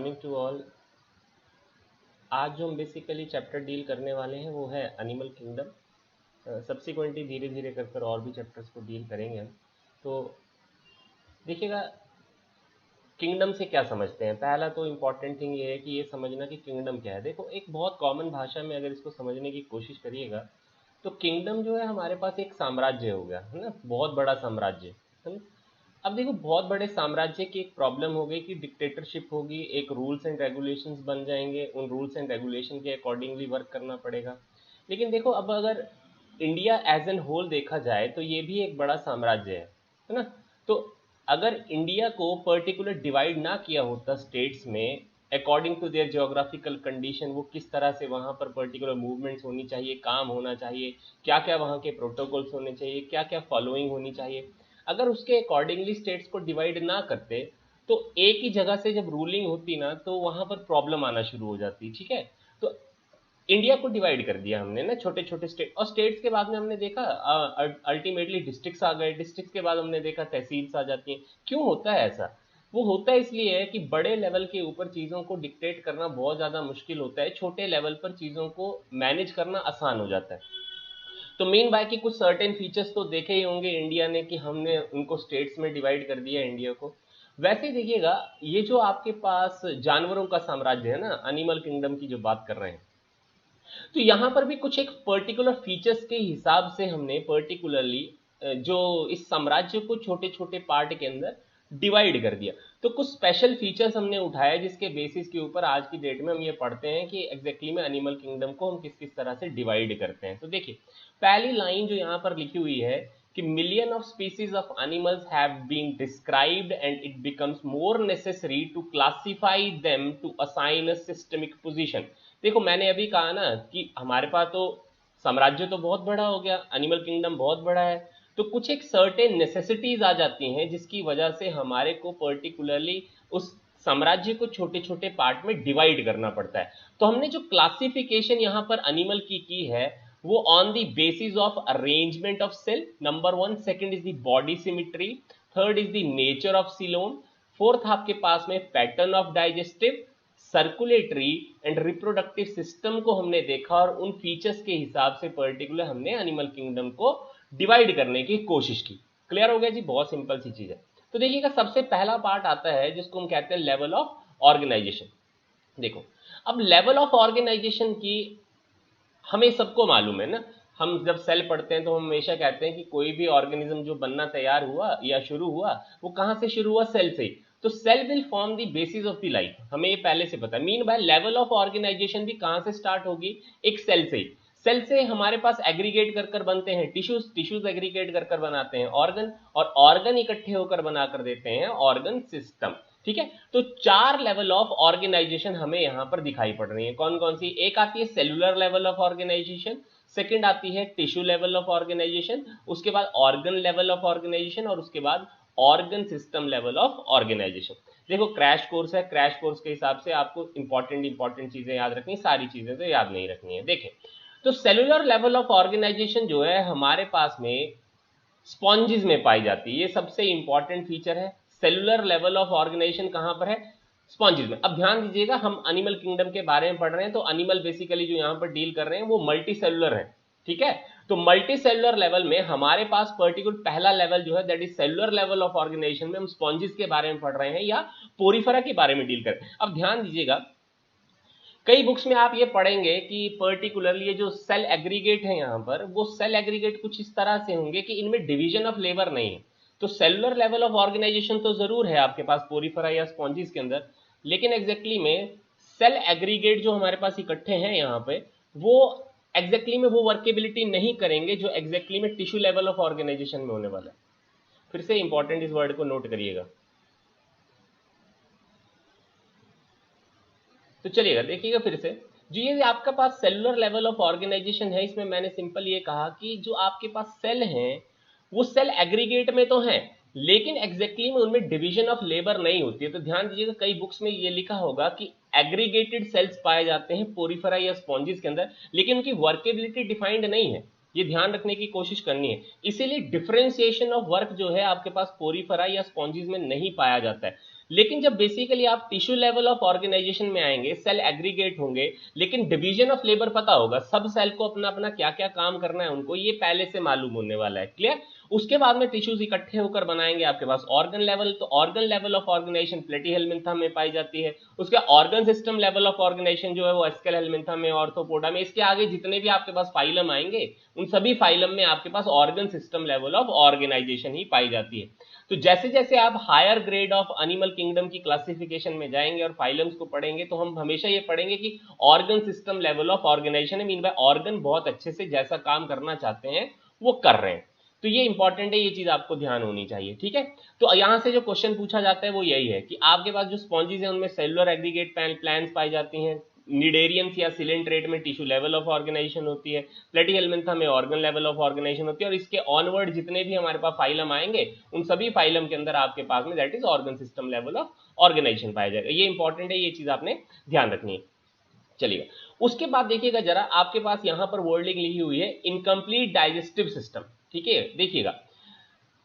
Morning to all. आज जो हम बेसिकली चैप्टर डील करने वाले हैं वो है एनिमल किंगडम। सब्सिक्वेंटली धीरे धीरे कर कर और भी चैप्टर्स को डील करेंगे हम। तो देखिएगा, किंगडम से क्या समझते हैं। पहला तो इम्पॉर्टेंट थिंग ये है कि ये समझना कि किंगडम क्या है। देखो, एक बहुत कॉमन भाषा में अगर इसको समझने की कोशिश करिएगा तो किंगडम जो है हमारे पास एक साम्राज्य हो गया है ना, बहुत बड़ा साम्राज्य है ना। अब देखो, बहुत बड़े साम्राज्य की एक प्रॉब्लम हो गई कि डिक्टेटरशिप होगी, एक रूल्स एंड रेगुलेशंस बन जाएंगे, उन रूल्स एंड रेगुलेशन के अकॉर्डिंगली वर्क करना पड़ेगा। लेकिन देखो, अब अगर इंडिया एज एन होल देखा जाए तो ये भी एक बड़ा साम्राज्य है ना। तो अगर इंडिया को पर्टिकुलर डिवाइड ना किया होता स्टेट्स में according to their geographical condition, वो किस तरह से वहाँ पर पर्टिकुलर मूवमेंट्स होनी चाहिए, काम होना चाहिए, क्या क्या वहाँ के प्रोटोकॉल्स होने चाहिए, क्या क्या फॉलोइंग होनी चाहिए, अगर उसके अकॉर्डिंगली स्टेट्स को डिवाइड ना करते तो एक ही जगह से जब रूलिंग होती ना तो वहां पर प्रॉब्लम आना शुरू हो जाती। ठीक है, तो इंडिया को डिवाइड कर दिया हमने ना छोटे छोटे स्टेट, और स्टेट्स के बाद में हमने देखा अल्टीमेटली डिस्ट्रिक्ट्स आ गए, डिस्ट्रिक्ट्स के बाद हमने देखा तहसील्स आ जाती हैं। क्यों होता है ऐसा? वो होता है इसलिए है कि बड़े लेवल के ऊपर चीज़ों को डिक्टेट करना बहुत ज़्यादा मुश्किल होता है, छोटे लेवल पर चीज़ों को मैनेज करना आसान हो जाता है। तो मेन बाय की कुछ सर्टेन फीचर्स तो देखे ही होंगे इंडिया ने कि हमने उनको स्टेट्स में डिवाइड कर दिया इंडिया को। वैसे ही देखिएगा, ये जो आपके पास जानवरों का साम्राज्य है ना, एनिमल किंगडम की जो बात कर रहे हैं, तो यहाँ पर भी कुछ एक पर्टिकुलर फीचर्स के हिसाब से हमने पर्टिकुलरली जो इस साम्राज्य को छोटे छोटे पार्ट के अंदर डिवाइड कर दिया। तो कुछ स्पेशल फीचर्स हमने उठाए जिसके बेसिस के ऊपर आज की डेट में हम ये पढ़ते हैं कि एग्जैक्टली में एनिमल किंगडम को हम किस किस तरह से डिवाइड करते हैं। तो देखिए, पहली लाइन जो यहाँ पर लिखी हुई है कि million of species of animals have been described and it becomes more necessary to classify them to assign a systemic position. देखो, मैंने अभी कहा ना कि हमारे पास तो साम्राज्य तो बहुत बड़ा हो गया, एनिमल किंगडम बहुत बड़ा है, तो कुछ एक सर्टेन नेसेसिटीज आ जाती हैं जिसकी वजह से हमारे को पर्टिकुलरली उस साम्राज्य को छोटे छोटे पार्ट में डिवाइड करना पड़ता है। तो हमने जो क्लासिफिकेशन यहाँ पर एनिमल की है वो on the basis of arrangement of cell, number one. Second is the body symmetry. Third is the nature of coelom. Fourth आपके पास में pattern of digestive, circulatory and reproductive system को हमने देखा, और उन फीचर्स के हिसाब से पर्टिकुलर हमने एनिमल किंगडम को डिवाइड करने की कोशिश की। क्लियर हो गया जी? बहुत सिंपल सी चीज है। तो देखिएगा, सबसे पहला पार्ट आता है जिसको हम कहते हैं लेवल ऑफ ऑर्गेनाइजेशन। देखो, अब लेवल ऑफ ऑर्गेनाइजेशन की हमें सबको मालूम है ना, हम जब सेल पढ़ते हैं तो हम हमेशा कहते हैं कि कोई भी ऑर्गेनिज्म जो बनना तैयार हुआ या शुरू हुआ वो कहाँ से शुरू हुआ? सेल से ही। तो cell will form the basis of the life, हमें ये पहले से पता है। Mean by level of organization भी कहाँ से स्टार्ट होगी? एक सेल से ही। सेल से हमारे पास एग्रीगेट कर कर बनते हैं टिश्यूज, टिश्यूज एग्रीगेट कर कर बनाते हैं ऑर्गन, और ऑर्गन इकट्ठे होकर बनाकर देते हैं ऑर्गन सिस्टम। ठीक है, तो चार लेवल ऑफ ऑर्गेनाइजेशन हमें यहां पर दिखाई पड़ रही है। कौन कौन सी? एक आती है cellular level of organization, second आती है टिश्यू लेवल ऑफ ऑर्गेनाइजेशन, उसके बाद ऑर्गन लेवल ऑफ ऑर्गेनाइजेशन, और उसके बाद organ system level of organization. देखो, क्रैश कोर्स है, क्रैश कोर्स के हिसाब से आपको इंपॉर्टेंट चीजें याद रखनी, सारी चीजें तो याद नहीं रखनी है। देखें, तो सेलुलर लेवल ऑफ ऑर्गेनाइजेशन जो है हमारे पास में स्पॉन्जिस में पाई जाती है। ये सबसे इंपॉर्टेंट फीचर है। सेलुलर लेवल ऑफ ऑर्गेनाइजेशन कहां पर है? स्पॉन्जिस में। अब ध्यान दीजिएगा, हम एनिमल किंगडम के बारे में पढ़ रहे हैं तो एनिमल बेसिकली जो यहां पर डील कर रहे हैं वो मल्टी सेलुलर है। ठीक है, तो मल्टी सेलुलर लेवल में हमारे पास पर्टिकुलर पहला लेवल जो है that is cellular level of organization में हम स्पॉन्जिस के बारे में पढ़ रहे हैं या पोरिफेरा के बारे में डील कर रहे हैं। अब ध्यान दीजिएगा, कई बुक्स में आप ये पढ़ेंगे कि पर्टिकुलरली ये जो सेल एग्रीगेट है यहाँ पर, वो सेल एग्रीगेट कुछ इस तरह से होंगे कि इनमें डिवीजन ऑफ लेबर नहीं है। तो सेलुलर लेवल ऑफ ऑर्गेनाइजेशन तो जरूर है आपके पास पोरिफेरा या स्पॉन्जिस के अंदर, लेकिन एग्जैक्टली में सेल एग्रीगेट जो हमारे पास इकट्ठे हैं यहाँ पे, वो एग्जैक्टली में वो वर्केबिलिटी नहीं करेंगे जो एग्जैक्टली में टिश्यू लेवल ऑफ ऑर्गेनाइजेशन में होने वाला है। फिर से इंपॉर्टेंट इस वर्ड को नोट करिएगा। तो चलिएगा, देखिएगा फिर से, जो ये आपका पास सेलुलर लेवल ऑफ ऑर्गेनाइजेशन है, इसमें मैंने सिंपल ये कहा कि जो आपके पास सेल हैं वो सेल एग्रीगेट में तो हैं, लेकिन एग्जैक्टली में उनमें डिवीजन ऑफ लेबर नहीं होती है। तो ध्यान दीजिएगा, कई बुक्स में ये लिखा होगा कि एग्रीगेटेड सेल्स पाए जाते हैं पोरिफेरा या स्पॉन्जिस के अंदर, लेकिन उनकी वर्केबिलिटी डिफाइंड नहीं है। ये ध्यान रखने की कोशिश करनी है। इसीलिए डिफरेंशिएशन ऑफ वर्क जो है आपके पास पोरिफेरा या स्पॉन्जिस में नहीं पाया जाता है। लेकिन जब बेसिकली आप टिश्यू लेवल ऑफ ऑर्गेनाइजेशन में आएंगे, सेल एग्रीगेट होंगे, लेकिन डिवीजन ऑफ लेबर पता होगा, सब सेल को अपना अपना क्या क्या काम करना है उनको ये पहले से मालूम होने वाला है। क्लियर? उसके बाद में टिश्यूज इकट्ठे होकर बनाएंगे आपके पास ऑर्गन लेवल। तो organ level of organization platyhelminthes में पाई जाती है। उसके organ system level of organization जो है वो एस्केलेलमिन्था में, ऑर्थोपोडा में। इसके आगे जितने भी आपके पास फाइलम आएंगे उन सभी फाइलम में आपके पास organ system level of organization ही पाई जाती है। तो जैसे जैसे आप higher grade of animal kingdom की क्लासिफिकेशन में जाएंगे और फाइलम्स को पढ़ेंगे तो हम हमेशा ये पढ़ेंगे कि organ system level of organization mean by organ बहुत अच्छे से जैसा काम करना चाहते हैं वो कर रहे हैं। तो ये इंपॉर्टेंट है, ये चीज आपको ध्यान होनी चाहिए। ठीक है, तो यहां से जो क्वेश्चन पूछा जाता है वो यही है कि आपके पास जो स्पॉन्जीज है उनमें सेलुलर एग्रीगेट प्लांट्स पाई जाती हैं, निडेरियंस या सिलेंट्रेट में टिश्यू लेवल ऑफ ऑर्गेनाइजेशन होती है, प्लेटीहेलमिन्था में ऑर्गन लेवल ऑफ ऑर्गेनाइजेशन होती है, और इसके ऑनवर्ड जितने भी हमारे पास फाइलम आएंगे उन सभी फाइलम के अंदर आपके पास में that is organ system level of organization पाया जाएगा। ये इंपॉर्टेंट है, ये चीज आपने ध्यान रखनी है। चलिएगा, उसके बाद देखिएगा जरा, आपके पास यहां पर वर्डिंग लिखी हुई है इनकम्प्लीट डाइजेस्टिव सिस्टम। ठीक है, देखिएगा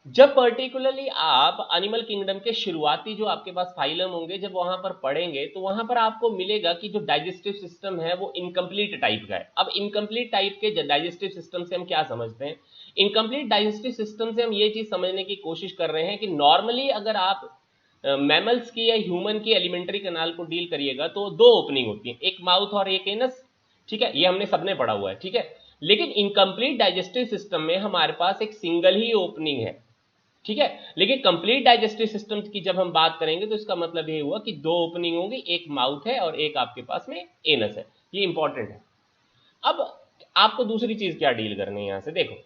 जब पर्टिकुलरली आप एनिमल किंगडम के शुरुआती जो आपके पास फाइलम होंगे जब वहां पर पढ़ेंगे तो वहां पर आपको मिलेगा कि जो डाइजेस्टिव सिस्टम है वो इनकम्प्लीट टाइप का है। अब इनकम्प्लीट टाइप के डाइजेस्टिव सिस्टम से हम क्या समझते हैं? इनकम्प्लीट डाइजेस्टिव सिस्टम से हम ये चीज समझने की कोशिश कर रहे हैं कि नॉर्मली अगर आप मैमल्स की या ह्यूमन की एलिमेंट्री कैनाल को डील करिएगा तो दो ओपनिंग होती है, एक माउथ और एक एनस। ठीक है, ये हमने सबने पढ़ा हुआ है। ठीक है, लेकिन इनकम्प्लीट डाइजेस्टिव सिस्टम में हमारे पास एक सिंगल ही ओपनिंग है। ठीक है, लेकिन कंप्लीट डाइजेस्टिव सिस्टम की जब हम बात करेंगे तो इसका मतलब ये हुआ कि दो ओपनिंग होगी, एक माउथ है और एक आपके पास में एनस है। ये इंपॉर्टेंट है। अब आपको दूसरी चीज क्या डील करनी है यहां से, देखो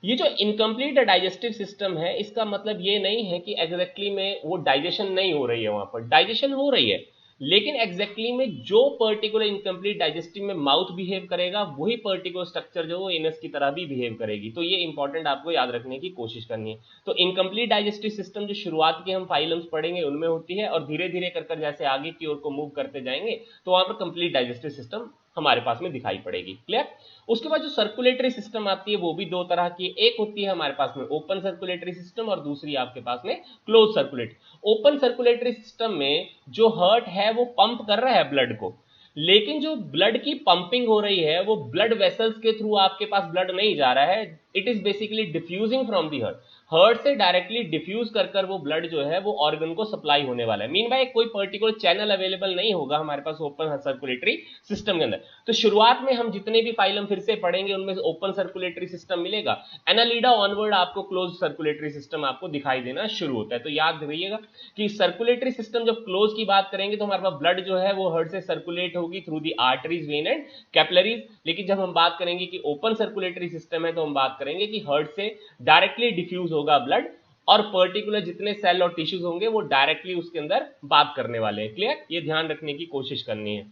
ये जो इनकम्प्लीट डाइजेस्टिव सिस्टम है इसका मतलब ये नहीं है कि एग्जैक्टली में वो डाइजेशन नहीं हो रही है, वहां पर डाइजेशन हो रही है, लेकिन एग्जैक्टली में जो पर्टिकुलर इनकम्प्लीट डाइजेस्टिव में माउथ बिहेव करेगा वही पर्टिकुलर स्ट्रक्चर जो वो एनस की तरह भी बिहेव करेगी। तो ये इंपॉर्टेंट आपको याद रखने की कोशिश करनी है। तो इनकम्प्लीट डाइजेस्टिव सिस्टम जो शुरुआत के हम फाइलम्स पढ़ेंगे उनमें होती है, और धीरे धीरे कर जैसे आगे की ओर को मूव करते जाएंगे तो वहां पर कंप्लीट डाइजेस्टिव सिस्टम हमारे पास में दिखाई पड़ेगी। क्लियर? उसके बाद जो सर्कुलेटरी सिस्टम आती है वो भी दो तरह की है, एक होती है हमारे पास में ओपन सर्कुलेटरी सिस्टम और दूसरी आपके पास में close circulatory. Open circulatory system में जो हार्ट है वो पंप कर रहा है ब्लड को, लेकिन जो ब्लड की पंपिंग हो रही है वो ब्लड वेसल्स के थ्रू आपके पास ब्लड नहीं जा रहा है, it is basically diffusing from the heart. Heart से डायरेक्टली डिफ्यूज कर वो ब्लड जो है वो ऑर्गन को सप्लाई होने वाला है। मीन बाय कोई पर्टिकुलर चैनल अवेलेबल नहीं होगा हमारे पास ओपन सर्कुलेटरी सिस्टम के अंदर। तो शुरुआत में हम जितने भी फाइलम फिर से पढ़ेंगे उनमें ओपन सर्कुलेटरी सिस्टम मिलेगा, एनालिडा ऑनवर्ड आपको क्लोज सर्कुलेटरी सिस्टम आपको दिखाई देना शुरू होता है। तो याद रखिएगा कि सर्कुलेटरी सिस्टम जब क्लोज की बात करेंगे तो हमारे पास ब्लड जो है वो हार्ट से सर्कुलेट होगी through the arteries, when and capillaries, लेकिन जब हम बात करेंगे कि ओपन सर्कुलेटरी सिस्टम है तो हम बात करेंगे कि हार्ट से डायरेक्टली डिफ्यूज होगा ब्लड, और पर्टिकुलर जितने सेल और टिश्यूज होंगे वो डायरेक्टली उसके अंदर बात करने वाले हैं। क्लियर? ये ध्यान रखने की कोशिश करनी है।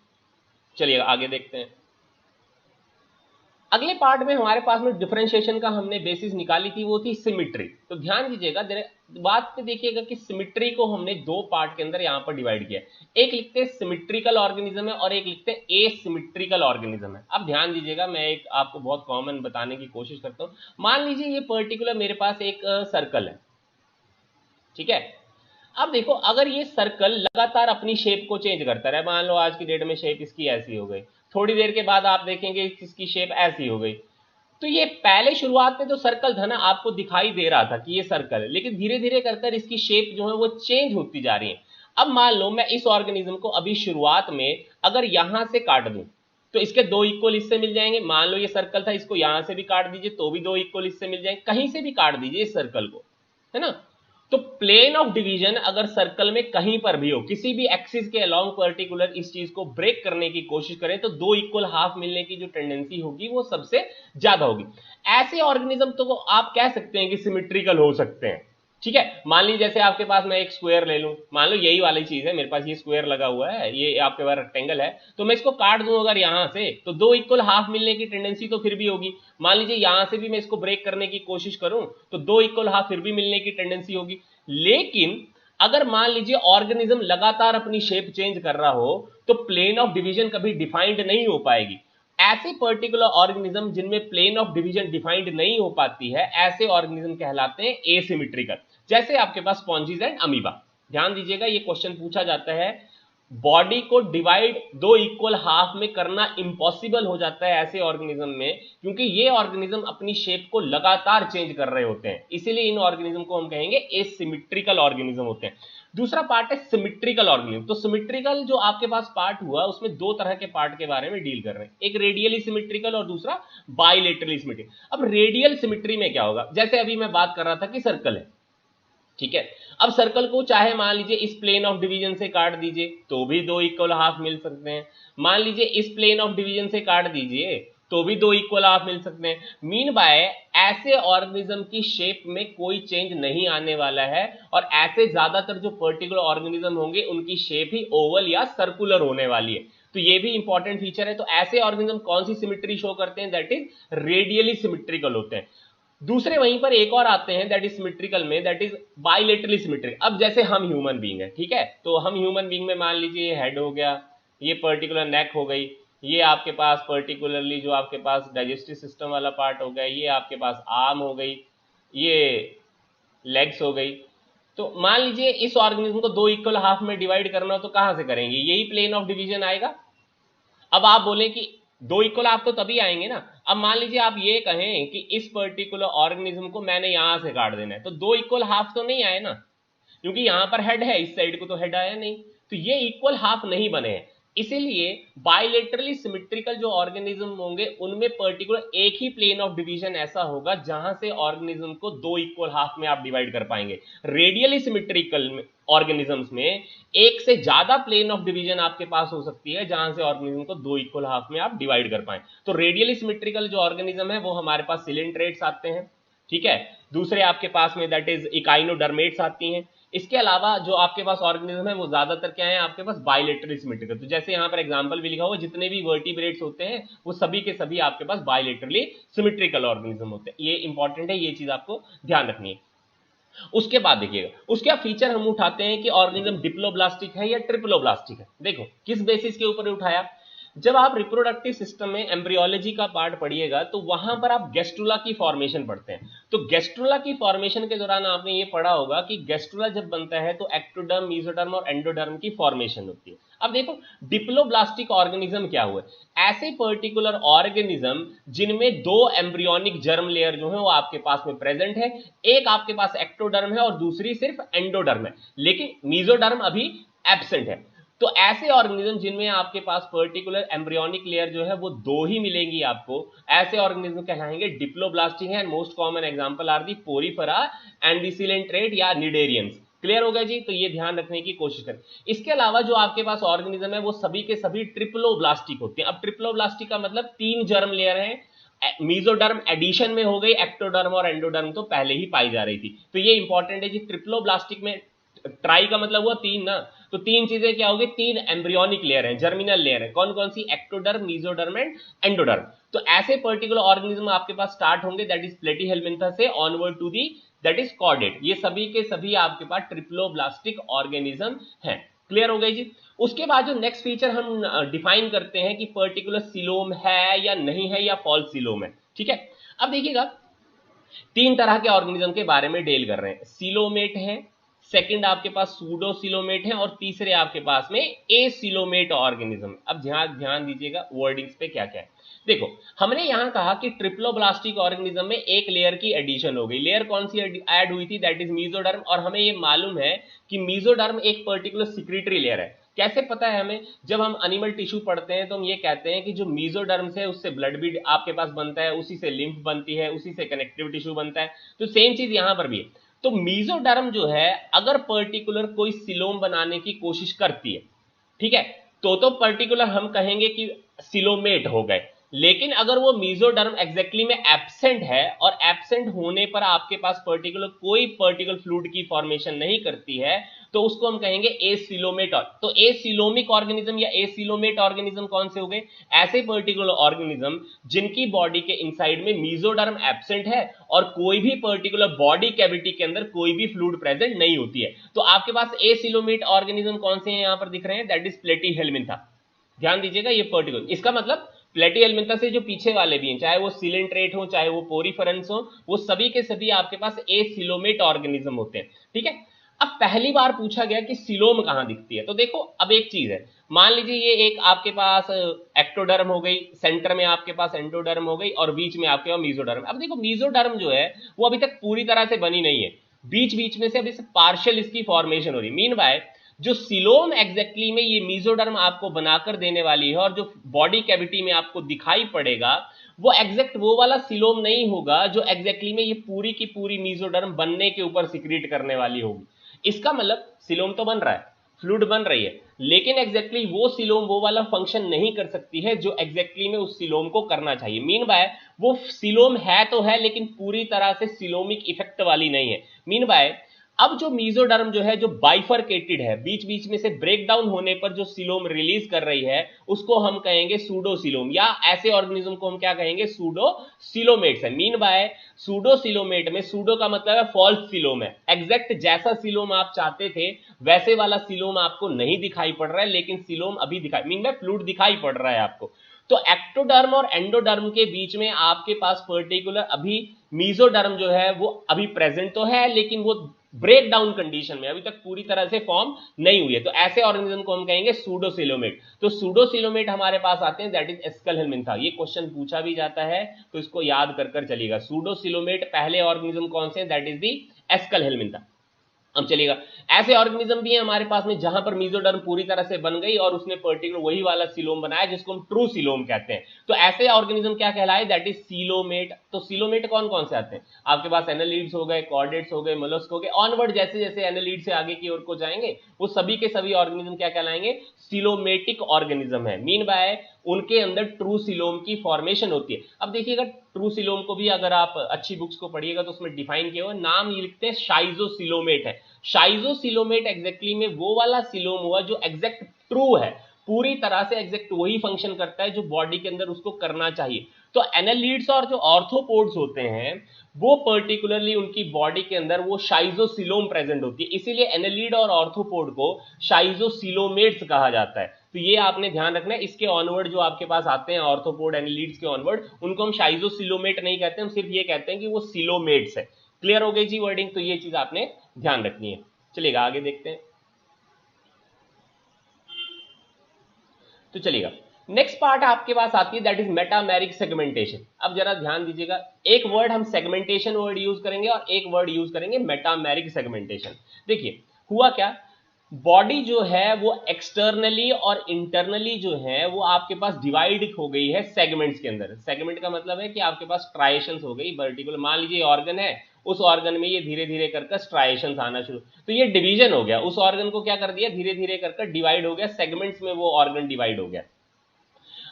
चलिए आगे देखते हैं। अगले पार्ट में हमारे पास में डिफरेंशिएशन का हमने बेसिस निकाली थी, वो थी सिमिट्री। तो ध्यान दीजिएगा, बात पे देखिएगा कि सिमिट्री को हमने दो पार्ट के अंदर यहां पर डिवाइड किया। एक लिखते हैं सिमिट्रिकल ऑर्गेनिज्म है और एक लिखते हैं एसिमिट्रिकल ऑर्गेनिज्म है। अब ध्यान दीजिएगा, मैं एक आपको बहुत कॉमन बताने की कोशिश करता हूं। मान लीजिए ये पर्टिकुलर मेरे पास एक सर्कल है। ठीक है, अब देखो अगर ये सर्कल लगातार अपनी शेप को चेंज करता रहे, मान लो आज की डेट में शेप इसकी ऐसी हो गई, थोड़ी देर के बाद आप देखेंगे इसकी शेप ऐसी हो गई, तो ये पहले शुरुआत में तो सर्कल था ना, आपको दिखाई दे रहा था कि ये सर्कल है, लेकिन धीरे धीरे कर इसकी शेप जो है वो चेंज होती जा रही है। अब मान लो मैं इस ऑर्गेनिज्म को अभी शुरुआत में अगर यहां से काट दूं तो इसके दो इक्वल हिस्से मिल जाएंगे। मान लो ये सर्कल था, इसको यहां से भी काट दीजिए तो भी दो इक्वल हिस्से मिल जाएंगे, कहीं से भी काट दीजिए इस सर्कल को, है ना। तो प्लेन ऑफ डिवीजन अगर सर्कल में कहीं पर भी हो, किसी भी एक्सिस के अलोंग पर्टिकुलर इस चीज को ब्रेक करने की कोशिश करें तो दो इक्वल हाफ मिलने की जो टेंडेंसी होगी वो सबसे ज्यादा होगी। ऐसे ऑर्गेनिज्म तो आप कह सकते हैं कि सिमेट्रिकल हो सकते हैं। ठीक है, मान लीजिए जैसे आपके पास मैं एक स्क्वायर ले लूं, मान लो यही वाली चीज है मेरे पास, ये स्क्वायर लगा हुआ है, ये आपके पास रेक्टेंगल है, तो मैं इसको काट दूं अगर यहां से तो दो इक्वल हाफ मिलने की टेंडेंसी तो फिर भी होगी। मान लीजिए यहां से भी मैं इसको ब्रेक करने की कोशिश करूं तो दो इक्वल हाफ फिर भी मिलने की टेंडेंसी होगी। लेकिन अगर मान लीजिए ऑर्गेनिज्म लगातार अपनी शेप चेंज कर रहा हो तो प्लेन ऑफ डिवीजन कभी डिफाइंड नहीं हो पाएगी। ऐसे पर्टिकुलर ऑर्गेनिज्म जिनमें प्लेन ऑफ डिवीजन डिफाइंड नहीं हो पाती है, ऐसे ऑर्गेनिज्म कहलाते हैं एसिमेट्रिकल, जैसे आपके पास स्पॉन्जीज एंड अमीबा। ध्यान दीजिएगा, ये क्वेश्चन पूछा जाता है, बॉडी को डिवाइड दो इक्वल हाफ में करना इम्पॉसिबल हो जाता है ऐसे ऑर्गेनिज्म में, क्योंकि ये ऑर्गेनिज्म अपनी शेप को लगातार चेंज कर रहे होते हैं, इसीलिए इन ऑर्गेनिज्म को हम कहेंगे एसिमेट्रिकल ऑर्गेनिज्म होते हैं। दूसरा पार्ट है सिमेट्रिकल ऑर्गेनिज्म। तो सिमेट्रिकल जो आपके पास पार्ट हुआ उसमें दो तरह के पार्ट के बारे में डील कर रहे हैं, एक रेडियली सिमेट्रिकल और दूसरा बाइलेटरली सिमेट्रिकल। अब रेडियल सिमेट्री में क्या होगा, जैसे अभी मैं बात कर रहा था कि सर्कल है, ठीक है, अब सर्कल को चाहे मान लीजिए इस प्लेन ऑफ डिवीजन से काट दीजिए तो भी दो इक्वल हाफ मिल सकते हैं, मान लीजिए इस प्लेन ऑफ डिवीजन से काट दीजिए तो भी दो इक्वल हाफ मिल सकते हैं। मीन बाय ऐसे ऑर्गेनिज्म की शेप में कोई चेंज नहीं आने वाला है, और ऐसे ज्यादातर जो पर्टिकुलर ऑर्गेनिज्म होंगे उनकी शेप ही ओवल या सर्कुलर होने वाली है। तो ये भी इंपॉर्टेंट फीचर है। तो ऐसे ऑर्गेनिज्म कौन सी सिमेट्री शो करते हैं, दैट इज रेडियली सिमेट्रिकल होते हैं। दूसरे वहीं पर एक और आते हैं दैट इज सिमेट्रिकल में, दैट इज बाइलेटरली सिमेट्रिक। अब जैसे हम ह्यूमन बीइंग है, ठीक है, तो हम ह्यूमन बीइंग में मान लीजिए ये हेड हो गया, ये पर्टिकुलर नेक हो गई, ये आपके पास पर्टिकुलरली जो आपके पास डाइजेस्टिव सिस्टम वाला पार्ट हो गया, ये आपके पास आर्म हो गई, ये लेग्स हो गई। तो मान लीजिए इस ऑर्गेनिज्म को दो इक्वल हाफ में डिवाइड करना हो तो कहां से करेंगे, यही प्लेन ऑफ डिवीजन आएगा। अब आप बोले कि दो इक्वल हाफ तो तभी आएंगे ना, अब मान लीजिए आप ये कहें कि इस पर्टिकुलर ऑर्गेनिज्म को मैंने यहां से काट देना है, तो दो इक्वल हाफ तो नहीं आए ना, क्योंकि यहां पर हेड है, इस साइड को तो हेड आया नहीं, तो ये इक्वल हाफ नहीं बने हैं। इसीलिए बाइलेटरली सिमेट्रिकल जो ऑर्गेनिज्म होंगे उनमें पर्टिकुलर एक ही प्लेन ऑफ डिवीजन ऐसा होगा जहां से ऑर्गेनिज्म को दो इक्वल हाफ में आप डिवाइड कर पाएंगे। रेडियली सिमेट्रिकल ऑर्गेनिजम्स में एक से ज्यादा प्लेन ऑफ डिवीजन आपके पास हो सकती है जहां से ऑर्गेनिज्म को दो इक्वल हाफ में आप डिवाइड कर पाए। तो रेडियली सिमेट्रिकल जो ऑर्गेनिज्म है वो हमारे पास सिलेंट्रेट्स आते हैं, ठीक है, दूसरे आपके पास में दैट इज इकाइनोडर्मेट्स आती हैं। इसके अलावा जो आपके पास ऑर्गेनिज्म है वो ज्यादातर क्या है आपके पास बाइलेटरली सिमेट्रिकल। तो जैसे यहां पर एग्जांपल भी लिखा हुआ, जितने भी वर्टिब्रेट्स होते हैं वो सभी के सभी आपके पास बाइलेटरली सिमेट्रिकल ऑर्गेनिज्म होते हैं। ये इंपॉर्टेंट है, ये चीज आपको ध्यान रखनी है। उसके बाद देखिएगा उसके क्या फीचर हम उठाते हैं कि ऑर्गेनिज्म डिप्लोब्लास्टिक है या ट्रिप्लोब्लास्टिक है। देखो किस बेसिस के ऊपर उठाया, जब आप रिप्रोडक्टिव सिस्टम में एम्ब्रियोलॉजी का पार्ट पढ़िएगा तो वहां पर आप गेस्ट्रुला की फॉर्मेशन पढ़ते हैं। तो गेस्ट्रुला की फॉर्मेशन के दौरान आपने ये पढ़ा होगा कि गेस्ट्रुला जब बनता है तो एक्टोडर्म, मेसोडर्म और एंडोडर्म की फॉर्मेशन होती है। अब देखो डिप्लोब्लास्टिक ऑर्गेनिज्म क्या हुआ, ऐसे पर्टिकुलर ऑर्गेनिज्म जिनमें दो एम्ब्रियोनिक जर्म लेयर जो है वो आपके पास में प्रेजेंट है, एक आपके पास एक्टोडर्म है और दूसरी सिर्फ एंडोडर्म है, लेकिन मेसोडर्म अभी एब्सेंट है। तो ऐसे ऑर्गेनिज्म जिनमें आपके पास पर्टिकुलर एम्ब्रियोनिक लेयर जो है वो दो ही मिलेंगी आपको, ऐसे ऑर्गेनिज्म कहलाएंगे डिप्लोब्लास्टिक हैं। Most common example are the porifera and the coelenterate या निडेरियंस। क्लियर हो गया जी, तो ये ध्यान रखने की कोशिश करें। इसके अलावा जो आपके पास ऑर्गेनिज्म है वो सभी के सभी ट्रिप्लोब्लास्टिक होते हैं। अब ट्रिप्लोब्लास्टिक का मतलब तीन जर्म लेयर है, मीजोडर्म एडिशन में हो गई, एक्टोडर्म और एंडोडर्म तो पहले ही पाई जा रही थी। तो ये इंपॉर्टेंट है जी, ट्रिप्लोब्लास्टिक में ट्राई का मतलब हुआ तीन ना, तो तीन चीजें क्या होगी, तीन एम्ब्रियोनिक लेयर है, जर्मिनल लेयर है, कौन कौन सी, एक्टोडर्म, मीजोडर्म एंड एंडोडर्म। तो ऐसे पर्टिकुलर ऑर्गेनिज्म आपके पास स्टार्ट होंगे दैट इज प्लेटीहेलमिंथा से onward to the that is chordate. ये सभी के सभी आपके पास ट्रिप्लोब्लास्टिक ऑर्गेनिज्म हैं। क्लियर हो गई जी। उसके बाद जो नेक्स्ट फीचर हम डिफाइन करते हैं कि पर्टिकुलर सिलोम है या नहीं है या फॉल्स सिलोम है, ठीक है। अब देखिएगा तीन तरह के ऑर्गेनिज्म के बारे में डील कर रहे हैं, सिलोमेट है, सेकंड आपके पास सूडोसिलोमेट है और तीसरे आपके पास में एसिलोमेट ऑर्गेनिज्म। अब ध्यान दीजिएगा वर्डिंग्स पे क्या क्या है। देखो हमने यहां कहा कि ट्रिप्लोब्लास्टिक ऑर्गेनिज्म में एक लेयर की एडिशन हो गई, लेयर कौन सी ऐड हुई थी, दैट इज मेसोडर्म। और हमें ये मालूम है कि मेसोडर्म एक पर्टिकुलर सिक्रीटरी लेयर है। कैसे पता है हमें, जब हम एनिमल टिश्यू पढ़ते हैं तो हम ये कहते हैं कि जो मेसोडर्म है उससे ब्लड भी आपके पास बनता है, उसी से लिम्फ बनती है, उसी से कनेक्टिव टिश्यू बनता है। तो सेम चीज यहां पर भी है। तो मेसोडर्म जो है अगर पर्टिकुलर कोई सिलोम बनाने की कोशिश करती है, ठीक है, तो पर्टिकुलर हम कहेंगे कि सिलोमेट हो गए। लेकिन अगर वो मेसोडर्म एग्जैक्टली में एब्सेंट है और एब्सेंट होने पर आपके पास पर्टिकुलर कोई पर्टिकुलर फ्लूइड की फॉर्मेशन नहीं करती है तो उसको हम कहेंगे एसिलोमेट। तो एसिलोमिक ऑर्गेनिज्म या एसिलोमेट ऑर्गेनिज्म कौन से हो गए, ऐसे पर्टिकुलर ऑर्गेनिज्म जिनकी बॉडी के इनसाइड में मेसोडर्म एब्सेंट है और कोई भी पर्टिकुलर बॉडी कैविटी के अंदर कोई भी फ्लूइड प्रेजेंट नहीं होती है। तो आपके पास एसिलोमेट ऑर्गेनिज्म कौन से हैं यहां पर दिख रहे हैं, दैट इज प्लेटीहेलमिंथा। ध्यान दीजिएगा ये पर्टिकुलर, इसका मतलब प्लेटीहेलमिंथा से जो पीछे वाले भी हैं, चाहे वो सिलेंट्रेट हो चाहे वो पोरीफेरेंस हो, वो सभी के सभी आपके पास एसिलोमेट ऑर्गेनिज्म होते हैं, ठीक है। अब पहली बार पूछा गया कि सिलोम कहाँ दिखती है, तो देखो अब एक चीज है, मान लीजिए ये एक आपके पास एक्टोडर्म हो गई, सेंटर में आपके पास एंडोडर्म हो गई और बीच में आपके पास मीजोडर्म। अब देखो मीजोडर्म जो है वो अभी तक पूरी तरह से बनी नहीं है, बीच बीच में से अभी पार्शियल इसकी फॉर्मेशन हो रही है। मीन बाय जो सिलोम एग्जैक्टली में ये मीजोडर्म आपको बनाकर देने वाली है और जो बॉडी कैविटी में आपको दिखाई पड़ेगा वो एग्जैक्ट वो वाला सिलोम नहीं होगा जो एग्जैक्टली में ये पूरी की पूरी मीजोडर्म बनने के ऊपर सिक्रीट करने वाली होगी। इसका मतलब सिलोम तो बन रहा है, फ्लूइड बन रही है, लेकिन एग्जैक्टली वो सिलोम वो वाला फंक्शन नहीं कर सकती है जो एग्जैक्टली में उस सिलोम को करना चाहिए। मीन बाय वो सिलोम है तो है लेकिन पूरी तरह से सिलोमिक इफेक्ट वाली नहीं है। मीन बाय अब जो मीजोडर्म जो है जो बाइफरकेटेड है, बीच बीच में से ब्रेक डाउन होने पर जो सिलोम रिलीज कर रही है उसको हम कहेंगे सूडोसिलोम, या ऐसे ऑर्गेनिज्म को हम क्या कहेंगे, सूडोसिलोमेट्स है। मीन बाय सूडोसिलोमेट में सूडो का मतलब है फॉल्स सिलोम है, एग्जैक्ट जैसा सिलोम आप चाहते थे वैसे वाला सिलोम आपको नहीं दिखाई पड़ रहा है, लेकिन सिलोम अभी दिखाई, मीन बाय फ्लूइड दिखाई पड़ रहा है आपको। तो एक्टोडर्म और एंडोडर्म के बीच में आपके पास पर्टिकुलर अभी मीजोडर्म जो है वो अभी प्रेजेंट तो है लेकिन वो ब्रेक डाउन कंडीशन में अभी तक पूरी तरह से फॉर्म नहीं हुई है, तो ऐसे ऑर्गेनिज्म को हम कहेंगे सूडोसिलोमेट। तो सूडोसिलोमेट हमारे पास आते हैं, दैट इज एस्कल हेलमिंथा। ये क्वेश्चन पूछा भी जाता है तो इसको याद कर चलिएगा। सूडोसिलोमेट पहले ऑर्गेनिज्म कौन से, दैट इज दी एस्कल हेलमिंथा। अब चलिएगा ऐसे ऑर्गेनिज्म भी है हमारे पास में जहां पर मीजोडर्म पूरी तरह से बन गई और उसने पर्टिकुलर वही वाला सिलोम बनाया जिसको हम ट्रू सिलोम कहते हैं। तो ऐसे ऑर्गेनिज्म क्या कहलाए, दैट इज सिलोमेट। तो सिलोमेट कौन कौन से आते हैं आपके पास, एनालिड्स हो गए, कॉर्डेट्स हो गए, मोलस्क हो गए, ऑनवर्ड जैसे जैसे एनालिड से आगे की ओर को जाएंगे वो सभी के सभी ऑर्गेनिज्म क्या कहलाएंगे, सिलोमेटिक ऑर्गेनिज्म है। मीन बाय उनके अंदर ट्रू सिलोम की फॉर्मेशन होती है। अब देखिएगा ट्रू सिलोम को भी अगर आप अच्छी बुक्स को पढ़िएगा तो उसमें डिफाइन किया हुआ नाम ये लिखते हैं शाइजोसिलोमेट है। शाइजोसिलोमेट एग्जैक्टली में वो वाला सिलोम हुआ जो एग्जैक्ट ट्रू है, पूरी तरह से एग्जैक्ट वही फंक्शन करता है जो बॉडी के अंदर उसको करना चाहिए। तो एनालिड्स और जो ऑर्थोपोड्स होते हैं वो पर्टिकुलरली उनकी बॉडी के अंदर वो शाइजोसिलोम प्रेजेंट होती है, इसीलिए एनालिड और ऑर्थोपोड को शाइजोसिलोमेट्स कहा जाता है। तो ये आपने ध्यान रखना है। इसके ऑनवर्ड जो आपके पास आते हैं ऑर्थोपोड एनालिड्स के ऑनवर्ड, उनको हम शाइजोसिलोमेट नहीं कहते, हम सिर्फ ये कहते हैं कि वो सिलोमेट्स है। क्लियर हो गई जी वर्डिंग, तो ये चीज आपने ध्यान रखनी है। चलिएगा आगे देखते हैं। तो चलिएगा नेक्स्ट पार्ट आपके पास आती है, दैट इज मेटामेरिक सेगमेंटेशन। अब जरा ध्यान दीजिएगा, एक वर्ड हम सेगमेंटेशन वर्ड यूज करेंगे और एक वर्ड यूज करेंगे मेटामेरिक सेगमेंटेशन। देखिए हुआ क्या, बॉडी जो है वो एक्सटर्नली और इंटरनली जो है वो आपके पास डिवाइड हो गई है सेगमेंट्स के अंदर। सेगमेंट का मतलब है कि आपके पास स्ट्राइएशंस हो गई, पर्टिकुलर मान लीजिए ऑर्गन है, उस ऑर्गन में ये धीरे धीरे कर स्ट्राइएशंस आना शुरू, तो ये डिवीजन हो गया, उस ऑर्गन को क्या कर दिया, धीरे धीरे कर डिवाइड हो गया, सेगमेंट्स में वो ऑर्गन डिवाइड हो गया।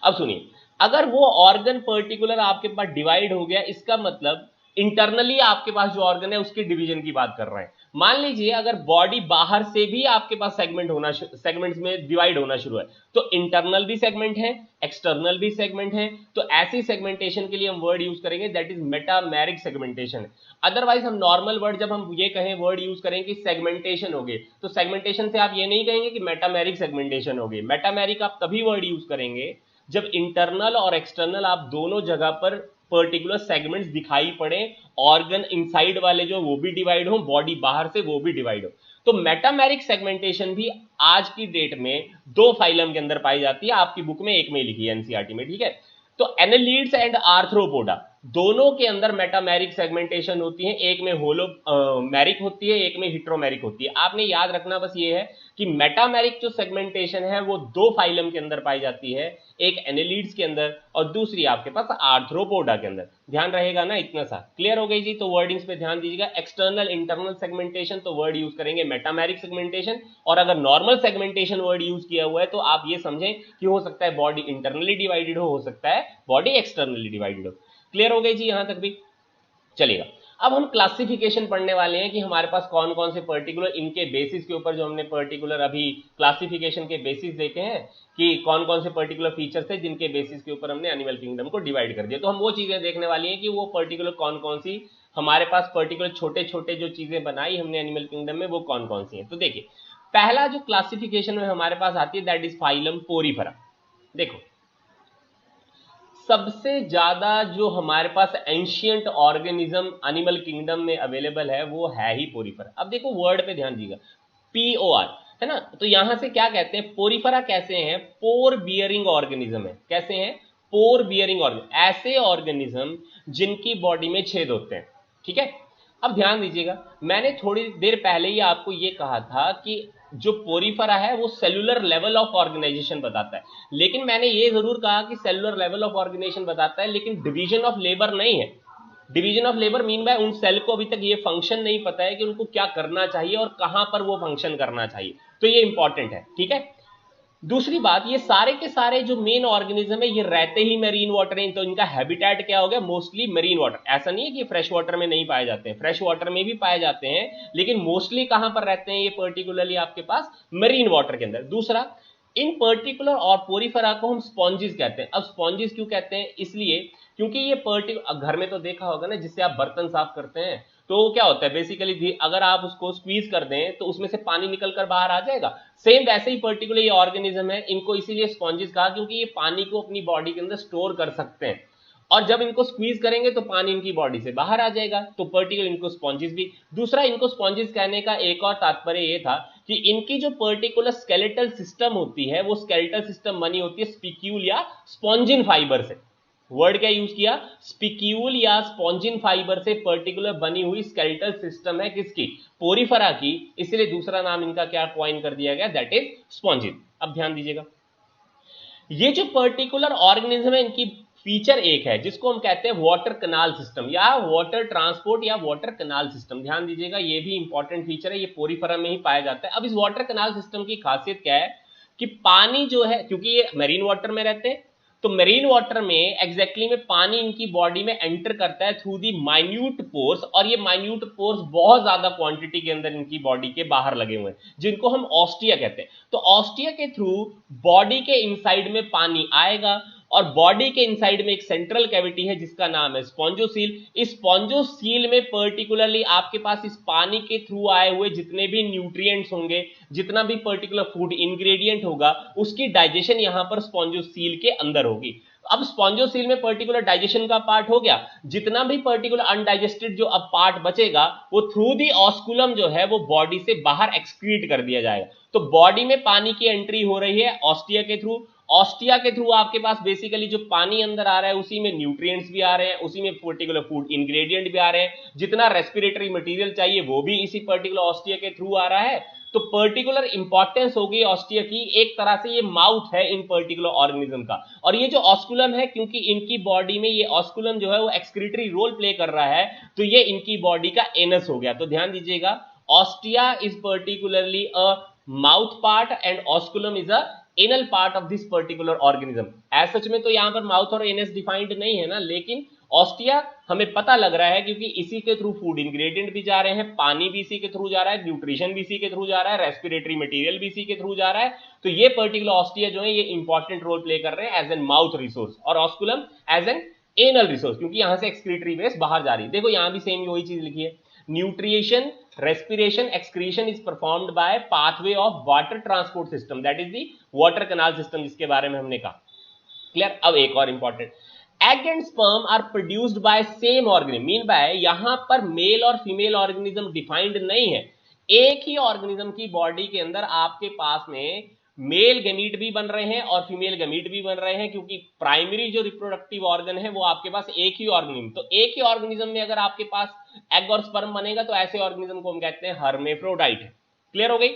अब सुनिए, अगर वो ऑर्गन पर्टिकुलर आपके पास डिवाइड हो गया, इसका मतलब इंटरनली आपके पास जो ऑर्गन है उसके डिवीजन की बात कर रहे हैं। मान लीजिए अगर बॉडी बाहर से भी आपके पास सेगमेंट्स में डिवाइड होना शुरू है, तो इंटरनल भी सेगमेंट है, एक्सटर्नल भी सेगमेंट है, तो ऐसी सेगमेंटेशन के लिए हम वर्ड यूज करेंगे that is metameric segmentation. Otherwise हम नॉर्मल वर्ड जब हम ये कहें वर्ड यूज करें कि सेगमेंटेशन हो गई, तो सेगमेंटेशन से आप ये नहीं कहेंगे कि मेटामेरिक सेगमेंटेशन हो गई। मेटामेरिक आप तभी वर्ड यूज करेंगे जब इंटरनल और एक्सटर्नल आप दोनों जगह पर पर्टिकुलर सेगमेंट्स दिखाई पड़े, ऑर्गन इनसाइड वाले जो वो भी डिवाइड हो, बॉडी बाहर से वो भी डिवाइड हो। तो मेटामेरिक सेगमेंटेशन भी आज की डेट में दो फाइलम के अंदर पाई जाती है, आपकी बुक में एक में लिखी है एनसीईआरटी में, ठीक है। तो एनालिड्स एंड आर्थ्रोपोडा दोनों के अंदर मेटामेरिक सेगमेंटेशन होती है, एक में होलो मैरिक होती है, एक में हिट्रोमेरिक होती है। आपने याद रखना बस ये है कि मेटामेरिक जो सेगमेंटेशन है वो दो फाइलम के अंदर पाई जाती है, एक एनालिड्स के अंदर और दूसरी आपके पास आर्थ्रोपोडा के अंदर। ध्यान रहेगा ना इतना सा, क्लियर हो गई जी। तो वर्डिंग्स पे ध्यान दीजिएगा, एक्सटर्नल इंटरनल सेगमेंटेशन तो वर्ड यूज करेंगे मेटामेरिक सेगमेंटेशन, और अगर नॉर्मल सेगमेंटेशन वर्ड यूज किया हुआ है तो आप ये समझें कि हो सकता है बॉडी इंटरनली डिवाइडेड हो सकता है बॉडी एक्सटर्नली डिवाइडेड हो। क्लियर हो गई जी यहां तक भी। चलेगा अब हम क्लासिफिकेशन पढ़ने वाले हैं कि हमारे पास कौन कौन से पर्टिकुलर, इनके बेसिस के ऊपर जो हमने पर्टिकुलर अभी क्लासिफिकेशन के बेसिस देखे हैं कि कौन कौन से पर्टिकुलर फीचर्स थे जिनके बेसिस के ऊपर हमने एनिमल किंगडम को डिवाइड कर दिया। तो हम वो चीजें देखने वाली हैं कि वो पर्टिकुलर कौन कौन सी हमारे पास पर्टिकुलर छोटे छोटे जो चीजें बनाई हमने एनिमल किंगडम में वो कौन कौन सी हैं। तो देखिए पहला जो क्लासिफिकेशन में हमारे पास आती है दैट इज फाइलम पोरीफेरा। देखो सबसे ज्यादा जो हमारे पास एंशियंट ऑर्गेनिज्म एनिमल किंगडम में अवेलेबल है वो है ही पोरिफेरा। अब देखो वर्ड पे ध्यान दीजिएगा, POR है ना, तो यहां से क्या कहते हैं, पोरिफेरा कैसे हैं, पोर बियरिंग ऑर्गेनिज्म है। कैसे हैं, पोर बियरिंग ऑर्गेनिज्म, ऐसे ऑर्गेनिज्म जिनकी बॉडी में छेद होते हैं। ठीक है, अब ध्यान दीजिएगा, मैंने थोड़ी देर पहले ही आपको यह कहा था कि जो पोरिफेरा है वो सेलुलर लेवल ऑफ ऑर्गेनाइजेशन बताता है, लेकिन मैंने ये जरूर कहा कि सेलुलर लेवल ऑफ ऑर्गेनाइजेशन बताता है लेकिन डिवीजन ऑफ लेबर नहीं है। Division of labour mean by उन सेल को अभी तक ये फंक्शन नहीं पता है कि उनको क्या करना चाहिए और कहां पर वो फंक्शन करना चाहिए, तो ये इंपॉर्टेंट है। ठीक है, दूसरी बात, ये सारे के सारे जो मेन ऑर्गेनिज्म है ये रहते ही मेरीन वाटर में, तो इनका हैबिटेट क्या हो गया, मोस्टली मेरीन वाटर। ऐसा नहीं है कि फ्रेश वाटर में नहीं पाए जाते हैं, फ्रेश वाटर में भी पाए जाते हैं, लेकिन मोस्टली कहां पर रहते हैं ये, पर्टिकुलरली आपके पास मेरीन वाटर के अंदर। दूसरा, इन पर्टिकुलर और पोरिफेरा को हम स्पॉन्जिस कहते हैं। अब स्पॉन्जिस क्यों कहते हैं, इसलिए क्योंकि ये पर्टिकुलर, घर में तो देखा होगा ना जिससे आप बर्तन साफ करते हैं, तो क्या होता है बेसिकली, अगर आप उसको स्क्वीज कर दें तो उसमें से पानी निकल कर बाहर आ जाएगा। सेम वैसे ही पर्टिकुलर ये ऑर्गेनिज्म है, इनको इसीलिए स्पॉन्जिस कहा क्योंकि ये पानी को अपनी बॉडी के अंदर स्टोर कर सकते हैं, और जब इनको स्क्वीज करेंगे तो पानी इनकी बॉडी से बाहर आ जाएगा, तो पर्टिकुलर इनको स्पॉन्जिस भी। दूसरा, इनको स्पॉन्जिस कहने का एक और तात्पर्य ये था कि इनकी जो पर्टिकुलर स्केलेटल सिस्टम होती है वो स्केलेटल सिस्टम बनी होती है स्पिक्यूल या स्पॉन्जिन फाइबर से। वर्ड क्या यूज किया, स्पिक्यूल या स्पॉन्जिन फाइबर से पर्टिकुलर बनी हुई स्केलेटल सिस्टम है किसकी, पोरिफेरा की, इसलिए दूसरा नाम इनका क्या कॉइन कर दिया गया, दैट इज स्पॉन्जिन। अब ध्यान दीजिएगा, ये जो पर्टिकुलर ऑर्गेनिज्म है इनकी फीचर एक है जिसको हम कहते हैं वाटर कनाल सिस्टम या वाटर ट्रांसपोर्ट या वाटर कनाल सिस्टम। ध्यान दीजिएगा, ये भी इंपॉर्टेंट फीचर है, ये पोरिफेरा में ही पाया जाता है। अब इस वाटर कनाल सिस्टम की खासियत क्या है कि पानी जो है, क्योंकि ये मेरीन वाटर में रहते हैं, तो मेरीन वाटर में एग्जैक्टली में पानी इनकी बॉडी में एंटर करता है थ्रू दी माइन्यूट पोर्स, और ये माइन्यूट पोर्स बहुत ज्यादा क्वांटिटी के अंदर इनकी बॉडी के बाहर लगे हुए हैं जिनको हम ऑस्टिया कहते हैं। तो ऑस्टिया के थ्रू बॉडी के इनसाइड में पानी आएगा, और बॉडी के इनसाइड में एक सेंट्रल कैविटी है जिसका नाम है स्पॉन्जोसील। इस स्पॉन्जोसील में पर्टिकुलरली आपके पास इस पानी के थ्रू आए हुए जितने भी न्यूट्रिएंट्स होंगे, जितना भी पर्टिकुलर फूड इंग्रेडिएंट होगा, उसकी डाइजेशन यहां पर स्पॉन्जोसील के अंदर होगी। अब स्पॉन्जोसील में पर्टिकुलर डाइजेशन का पार्ट हो गया, जितना भी पर्टिकुलर अनडाइजेस्टेड जो अब पार्ट बचेगा वो थ्रू दी ऑस्कुलम जो है वो बॉडी से बाहर एक्सक्रीट कर दिया जाएगा। तो बॉडी में पानी की एंट्री हो रही है ऑस्टिया के थ्रू, ऑस्टिया के थ्रू आपके पास बेसिकली जो पानी अंदर आ रहा है उसी में न्यूट्रिएंट्स भी आ रहे हैं, उसी में पर्टिकुलर फूड इंग्रेडिएंट भी आ रहे हैं, जितना रेस्पिरेटरी मटेरियल चाहिए वो भी इसी पर्टिकुलर ऑस्टिया के थ्रू आ रहा है। तो पर्टिकुलर इंपॉर्टेंस होगी ऑस्टिया की, एक तरह से ये माउथ है इन पर्टिकुलर ऑर्गेनिज्म का। और ये जो ऑस्कुलम है, क्योंकि इनकी बॉडी में ये ऑस्कुलम जो है वो एक्सक्रीटरी रोल प्ले कर रहा है, तो ये इनकी बॉडी का एनस हो गया। तो ध्यान दीजिएगा, ostia is particularly a mouth part and osculum is a anal part of this particular organism. As such में तो यहां पर माउथ और एनस डिफाइंड नहीं है ना, लेकिन ऑस्टिया हमें पता लग रहा है क्योंकि इसी के थ्रू फूड इंग्रेडिएंट भी जा रहे हैं, पानी भी इसी के थ्रू जा रहा है, न्यूट्रिशन भी इसी के थ्रू जा रहा है, रेस्पिरेटरी मटेरियल भी इसी के थ्रू जा रहा है। तो ये पर्टिकुलर ऑस्टिया जो है ये इंपॉर्टेंट रोल प्ले कर रहे हैं एज एन माउथ रिसोर्स, और osculum as an anal resource, क्योंकि यहां से एक्सक्रीटरी वेस्ट बाहर जा रही है। देखो यहां भी सेम वही चीज लिखी है, न्यूट्रिएशन respiration excretion is performed by pathway of water transport system, that is the water canal system जिसके बारे में हमने कहा। क्लियर। अब एक और important, egg and sperm are produced by same organism, mean by यहां पर मेल और फीमेल ऑर्गेनिज्म डिफाइंड नहीं है, एक ही ऑर्गेनिज्म की बॉडी के अंदर आपके पास में मेल गैमीट भी बन रहे हैं और फीमेल गैमीट भी बन रहे हैं, क्योंकि प्राइमरी जो रिप्रोडक्टिव ऑर्गन है वो आपके पास एक ही ऑर्गेनिज्म। तो एक ही ऑर्गेनिज्म में अगर आपके पास एग और स्पर्म बनेगा तो ऐसे ऑर्गेनिज्म को हम कहते हैं हर्मेफ्रोडाइट है। क्लियर हो गई।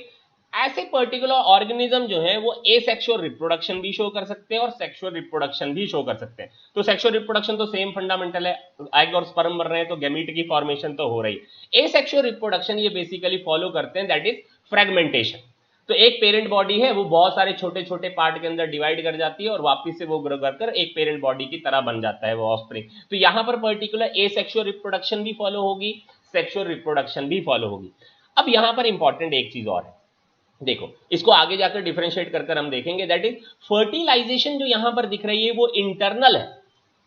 ऐसे पर्टिकुलर ऑर्गेनिज्म जो है वो एसेक्सुअल रिप्रोडक्शन भी शो कर सकते हैं और सेक्सुअल रिप्रोडक्शन भी शो कर सकते हैं। तो सेक्सुअल रिप्रोडक्शन तो सेम फंडामेंटल है, एग और स्पर्म बन रहे हैं तो गैमीट की फॉर्मेशन तो हो रही है। एसेक्सुअल रिप्रोडक्शन ये बेसिकली फॉलो करते हैं, दैट इज फ्रेगमेंटेशन। तो एक पेरेंट बॉडी है वो बहुत सारे छोटे छोटे पार्ट के अंदर डिवाइड कर जाती है और वापस से वो ग्रो कर एक पेरेंट बॉडी की तरह बन जाता है वो ऑफस्प्रिंग। तो यहां पर पर्टिकुलर एसेक्सुअल रिप्रोडक्शन भी फॉलो होगी, सेक्सुअल रिप्रोडक्शन भी फॉलो होगी। अब यहां पर इंपॉर्टेंट एक चीज और है, देखो इसको आगे जाकर डिफरेंशिएट कर हम देखेंगे, दैट इज फर्टिलाइजेशन जो यहां पर दिख रही है वो इंटरनल है,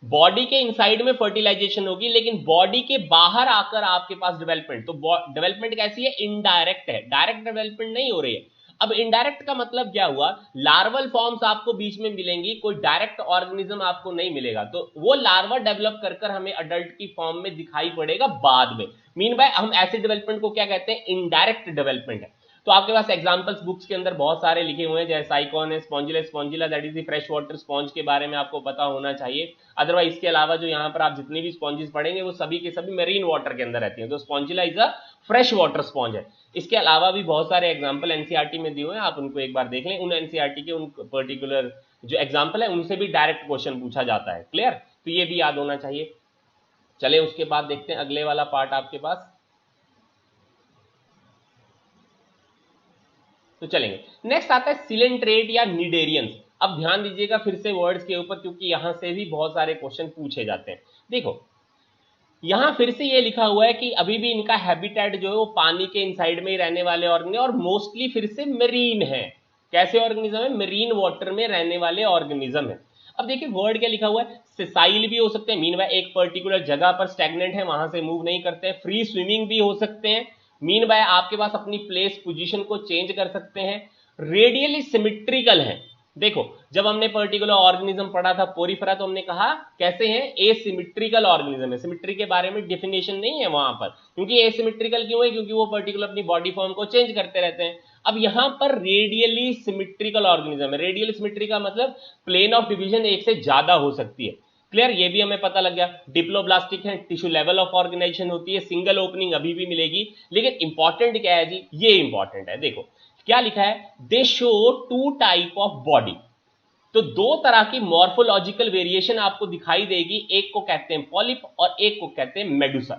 बॉडी के इनसाइड में फर्टिलाइजेशन होगी, लेकिन बॉडी के बाहर आकर आपके पास डेवलपमेंट। तो डेवलपमेंट कैसी है, इनडायरेक्ट है, डायरेक्ट डेवलपमेंट नहीं हो रही है। अब इनडायरेक्ट का मतलब क्या हुआ, लार्वल फॉर्म्स आपको बीच में मिलेंगी, कोई डायरेक्ट ऑर्गेनिज्म आपको नहीं मिलेगा, तो वो लार्वा डेवलप कर कर हमें अडल्ट की फॉर्म में दिखाई पड़ेगा बाद में। मीन बाय हम ऐसे डेवलपमेंट को क्या कहते हैं, इनडायरेक्ट डेवलपमेंट है। तो आपके पास एग्जांपल्स बुक्स के अंदर बहुत सारे लिखे हुए हैं, जैसे साइकॉन है, Spongilla Spongilla that is the fresh water sponge के बारे में आपको पता होना चाहिए। अदरवाइज इसके अलावा जो यहाँ पर आप जितनी भी स्पॉन्जेस पढ़ेंगे वो सभी के सभी मेरीन वाटर के अंदर रहती हैं, तो Spongilla is a fresh water sponge है। इसके अलावा भी बहुत सारे एग्जाम्पल एनसीईआरटी में दिए हुए हैं, आप उनको एक बार देख लें। उन एनसीईआरटी के उन पर्टिकुलर जो एग्जाम्पल है उनसे भी डायरेक्ट क्वेश्चन पूछा जाता है। क्लियर, तो ये भी याद होना चाहिए। चले उसके बाद देखते हैं अगले वाला पार्ट आपके पास, तो चलेंगे। नेक्स्ट आता है सिलेंट्रेट या निडेरियंस। अब ध्यान दीजिएगा फिर से वर्ड्स के ऊपर, क्योंकि यहां से भी बहुत सारे क्वेश्चन पूछे जाते हैं। देखो यहां फिर से ये लिखा हुआ है कि अभी भी इनका हैबिटेट जो है वो पानी के इनसाइड में ही रहने वाले ऑर्गेनिज्म, और मोस्टली फिर से मरीन है। कैसे ऑर्गेनिज्म है, मरीन वाटर में रहने वाले ऑर्गेनिज्म है। अब देखिए वर्ड क्या लिखा हुआ है, सेसाइल भी हो सकते हैं, मीन बाय एक पर्टिकुलर जगह पर स्टैग्नेंट है, वहां से मूव नहीं करते हैं। फ्री स्विमिंग भी हो सकते हैं, मीन बाय आपके पास अपनी प्लेस पोजीशन को चेंज कर सकते हैं। रेडियली सिमिट्रिकल है। देखो जब हमने पर्टिकुलर ऑर्गेनिज्म पढ़ा था पोरिफेरा, तो हमने कहा कैसे हैं, एसिमेट्रिकल ऑर्गेनिज्म है। सिमेट्री के बारे में डेफिनेशन नहीं है वहां पर, क्योंकि एसिमेट्रिकल क्यों है, क्योंकि वो पर्टिकुलर अपनी बॉडी फॉर्म को चेंज करते रहते हैं। अब यहां पर रेडियली सिमेट्रिकल ऑर्गेनिज्म है। रेडियली सिमेट्री का मतलब प्लेन ऑफ डिवीजन एक से ज्यादा हो सकती है। क्लियर, ये भी हमें पता लग गया। डिप्लोब्लास्टिक है, टिश्यू लेवल ऑफ ऑर्गेनाइजेशन होती है, सिंगल ओपनिंग अभी भी मिलेगी। लेकिन इंपॉर्टेंट क्या है जी, ये इंपॉर्टेंट है। देखो क्या लिखा है, they show two type of body. तो दो तरह की मॉर्फोलॉजिकल वेरिएशन आपको दिखाई देगी, एक को कहते हैं पॉलिप और एक को कहते हैं मेडुसा।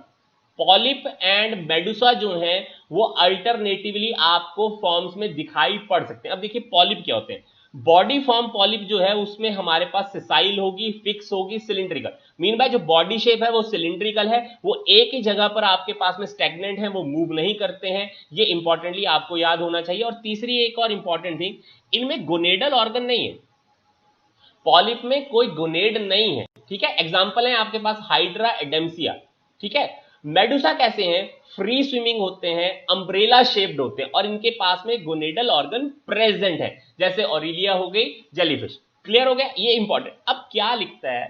पॉलिप एंड मेडुसा जो है वो अल्टरनेटिवली आपको फॉर्म्स में दिखाई पड़ सकते हैं। अब देखिए पॉलिप क्या होते हैं, बॉडी फॉर्म पॉलिप जो है उसमें हमारे पास सिसाइल होगी, फिक्स होगी, सिलिंड्रिकल। मीन बाय जो बॉडी शेप है वो सिलिंड्रिकल है, वो एक ही जगह पर आपके पास में स्टैग्नेंट है, वो मूव नहीं करते हैं। ये इंपॉर्टेंटली आपको याद होना चाहिए। और तीसरी एक और इंपॉर्टेंट थिंग, इनमें गोनेडल ऑर्गन नहीं है, पॉलिप में कोई गोनेड नहीं है। ठीक है, एग्जांपल है आपके पास हाइड्रा एडेम्सिया। ठीक है, मेडुसा कैसे हैं, फ्री स्विमिंग होते हैं, अम्ब्रेला शेप्ड होते हैं, और इनके पास में गोनेडल ऑर्गन प्रेजेंट है, जैसे ऑरिलिया हो गई, जेलीफिश। क्लियर हो गया, ये इंपॉर्टेंट। अब क्या लिखता है,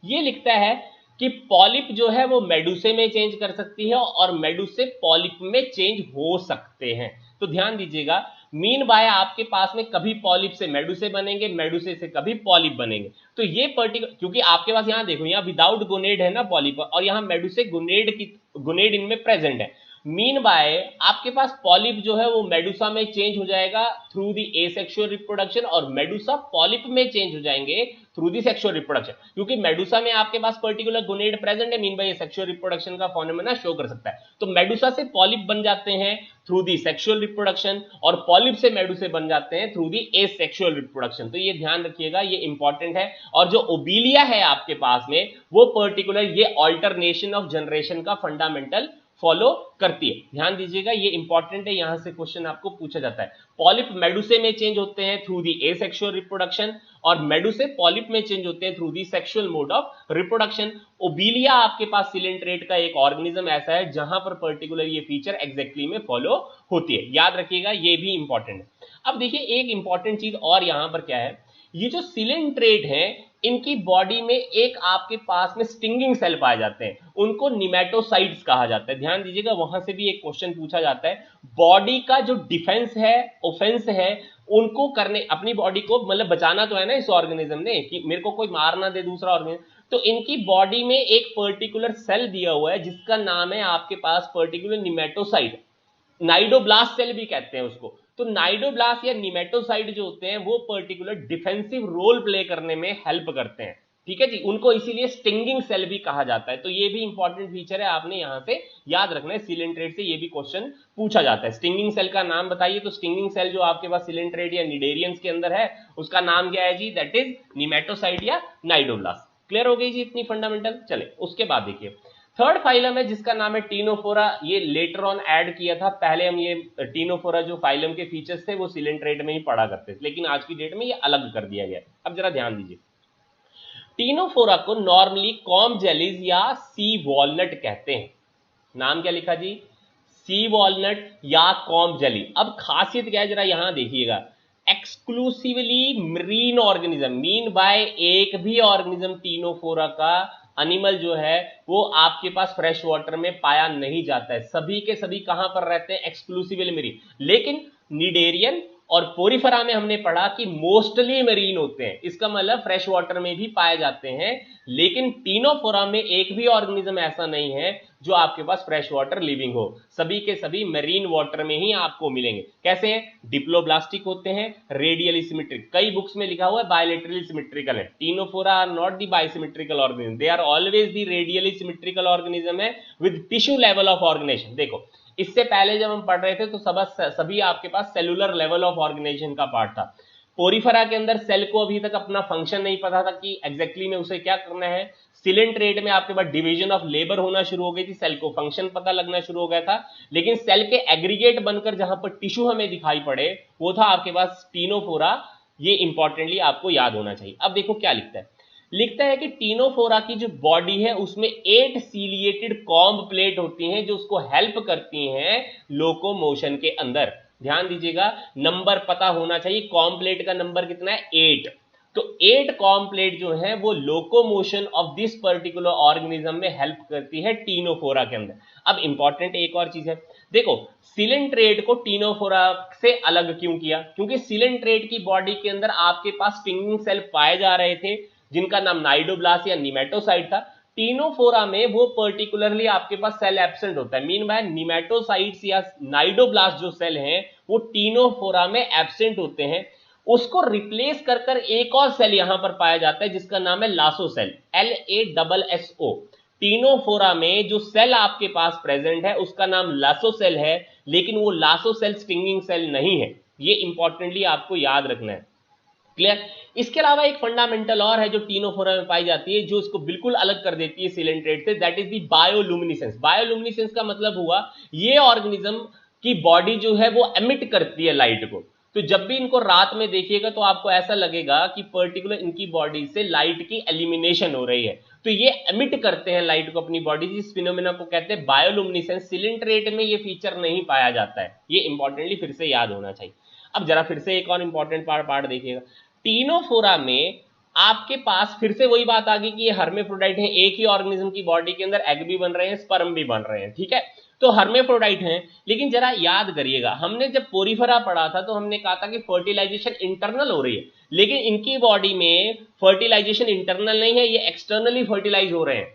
ये लिखता है कि पॉलिप जो है वो मेडुसे में चेंज कर सकती है और मेडुसे पॉलिप में चेंज हो सकते हैं। तो ध्यान दीजिएगा, मीन बाय आपके पास में कभी पॉलिप से मेडुसे बनेंगे, मेडुसे से कभी पॉलिप बनेंगे। तो ये पर्टिकुलर, क्योंकि आपके पास यहां देखो, यहां विदाउट गोनेड है ना पॉलिप, और यहां मेडुसे गोनेड इनमें प्रेजेंट है। मीन बाय आपके पास पॉलिप जो है वो मेडुसा में चेंज हो जाएगा थ्रू द एसेक्सुअल रिप्रोडक्शन, और मेडुसा पॉलिप में चेंज हो जाएंगे थ्रू द सेक्सुअल रिप्रोडक्शन। क्योंकि मेडुसा में आपके पास पर्टिकुलर गोनेड प्रेजेंट है, मीन बाय सेक्सुअल रिप्रोडक्शन का फेनोमेना शो कर सकता है। तो मेडुसा से पॉलिप बन जाते हैं थ्रू दी सेक्सुअल रिप्रोडक्शन, और पॉलिप से मेडुसे बन जाते हैं थ्रू दी एसेक्सुअल रिप्रोडक्शन। तो ये ध्यान रखिएगा, ये इंपॉर्टेंट है। और जो ओबिलिया है आपके पास में, वो पर्टिकुलर ये ऑल्टरनेशन ऑफ जनरेशन का फंडामेंटल फॉलो करती है। ध्यान दीजिएगा, ये इंपॉर्टेंट है, यहां से क्वेश्चन आपको पूछा जाता है। पॉलिप मेडुसे में चेंज होते हैं थ्रू दी एसेक्सुअल रिप्रोडक्शन, और मेडुसे पॉलिप में चेंज होते हैं through the sexual mode of reproduction. Obelia आपके पास सिलेंट्रेट का एक ऑर्गेनिज्म ऐसा है जहां पर पर्टिकुलर ये फीचर एग्जैक्टली में फॉलो होती है। याद रखिएगा, ये भी इंपॉर्टेंट है। अब देखिए एक इंपॉर्टेंट चीज और यहां पर क्या है, ये जो सिलेंट्रेट है इनकी बॉडी में एक आपके पास में स्टिंगिंग सेल पाए जाते हैं, उनको निमेटोसाइट्स कहा जाता है। ध्यान दीजिएगा, वहां से भी एक क्वेश्चन पूछा जाता है। बॉडी का जो डिफेंस है, ऑफेंस है, उनको करने, अपनी बॉडी को मतलब बचाना तो है ना इस ऑर्गेनिज्म ने, कि मेरे को कोई मार ना दे दूसरा ऑर्गेनिज्म। तो इनकी बॉडी में एक पर्टिकुलर सेल दिया हुआ है जिसका नाम है आपके पास पर्टिकुलर निमेटोसाइट, नाइडोब्लास्ट सेल भी कहते हैं उसको। तो नाइडोब्लास्ट या निमेटोसाइट जो होते हैं वो पर्टिकुलर डिफेंसिव रोल प्ले करने में हेल्प करते हैं। ठीक है जी, उनको इसीलिए स्टिंगिंग सेल भी कहा जाता है। तो ये भी इंपॉर्टेंट फीचर है, आपने यहां से याद रखना है। सिलेंट्रेट से ये भी क्वेश्चन पूछा जाता है, स्टिंगिंग सेल का नाम बताइए। तो स्टिंगिंग सेल जो आपके पास सिलेंट्रेट या निडेरियंस के अंदर है उसका नाम क्या है जी, दैट इज निमेटोसाइट या नाइडोब्लास्ट। क्लियर हो गई जी इतनी फंडामेंटल। चले उसके बाद देखिए थर्ड फाइलम है जिसका नाम है टीनोफोरा। ये लेटर ऑन ऐड किया था, पहले हम ये टीनोफोरा जो फाइलम के फीचर्स थे वो सिलेंट्रेट में ही पढ़ा करते थे, लेकिन आज की डेट में ये अलग कर दिया गया। अब जरा ध्यान दीजिए, टीनोफोरा को नॉर्मली कॉम जेलीज या सी वॉलनट कहते हैं। नाम क्या लिखा जी, सी वॉलनट या कॉम्ब जेली। अब खासियत क्या है जरा यहां देखिएगा, exclusively marine organism, mean bye एक भी ऑर्गेनिज्म टीनोफोरा का एनिमल जो है वो आपके पास फ्रेश वाटर में पाया नहीं जाता है, सभी के सभी कहां पर रहते हैं, एक्सक्लूसिवली मरीन। लेकिन निडेरियन और पोरिफेरा में हमने पढ़ा कि मोस्टली मरीन होते हैं, इसका मतलब फ्रेश वाटर में भी पाए जाते हैं। लेकिन टीनोफोरा में एक भी ऑर्गेनिज्म ऐसा नहीं है जो आपके पास फ्रेश वाटर लिविंग हो, सभी के सभी मरीन वाटर में ही आपको मिलेंगे। कैसे हैं, डिप्लोब्लास्टिक होते हैं, रेडियली सिमेट्रिक, कई बुक्स में लिखा हुआ है बायलेटरली सिमेट्रिकल है। Ctenophora are not the bisymmetrical organism, they are always the radially symmetrical organism है with tissue level of organization. देखो इससे पहले जब हम पढ़ रहे थे तो सभी आपके पास सेलुलर लेवल ऑफ ऑर्गेनाइजेशन का पार्ट था। पोरिफेरा के अंदर सेल को अभी तक अपना फंक्शन नहीं पता था कि एग्जैक्टली में उसे क्या करना है। सिलेंट्रेट में आपके पास डिवीजन ऑफ लेबर होना शुरू हो गई थी, सेल को फंक्शन पता लगना शुरू हो गया था। लेकिन सेल के एग्रीगेट बनकर जहां पर टिश्यू हमें दिखाई पड़े वो था आपके पास टीनोफोरा। ये इंपॉर्टेंटली आपको याद होना चाहिए। अब देखो क्या लिखता है कि टीनोफोरा की जो बॉडी है उसमें 8 सीलिएटेड कॉम्ब प्लेट होती हैं जो उसको हेल्प करती हैं लोकोमोशन के अंदर। ध्यान दीजिएगा, नंबर पता होना चाहिए, कॉम्ब प्लेट का नंबर कितना है, 8। तो 8 कॉम्ब प्लेट जो है वो locomotion of this particular organism में हेल्प करती है टीनोफोरा के अंदर। अब इंपॉर्टेंट एक और चीज है, देखो सिलेंट्रेट को टीनोफोरा से अलग क्यों किया, क्योंकि सिलेंट्रेट की बॉडी के अंदर आपके पास स्टिंगिंग सेल पाए जा रहे थे जिनका नाम नाइडोब्लास्ट या निमेटोसाइट था। टीनोफोरा में वो पर्टिकुलरली आपके पास सेल एब्सेंट होता है, मीन बाय निमेटोसाइट्स या नाइडोब्लास्ट जो सेल हैं वो टीनोफोरा में एब्सेंट होते हैं। उसको रिप्लेस कर कर एक और सेल यहां पर पाया जाता है जिसका नाम है लासो सेल, LASSO। टीनोफोरा में जो सेल आपके पास प्रेजेंट है उसका नाम लासो सेल है, लेकिन वो लासो सेल स्टिंगिंग सेल नहीं है। ये इंपॉर्टेंटली आपको याद रखना है, क्लियर। इसके अलावा एक फंडामेंटल और है जो टीनोफोरा में पाई जाती है जो इसको बिल्कुल अलग कर देती है सिलेंट्रेट से, that is the bioluminescence. Bioluminescence का मतलब हुआ ये ऑर्गेनिज्म की बॉडी जो है वो एमिट करती है लाइट को। तो जब भी इनको रात में देखिएगा तो आपको ऐसा लगेगा कि पर्टिकुलर इनकी बॉडी से लाइट की एलिमिनेशन हो रही है, तो ये एमिट करते हैं लाइट को अपनी बॉडी, जिस फिनोमेना को कहते हैं बायोलुमिनेसेंस। सिलेंट्रेट में ये फीचर नहीं पाया जाता है, ये इंपॉर्टेंटली फिर से याद होना चाहिए। अब जरा फिर से एक और इंपॉर्टेंट पार्ट देखिएगा, टीनोफोरा में आपके पास फिर से वही बात आ गई कि ये हर्मेफ्रोडाइट है, एक ही ऑर्गेनिज्म की बॉडी के अंदर एग भी बन रहे हैं, स्पर्म भी बन रहे हैं, ठीक है, तो हर्मेफ्रोडाइट हैं। लेकिन जरा याद करिएगा, हमने जब पोरिफेरा पढ़ा था तो हमने कहा था कि फर्टिलाइजेशन इंटरनल हो रही है, लेकिन इनकी बॉडी में फर्टिलाइजेशन इंटरनल नहीं है, ये एक्सटर्नली फर्टिलाइज हो रहे हैं।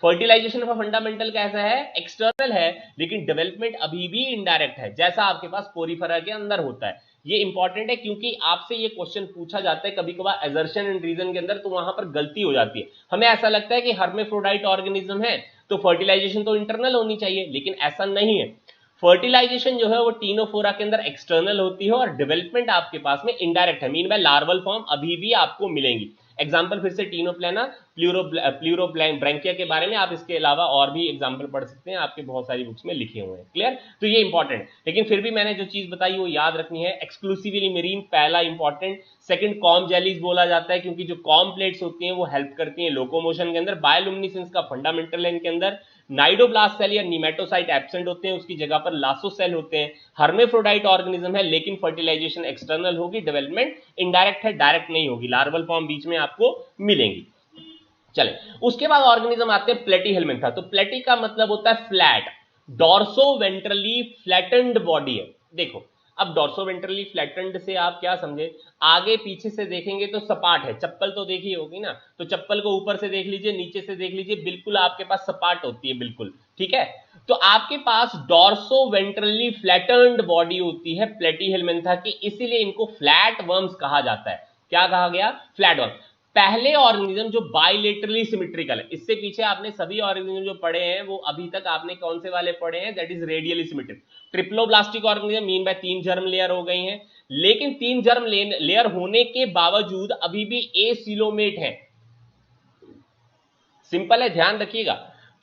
फर्टिलाइजेशन का फंडामेंटल कैसा है, एक्सटर्नल है, लेकिन डेवलपमेंट अभी भी इनडायरेक्ट है जैसा आपके पास पोरिफेरा के अंदर होता है। ये इंपॉर्टेंट है क्योंकि आपसे ये क्वेश्चन पूछा जाता है कभी कभार असर्शन एंड रीजन के अंदर, तो वहां पर गलती हो जाती है। हमें ऐसा लगता है कि हर्मेफ्रोडाइट ऑर्गेनिज्म है तो फर्टिलाइजेशन तो इंटरनल होनी चाहिए, लेकिन ऐसा नहीं है। फर्टिलाइजेशन जो है वो टीनोफोरा के अंदर एक्सटर्नल होती है और डेवलपमेंट आपके पास में इनडायरेक्ट है, मीन बाय लार्वल फॉर्म अभी भी आपको मिलेंगी। एग्जाम्पल फिर से टीनोप्लेना, प्लूरोब्रैंकिया के बारे में आप इसके अलावा और भी एग्जाम्पल पढ़ सकते हैं, आपके बहुत सारी बुक्स में लिखे हुए हैं, क्लियर। तो ये इंपॉर्टेंट है, लेकिन फिर भी मैंने जो चीज बताई वो याद रखनी है। एक्सक्लूसिवली मेरीन पहला इंपॉर्टेंट। सेकंड, कॉम जेलीज बोला जाता है क्योंकि जो कॉम प्लेट्स होती हैं वो हेल्प करती हैं लोकोमोशन के अंदर। बायोलुमिनेसेंस का फंडामेंटल है इनके अंदर। नाइडोब्लास्ट सेल या निमेटोसाइट एब्सेंट होते हैं, उसकी जगह पर लासो सेल होते हैं। हर्मेफ्रोडाइट ऑर्गेनिज्म है लेकिन फर्टिलाइजेशन एक्सटर्नल होगी, डेवलपमेंट इनडायरेक्ट है, डायरेक्ट नहीं होगी, लार्वल फॉर्म बीच में आपको मिलेंगी। चले उसके बाद ऑर्गेनिज्म आते हैं प्लेटीहेलमिंथा। तो प्लेटी का मतलब होता है फ्लैट, डॉर्सोवेंट्रली फ्लैटेंड बॉडी है। देखो अब डॉर्सोवेंट्रली फ्लैटेंड से आप क्या समझे, आगे पीछे से देखेंगे तो सपाट है, चप्पल तो देखी होगी ना, तो चप्पल को ऊपर से देख लीजिए, नीचे से देख लीजिए, बिल्कुल आपके पास सपाट होती है, बिल्कुल ठीक है। तो आपके पास डॉर्सोवेंट्रली फ्लैटेंड बॉडी होती है प्लेटीहेलमिंथा की, इसीलिए इनको फ्लैट वर्म्स कहा जाता है। क्या कहा गया, फ्लैट वर्म। पहले ऑर्गेनिज्म जो बाइलेटरली सिमेट्रिकल है, इससे पीछे आपने सभी ऑर्गेनिज्म जो पढ़े हैं वो अभी तक आपने कौन से वाले पढ़े हैं, that is radially symmetric. Triploblastic organism mean bye 3 germ layer हो गई हैं, लेकिन 3 जर्म लेयर होने के बावजूद अभी भी एसिलोमेट है। सिंपल है, ध्यान रखिएगा,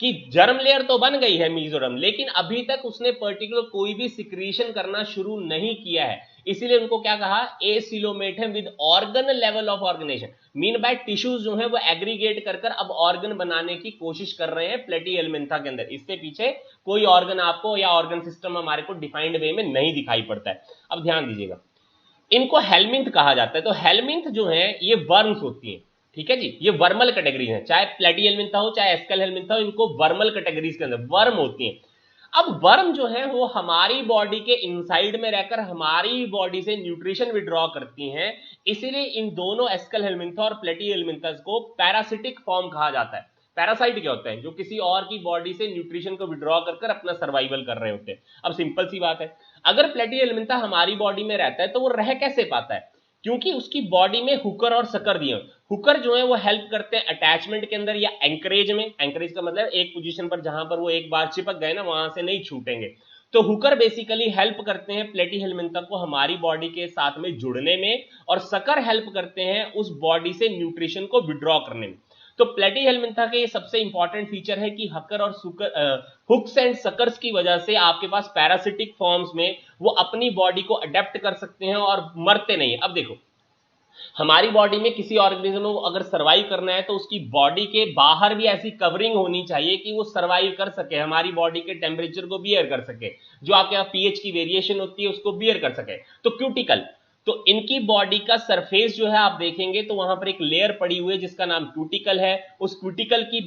कि जर्म लेयर तो बन गई है मीजोरम, लेकिन अभी तक उसने पर्टिकुलर कोई भी सिक्रीशन करना शुरू नहीं किया है, इसीलिए उनको क्या कहा, acoelomate with organ level of organization. Mean by tissues जो है वो एग्रीगेट कर अब ऑर्गन बनाने की कोशिश कर रहे हैं प्लेटीहेल्मिंथा के अंदर। इसके पीछे कोई ऑर्गन आपको या ऑर्गन सिस्टम हमारे को डिफाइंड वे में नहीं दिखाई पड़ता है। अब ध्यान दीजिएगा, इनको हेलमिंथ कहा जाता है। तो हेलमिंथ जो है ये वर्म्स होती हैं, ठीक है जी, ये वर्मल कैटेगरीज हैं, चाहे प्लेटीहेल्मिंथा हो चाहे एस्केल हेलमिंथा हो, इनको वर्मल कैटेगरीज के अंदर वर्म होती हैं। अब वर्म जो है वो हमारी बॉडी के इनसाइड में रहकर हमारी बॉडी से न्यूट्रिशन विड्रॉ करती हैं, इसीलिए इन दोनों एस्केल हेलमिंथा और प्लेटीहेल्मिंथस को पैरासिटिक फॉर्म कहा जाता है। पैरासाइट क्या होता है, जो किसी और की बॉडी से न्यूट्रिशन को विड्रॉ कर अपना सर्वाइवल कर रहे होते हैं। अब सिंपल सी बात है, अगर प्लेटीहेल्मिंथा हमारी बॉडी में रहता है तो वो रह कैसे पाता है, क्योंकि उसकी बॉडी में हुकर और सकर दिए। हुकर जो है वो हेल्प करते हैं अटैचमेंट के अंदर या एंकरेज में। एंकरेज का मतलब एक पोजीशन पर जहां पर वो एक बार चिपक गए ना वहां से नहीं छूटेंगे। तो हुकर बेसिकली हेल्प करते हैं प्लेटीहेल्मिंथा को हमारी बॉडी के साथ में जुड़ने में, और सकर हेल्प करते हैं उस बॉडी से न्यूट्रिशन को विड्रॉ करने में। तो प्लेटीहेल्मिंथा का ये सबसे इंपॉर्टेंट फीचर है कि हकर और हुक्स एंड सकर्स की वजह से आपके पास पैरासिटिक फॉर्म्स में वो अपनी बॉडी को अडेप्ट कर सकते हैं और मरते नहीं। अब देखो, हमारी बॉडी में किसी ऑर्गेनिज्म को अगर सर्वाइव करना है तो उसकी बॉडी के बाहर भी ऐसी कवरिंग होनी चाहिए कि वो सर्वाइव कर सके, हमारी बॉडी के टेम्परेचर को बियर कर सके, जो आपके यहाँ पीएच की वेरिएशन होती है उसको बियर कर सके। तो क्यूटिकल, तो इनकी बॉडी का सरफेस जो है आप देखेंगे तो वहां पर एक लेयर पड़ी हुई है जिसका नाम क्यूटिकल है। उस क्यूटिकल की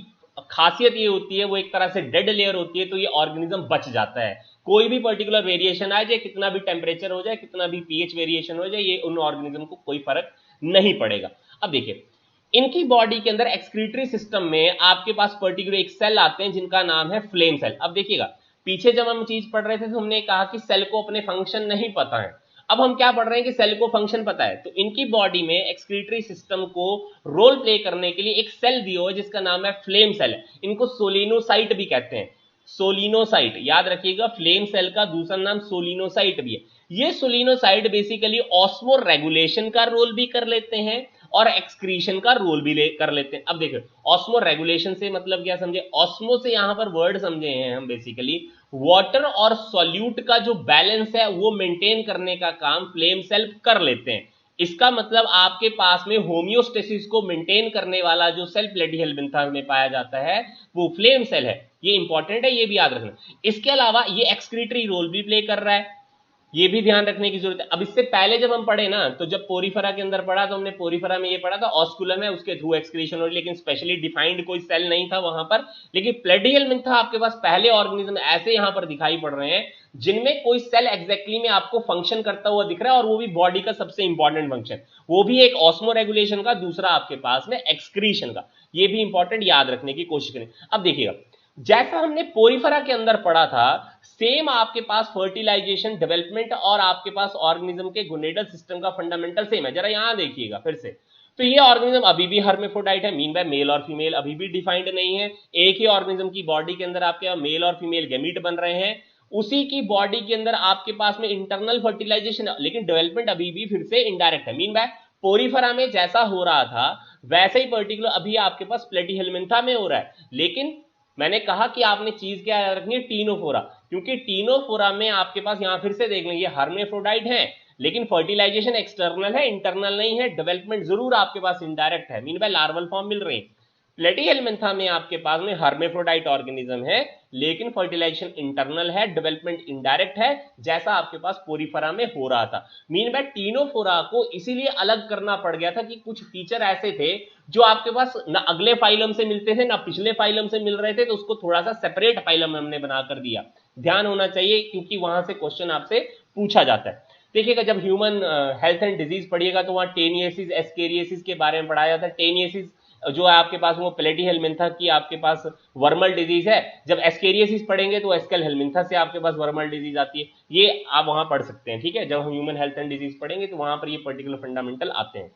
खासियत ये होती है वो एक तरह से डेड लेयर होती है, तो ये ऑर्गेनिज्म बच जाता है। कोई भी पर्टिकुलर वेरिएशन आ जाए, कितना भी टेम्परेचर हो जाए, कितना भी पीएच वेरिएशन हो जाए, ये उन ऑर्गेनिज्म को कोई फर्क नहीं पड़ेगा। अब देखिए, इनकी बॉडी के अंदर एक्सक्रीटरी सिस्टम में आपके पास पर्टिकुलर एक सेल आते हैं जिनका नाम है फ्लेम सेल। अब देखिएगा, पीछे जब हम चीज पढ़ रहे थे तो हमने कहा कि सेल को अपने फंक्शन नहीं पता है। अब हम क्या पढ़ रहे हैं कि सेल को फंक्शन पता है। तो इनकी बॉडी में एक्सक्रीटरी सिस्टम को रोल प्ले करने के लिए एक सेल दिया है जिसका नाम है फ्लेम सेल। इनको सोलिनोसाइट भी कहते हैं, सोलिनोसाइट याद रखिएगा। फ्लेम सेल का दूसरा नाम सोलिनोसाइट भी है। ये सोलिनोसाइट बेसिकली ऑस्मो रेगुलेशन का रोल भी कर लेते हैं और एक्सक्रीशन का रोल भी कर लेते हैं। अब देखो, ऑस्मो रेगुलेशन से मतलब क्या समझे, ऑस्मो से यहां पर वर्ड समझे हैं हम बेसिकली वाटर और सॉल्यूट का जो बैलेंस है वो मेंटेन करने का काम फ्लेम सेल कर लेते हैं। इसका मतलब आपके पास में होमियोस्टेसिस को मेंटेन करने वाला जो सेल प्लेटीहेल्मिंथा में पाया जाता है वो फ्लेम सेल है। ये इंपॉर्टेंट है, ये भी याद रखना। इसके अलावा ये एक्सक्रीटरी रोल भी प्ले कर रहा है, ये भी ध्यान रखने की जरूरत है। अब इससे पहले जब हम पढ़े ना, तो जब पोरीफेरा के अंदर पढ़ा तो हमने पोरीफेरा में ये पढ़ा था ऑस्कुलम है उसके थ्रू एक्सक्रीशन हो रही, लेकिन स्पेशली डिफाइंड कोई सेल नहीं था वहां पर। लेकिन प्लेटीहेल्मिंथा आपके पास पहले ऑर्गेनिज्म ऐसे यहां पर दिखाई पड़ रहे हैं जिनमें कोई सेल एग्जैक्टली में आपको फंक्शन करता हुआ दिख रहा है, और वो भी बॉडी का सबसे इंपॉर्टेंट फंक्शन, वो भी एक ऑस्मो रेगुलेशन का, दूसरा आपके पास में एक्सक्रीशन का। ये भी इंपॉर्टेंट याद रखने की कोशिश करें। अब देखिएगा, जैसा हमने पोरीफेरा के अंदर पढ़ा था, सेम आपके पास फर्टिलाइजेशन, डेवलपमेंट और आपके पास ऑर्गेनिज्म के गोनेडल सिस्टम का फंडामेंटल सेम है। जरा यहां देखिएगा फिर से, तो ये ऑर्गेनिज्म अभी भी हर्मेफ्रोडाइट है, मीन बाय मेल और फीमेल अभी भी डिफाइंड नहीं है। एक ही ऑर्गेनिज्म की बॉडी के अंदर आपके मेल और फीमेल गैमीट बन रहे हैं, उसी की बॉडी के अंदर आपके पास में इंटरनल फर्टिलाइजेशन, लेकिन डेवलपमेंट अभी भी फिर से इनडायरेक्ट है। मीन बाय पोरीफेरा में जैसा हो रहा था वैसे ही पर्टिकुलर अभी आपके पास प्लेटीहेल्मिंथा में हो रहा है। लेकिन मैंने कहा कि आपने चीज क्या याद रखनी है, टीनोफोरा, क्योंकि टीनोफोरा में आपके पास यहां फिर से देख लेंगे हर्मेफ्रोडाइट है, लेकिन फर्टिलाइजेशन एक्सटर्नल है, इंटरनल नहीं है। डेवलपमेंट जरूर आपके पास इनडायरेक्ट है, मीन बाय लार्वल फॉर्म मिल रही है। प्लेटीहेल्मिंथा में आपके पास में हर्मेफ्रोडाइट ऑर्गेनिज्म है, लेकिन फर्टिलाइजेशन इंटरनल है, डेवलपमेंट इनडायरेक्ट है, जैसा आपके पास पोरीफेरा में हो रहा था। मीन बाय टीनोफोरा को इसीलिए अलग करना पड़ गया था कि कुछ फीचर ऐसे थे जो आपके पास ना अगले फाइलम से मिलते थे ना पिछले फाइलम से मिल रहे थे, तो उसको थोड़ा सा सेपरेट फाइलम हमने बनाकर दिया। ध्यान होना चाहिए, क्योंकि वहां से क्वेश्चन आपसे पूछा जाता है। देखिएगा, जब ह्यूमन हेल्थ एंड डिजीज पढ़िएगा तो वहां टेनियसिस, एस्केरियसिस के बारे में पढ़ाया जाता है। टेनियसिस जो है आपके पास वो प्लेटीहेल्मिंथा की आपके पास वर्मल डिजीज है। जब एस्केरियसिस पढ़ेंगे तो एस्केल हेल्मिंथा से आपके पास वर्मल डिजीज आती है। ये आप वहां पढ़ सकते हैं, ठीक है। जब हम ह्यूमन हेल्थ एंड डिजीज पढ़ेंगे तो वहां पर ये पर्टिकुलर फंडामेंटल आते हैं।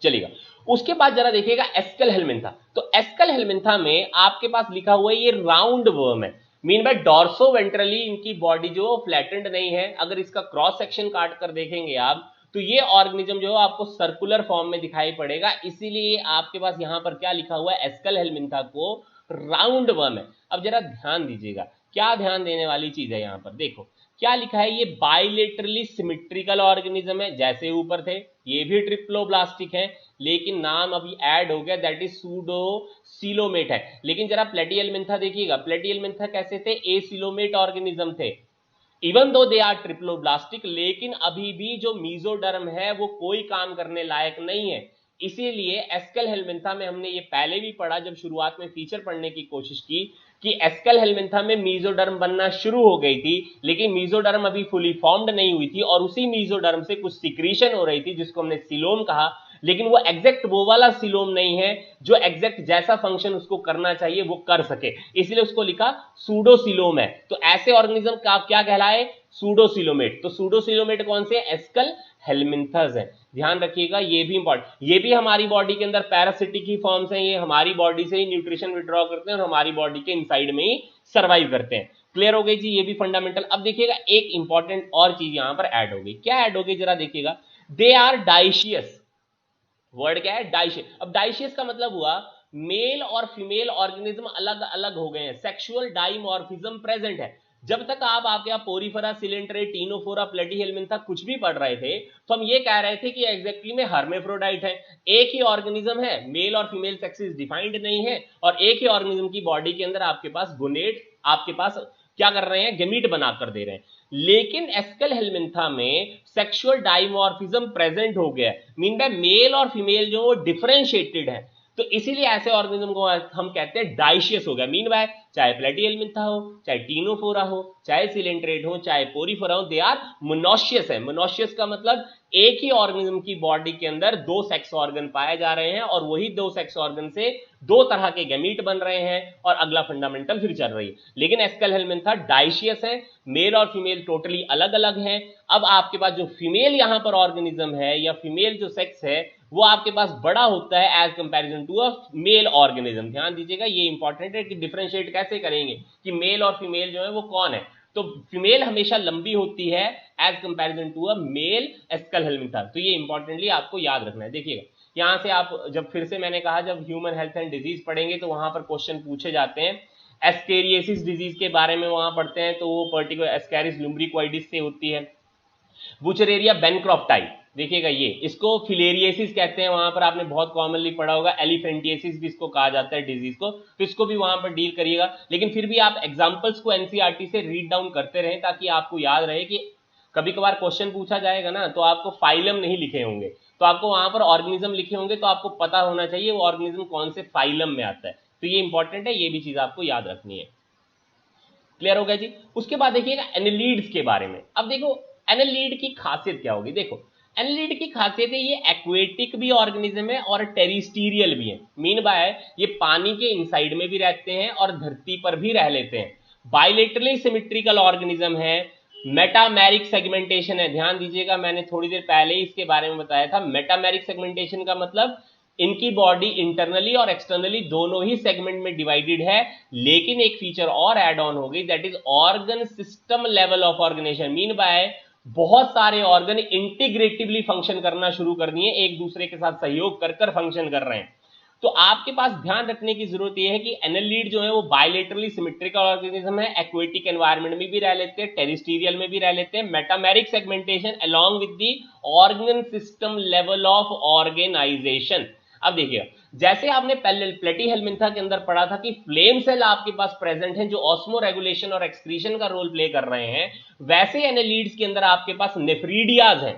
चलिएगा, उसके बाद जरा देखिएगा एस्केल हेल्मिंथा। तो एस्केल हेल्मिंथा में आपके पास लिखा हुआ है ये राउंड वर्म है, मीन बाय डॉर्सो वेंट्रली इनकी बॉडी जो फ्लैटेंड नहीं है। अगर इसका क्रॉस सेक्शन काट कर देखेंगे आप तो ये ऑर्गेनिज्म जो है आपको सर्कुलर फॉर्म में दिखाई पड़ेगा, इसीलिए आपके पास यहां पर क्या लिखा हुआ है, एस्केल हेल्मिंथा को राउंड वर्म है। अब जरा ध्यान दीजिएगा, क्या ध्यान देने वाली चीज है यहाँ पर, देखो क्या लिखा है, ये बाइलेटरली सिमेट्रिकल ऑर्गेनिज्म है, जैसे ऊपर थे ये भी ट्रिप्लोब्लास्टिक है, लेकिन नाम अभी ऐड हो गया, दैट इज सूडोसिलोमेट है। लेकिन जरा प्लेटिहेल्मिंथा देखिएगा, प्लेटिहेल्मिंथा कैसे थे, एसिलोमेट ऑर्गेनिज्म थे, even though they are triploblastic, लेकिन अभी भी जो मीजोडर्म है वो कोई काम करने लायक नहीं है। इसीलिए एस्केल हेल्मिंथा में हमने ये पहले भी पढ़ा जब शुरुआत में फीचर पढ़ने की कोशिश की कि एस्केल हेल्मिंथा में मीजोडर्म बनना शुरू हो गई थी, लेकिन मीजोडर्म अभी फुली फॉर्म्ड नहीं हुई थी और उसी मीजोडर्म से कुछ सिक्रीशन हो रही थी जिसको हमने सिलोम कहा, लेकिन वो एग्जैक्ट वो वाला सिलोम नहीं है जो एग्जैक्ट जैसा फंक्शन उसको करना चाहिए वो कर सके, इसलिए उसको लिखा सूडोसिलोम है। तो ऐसे ऑर्गेनिज्म का क्या कहलाए, सूडोसिलोमेट। तो सूडोसिलोमेट कौन से, एस्केल हेल्मिंथस है, ध्यान रखिएगा, ये भी इंपॉर्टेंट। ये भी हमारी बॉडी के अंदर पैरासिटिक ही फॉर्म्स हैं, ये हमारी बॉडी से ही न्यूट्रिशन विड्रॉ करते हैं और हमारी बॉडी के इनसाइड में ही सर्वाइव करते हैं। क्लियर हो गई जी, ये भी फंडामेंटल। अब देखिएगा एक इंपॉर्टेंट और चीज यहां पर ऐड हो गई, क्या ऐड हो गई जरा देखिएगा, दे आर डाइशियस। वर्ड क्या है, डाइशियस। अब डाइशियस का मतलब हुआ मेल और फीमेल ऑर्गेनिज्म अलग अलग हो गए हैं, सेक्सुअल डाइमॉर्फिज्म प्रेजेंट है। जब तक आप आपके यहाँ पोरीफेरा, सिलेंट्रेट, टीनोफोरा, प्लेटिहेल्मिंथा कुछ भी पढ़ रहे थे तो हम ये कह रहे थे कि एग्जैक्टली में हर्मेफ्रोडाइट है, एक ही ऑर्गेनिज्म है, मेल और फीमेल सेक्सेस डिफाइंड नहीं है, और एक ही ऑर्गेनिज्म की बॉडी के अंदर आपके पास गोनेट आपके पास क्या कर रहे हैं, गेमीट बनाकर दे रहे हैं। लेकिन एस्केल हेल्मिंथा में सेक्सुअल डाइमॉर्फिज्म प्रेजेंट हो गया, मीन बाय मेल और फीमेल जो वो डिफरेंशिएटेड है, तो इसीलिए ऐसे ऑर्गेनिज्म को हम कहते हैं डाइशियस हो गया। मीन बाय चाहे प्लेटिहेल्मिंथा हो, चाहे टीनोफोरा हो, चाहे सिलेंट्रेट हो, चाहे पोरीफेरा हो, दे आर मोनोशियस है। मोनोशियस का मतलब एक ही ऑर्गेनिज्म की बॉडी के अंदर दो सेक्स ऑर्गन पाए जा रहे हैं और वही दो सेक्स ऑर्गन से दो तरह के गैमीट बन रहे हैं और अगला फंडामेंटल फिर चल रही है। लेकिन एस्केल हेल्मिंथा डाइशियस है, मेल और फीमेल टोटली अलग अलग हैं। अब आपके पास जो फीमेल यहां पर ऑर्गेनिज्म है या फीमेल जो सेक्स है वो आपके पास बड़ा होता है as comparison to a male organism. ध्यान दीजिएगा, ये इंपॉर्टेंट है कि डिफरेंशिएट कैसे करेंगे कि मेल और फीमेल जो है वो कौन है। तो फीमेल हमेशा लंबी होती है as comparison to a male Aschelminthes, तो ये इंपॉर्टेंटली आपको याद रखना है। देखिएगा यहां से आप जब फिर से मैंने कहा जब ह्यूमन हेल्थ एंड डिजीज पढ़ेंगे तो वहां पर क्वेश्चन पूछे जाते हैं, एस्केरियासिस डिजीज के बारे में वहां पढ़ते हैं तो वो पर्टिकुलर एस्कैरिस लुम्ब्रिक्वाइडिस से होती है। बुचरेरिया बेनक्रॉफ्टाई, देखिएगा ये इसको फिलेरियसिस कहते हैं, वहां पर आपने बहुत कॉमनली पढ़ा होगा, एलिफेंटियसिस भी इसको कहा जाता है डिजीज को, तो इसको भी वहां पर डील करिएगा। लेकिन फिर भी आप एग्जांपल्स को एनसीईआरटी से रीड डाउन करते रहें ताकि आपको याद रहे कि कभी कभार क्वेश्चन पूछा जाएगा ना तो आपको फाइलम नहीं लिखे होंगे, तो आपको वहां पर ऑर्गेनिज्म लिखे होंगे, तो आपको पता होना चाहिए वो ऑर्गेनिज्म कौन से फाइलम में आता है। तो ये इंपॉर्टेंट है, ये भी चीज आपको याद रखनी है। क्लियर हो गया जी। उसके बाद देखिएगा एनेलिड्स के बारे में। अब देखो एनेलिड की खासियत क्या होगी, देखो एनेलिड की खासियत है ये एक्वेटिक भी ऑर्गेनिज्म है और टेरिस्टीरियल भी है। मीन बाय ये पानी के इनसाइड में भी रहते हैं और धरती पर भी रह लेते हैं। बाइलेटरली सिमेट्रिकल ऑर्गेनिज्म है, मेटामेरिक सेगमेंटेशन है। ध्यान दीजिएगा, मैंने थोड़ी देर पहले ही इसके बारे में बताया था। मेटामेरिक सेगमेंटेशन का मतलब इनकी बॉडी इंटरनली और एक्सटर्नली दोनों ही सेगमेंट में डिवाइडेड है, लेकिन एक फीचर और एड ऑन हो गई, that is organ system level of organization. Mean by बहुत सारे ऑर्गन इंटीग्रेटिवली फंक्शन करना शुरू कर दिए, एक दूसरे के साथ सहयोग कर कर फंक्शन कर रहे हैं। तो आपके पास ध्यान रखने की जरूरत यह है कि एनेलिड जो है वो बायलेटरली सिमेट्रिकल ऑर्गेनिज्म है, एक्वेटिक एनवायरनमेंट में भी रह लेते हैं, टेरिस्टीरियल में भी रह लेते हैं। Metameric segmentation along with the organ system level of organization. अब देखिए जैसे आपने पहले प्लेटिहेल्मिंथा के अंदर पढ़ा था कि फ्लेम सेल आपके पास प्रेजेंट हैं जो ऑस्मो रेगुलेशन और एक्सक्रीशन का रोल प्ले कर रहे हैं, वैसे एनेलिड्स के अंदर आपके पास नेफ्रीडियाज हैं।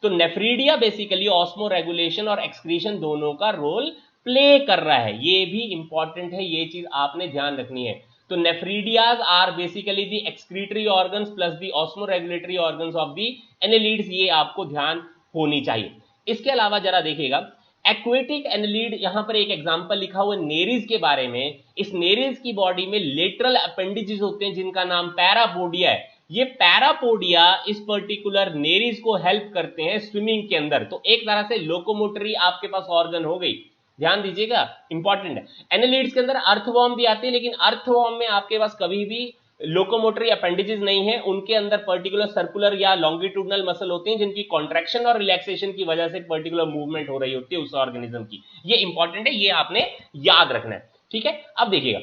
तो नेफ्रीडिया बेसिकली ऑस्मो रेगुलेशन और एक्सक्रीशन दोनों का रोल प्ले कर रहा है, ये भी इंपॉर्टेंट है, ये चीज आपने ध्यान रखनी है। तो nephridias are basically the excretory organs plus the osmoregulatory organs of the annelids, ये आपको ध्यान होनी चाहिए। इसके अलावा जरा देखिएगा एक्वेटिक एनेलिड, यहां पर एक एग्जांपल लिखा हुआ नेरिस के बारे में। इस नेरिस की बॉडी में लेटरल अपेंडिजेस होते हैं जिनका नाम पैरापोडिया है। ये पैरापोडिया इस पर्टिकुलर नेरिस को हेल्प करते हैं स्विमिंग के अंदर, तो एक तरह से लोकोमोटरी आपके पास ऑर्गन हो गई। ध्यान दीजिएगा, इंपॉर्टेंट है। एनेलिड्स के अंदर अर्थवॉर्म भी आती है, लेकिन अर्थवॉर्म में आपके पास कभी भी लोकोमोटरी अपेंडिजेस नहीं है, उनके अंदर पर्टिकुलर सर्कुलर या लॉन्गिट्यूडनल मसल होते हैं जिनकी कॉन्ट्रैक्शन और रिलैक्सेशन की वजह से पर्टिकुलर मूवमेंट हो रही होती है उस ऑर्गेनिज्म की। ये इंपॉर्टेंट है, ये आपने याद रखना है। ठीक है, अब देखिएगा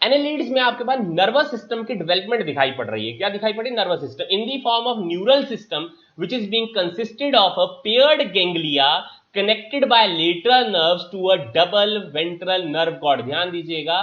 एनालिड्स में आपके पास नर्वस सिस्टम की डेवलपमेंट दिखाई पड़ रही है। क्या दिखाई पड़ी? Nervous system in the form of neural system which is being consisted of a paired ganglia connected by lateral nerves to a double ventral nerve cord. ध्यान दीजिएगा,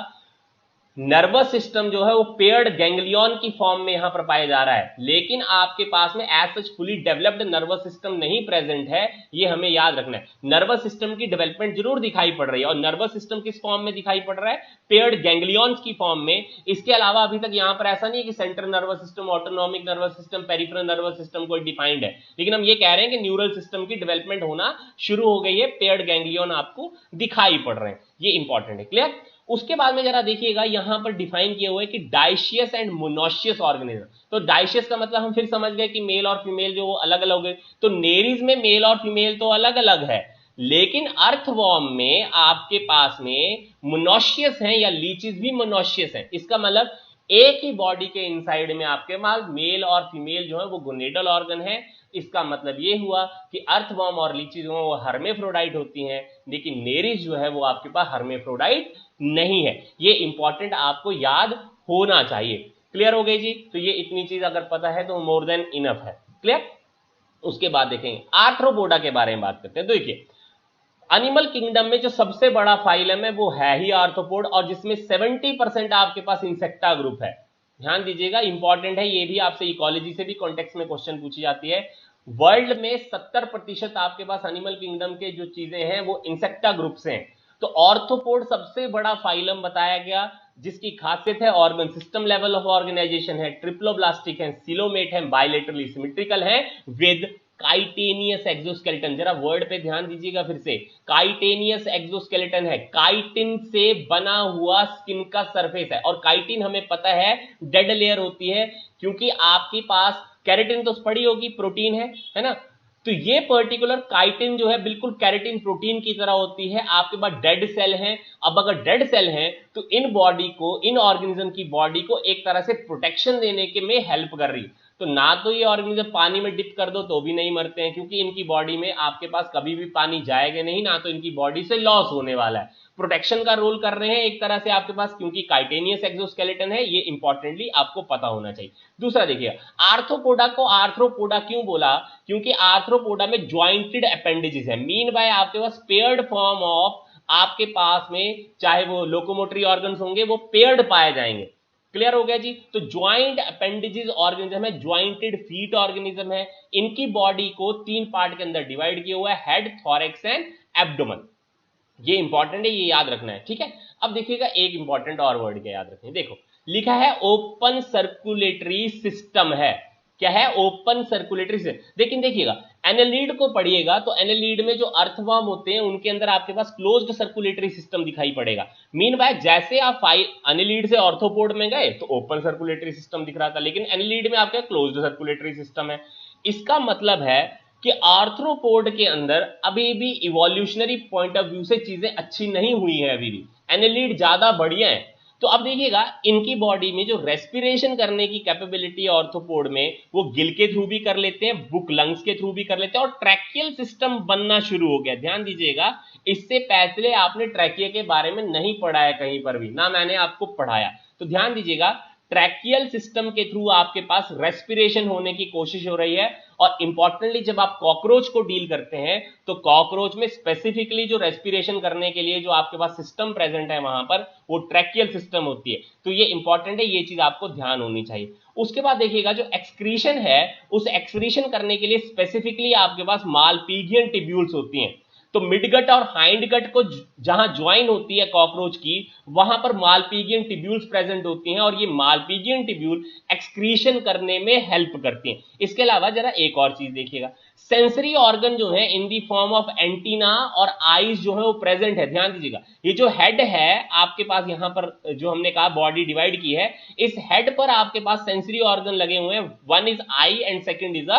नर्वस सिस्टम जो है वो पेयर्ड गैंग्लियन की फॉर्म में यहां पर पाया जा रहा है, लेकिन आपके पास में as such fully developed nervous system नहीं प्रेजेंट है, ये हमें याद रखना है। नर्वस सिस्टम की डेवलपमेंट जरूर दिखाई पड़ रही है, और नर्वस सिस्टम किस फॉर्म में दिखाई पड़ रहा है? पेयर्ड गैंग्लियंस की फॉर्म में। इसके अलावा अभी तक यहां पर ऐसा नहीं है कि central nervous system, autonomic nervous system, peripheral nervous system कोई डिफाइंड है, लेकिन हम ये कह रहे हैं कि न्यूरल सिस्टम की डेवलपमेंट होना शुरू हो गई है, पेयर्ड गैंग्लियन आपको दिखाई पड़ रहे हैं, ये इंपॉर्टेंट है। क्लियर? उसके बाद में जरा देखिएगा यहां पर डिफाइन किया हुआ है कि डाइशियस एंड मोनोशियस ऑर्गेनिज्म। तो डाइशियस का मतलब हम फिर समझ गए कि मेल और फीमेल जो अलग अलग हो गए, तो नेरीज में मेल और फीमेल तो अलग अलग है, लेकिन अर्थवॉर्म में आपके पास में मोनोशियस हैं या लीचीज भी मोनोशियस हैं। इसका मतलब एक ही बॉडी के इनसाइड में आपके पास मेल और फीमेल जो है वो गोनेडल ऑर्गन है। इसका मतलब ये हुआ कि अर्थवॉर्म और लीचीज जो है वो हर्मेफ्रोडाइट होती हैं, लेकिन नेरीज जो है वो आपके पास हर्मेफ्रोडाइट नहीं है। ये इंपॉर्टेंट आपको याद होना चाहिए। क्लियर हो गई जी? तो ये इतनी चीज अगर पता है तो मोर देन इनफ है। क्लियर? उसके बाद देखेंगे आर्थ्रोपोडा के बारे में बात करते हैं। देखिए एनिमल किंगडम में जो सबसे बड़ा फाइलम है वो है ही आर्थ्रोपोड, और जिसमें 70% आपके पास इंसेक्टा ग्रुप है। ध्यान दीजिएगा, इंपॉर्टेंट है, ये भी आपसे इकोलॉजी से भी कॉन्टेक्स्ट में क्वेश्चन पूछी जाती है। वर्ल्ड में 70% आपके पास एनिमल किंगडम के जो चीजें हैं वो इंसेक्टा ग्रुप से हैं। तो ऑर्थ्रोपोड सबसे बड़ा फाइलम बताया गया, जिसकी खासियत है organ system level of organization है, ट्रिप्लोब्लास्टिक है, सिलोमेट है, बायलेटरली सिमेट्रिकल है विद काइटेनियस एक्सोस्केलेटन। जरा वर्ड पे ध्यान दीजिएगा फिर से, काइटेनियस एक्सोस्केलेटन है, काइटिन से बना हुआ स्किन का सरफेस है, और काइटिन हमें पता है डेड लेयर होती है, क्योंकि आपके पास कैरेटिन तो पड़ी होगी, प्रोटीन है ना। तो ये पर्टिकुलर काइटिन जो है बिल्कुल कैरेटिन प्रोटीन की तरह होती है। आपके पास डेड सेल हैं, अब अगर डेड सेल हैं तो इन बॉडी को, इन ऑर्गेनिज्म की बॉडी को एक तरह से प्रोटेक्शन देने के में हेल्प कर रही है। तो ना तो ये ऑर्गेनिज्म पानी में डिप कर दो तो भी नहीं मरते हैं, क्योंकि इनकी बॉडी में आपके पास कभी भी पानी जाएगा नहीं, ना तो इनकी बॉडी से लॉस होने वाला है। प्रोटेक्शन का रोल कर रहे हैं एक तरह से आपके पास, क्योंकि काइटेनियस एक्सोस्केलेटन है, ये इंपॉर्टेंटली आपको पता होना चाहिए। दूसरा देखिए, आर्थ्रोपोडा को आर्थ्रोपोडा क्यों बोला? क्योंकि आर्थ्रोपोडा में ज्वाइंटेड अपेंडेजेस है। मीन बाय आपके पास पेयर्ड फॉर्म ऑफ, आपके पास में चाहे वो लोकोमोटरी ऑर्गन्स होंगे वो पेयर्ड पाए जाएंगे। क्लियर हो गया जी? तो ज्वाइंट अपेंडेजेस ऑर्गेनिज्म है, ज्वाइंटेड फीट ऑर्गेनिज्म है। इनकी बॉडी को 3 पार्ट के अंदर डिवाइड किया हुआ है, हेड, थॉरैक्स एंड एब्डोमेन। ये इंपॉर्टेंट है, ये याद रखना है, ठीक है। अब देखिएगा एक इंपॉर्टेंट और वर्ड क्या याद रखें, देखो लिखा है ओपन सर्कुलेटरी सिस्टम है। क्या है? Open circulatory system. लेकिन देखिएगा एनालिड को पढ़िएगा तो एनालिड में जो अर्थवर्म होते हैं उनके अंदर आपके पास क्लोज्ड सर्कुलेटरी सिस्टम दिखाई पड़ेगा। मीन बाय जैसे आप एनालिड से ऑर्थोपोड में गए तो ओपन सर्कुलेटरी सिस्टम दिख रहा था, लेकिन एनालिड में आपका क्लोज्ड सर्कुलेटरी सिस्टम है। इसका मतलब है कि आर्थ्रोपोड के अंदर अभी भी इवोल्यूशनरी पॉइंट ऑफ व्यू से चीजें अच्छी नहीं हुई है, अभी भी एनालिड ज्यादा बढ़िया है। तो अब देखिएगा इनकी बॉडी में जो रेस्पिरेशन करने की कैपेबिलिटी ऑर्थ्रोपोड में, वो गिल के थ्रू भी कर लेते हैं, बुक लंग्स के थ्रू भी कर लेते हैं, और ट्रैकियल सिस्टम बनना शुरू हो गया। ध्यान दीजिएगा, इससे पहले आपने ट्रैकिया के बारे में नहीं पढ़ा है कहीं पर भी, ना मैंने आपको पढ़ाया। तो ध्यान दीजिएगा, ट्रैकियल सिस्टम के थ्रू आपके पास रेस्पिरेशन होने की कोशिश हो रही है। और इंपॉर्टेंटली जब आप कॉकरोच को डील करते हैं तो कॉकरोच में स्पेसिफिकली जो रेस्पिरेशन करने के लिए जो आपके पास सिस्टम प्रेजेंट है वहां पर, वो ट्रैकियल सिस्टम होती है। तो ये इंपॉर्टेंट है, ये चीज आपको ध्यान होनी चाहिए। उसके बाद देखिएगा जो एक्सक्रीशन है, उस एक्सक्रीशन करने के लिए स्पेसिफिकली आपके पास मालपीजियन टिब्यूल्स होती हैं। तो मिडगट और हाइंड गट को जहां ज्वाइन होती है कॉकरोच की, वहां पर मालपीजियन टिब्यूल्स प्रेजेंट होती हैं, और ये मालपीजियन टिब्यूल एक्सक्रीशन करने में हेल्प करती हैं। इसके अलावा जरा एक और चीज देखिएगा, सेंसरी ऑर्गन जो है इन दी फॉर्म ऑफ एंटीना और आईज जो है वो प्रेजेंट है। ध्यान दीजिएगा, ये जो हेड है आपके पास, यहां पर जो हमने कहा बॉडी डिवाइड की है, इस हेड पर आपके पास सेंसरी ऑर्गन लगे हुए हैं। One is I and second is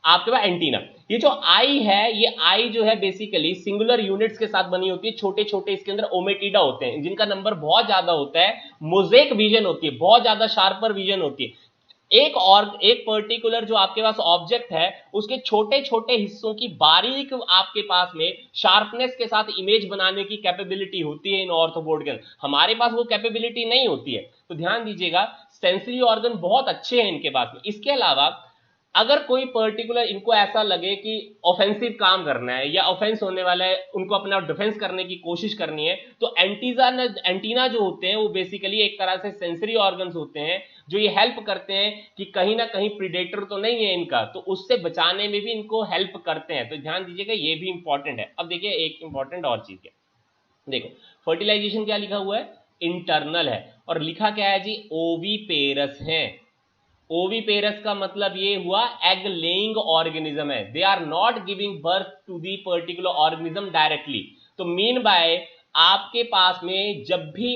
आपके पास एंटीना। ये जो आई है, ये आई जो है बेसिकली सिंगुलर यूनिट्स के साथ बनी होती है, छोटे छोटे इसके अंदर ओमेटिडा होते हैं जिनका नंबर बहुत ज्यादा होता है, मोजेक विजन होती है, बहुत ज्यादा शार्पर विजन होती है। एक पर्टिकुलर जो आपके पास ऑब्जेक्ट है उसके छोटे छोटे हिस्सों की बारीक आपके पास में शार्पनेस के साथ इमेज बनाने की कैपेबिलिटी होती है इन ऑर्थोपोड के अंदर। हमारे पास वो कैपेबिलिटी नहीं होती है, तो ध्यान दीजिएगा सेंसरी ऑर्गन बहुत अच्छे हैं इनके पास में। इसके अलावा अगर कोई पर्टिकुलर इनको ऐसा लगे कि ऑफेंसिव काम करना है या ऑफेंस होने वाला है, उनको अपना डिफेंस करने की कोशिश करनी है, तो एंटीना जो होते हैं वो बेसिकली एक तरह से सेंसरी ऑर्गन्स होते हैं जो ये हेल्प करते हैं कि कहीं ना कहीं प्रीडेटर तो नहीं है इनका, तो उससे बचाने में भी इनको हेल्प करते हैं। तो ध्यान दीजिएगा ये भी इंपॉर्टेंट है। अब देखिए एक इंपॉर्टेंट और चीज है, देखो फर्टिलाइजेशन क्या लिखा हुआ है, इंटरनल है, और लिखा क्या है जी, ओवीपेरस है। ओवीपेरस का मतलब ये हुआ एग लेइंग ऑर्गेनिज्म है, they are not giving birth to the particular organism directly. तो मीन बाय आपके पास में जब भी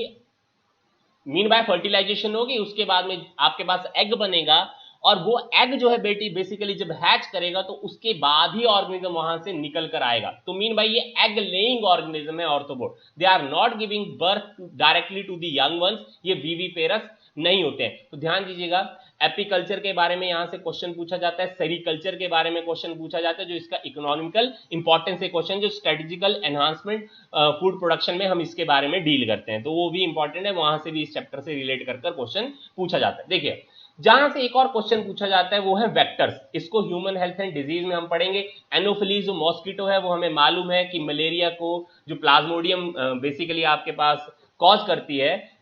मीन बाय फर्टिलाइजेशन होगी उसके बाद में आपके पास एग बनेगा, और वो एग जो है बेटी बेसिकली जब हैच करेगा तो उसके बाद ही ऑर्गेनिज्म वहां से निकल कर आएगा। तो मीन बाय ये एग लेइंग ऑर्गेनिज्म है arthropod, they are not giving birth directly to the young ones, ये विविपेरस नहीं होते हैं। तो ध्यान दीजिएगा एपीकल्चर के बारे में यहां से क्वेश्चन पूछा जाता है, सेरीकल्चर के बारे में क्वेश्चन पूछा जाता है, जो इसका इकोनॉमिकल इंपॉर्टेंस है क्वेश्चन, जो स्ट्रेटेजिकल एनहांसमेंट फूड प्रोडक्शन में हम इसके बारे में डील करते हैं, तो वो भी इंपॉर्टेंट है, वहां से भी इस चैप्टर से रिलेट कर क्वेश्चन पूछा जाता है। देखिए जहां से एक और क्वेश्चन पूछा जाता है वो है वेक्टर्स, इसको ह्यूमन हेल्थ एंड डिजीज में हम पढ़ेंगे। एनोफिलीज जो मॉस्किटो है वो हमें मालूम है कि मलेरिया को जो प्लाज्मोडियम बेसिकली आपके पास कॉज करती है,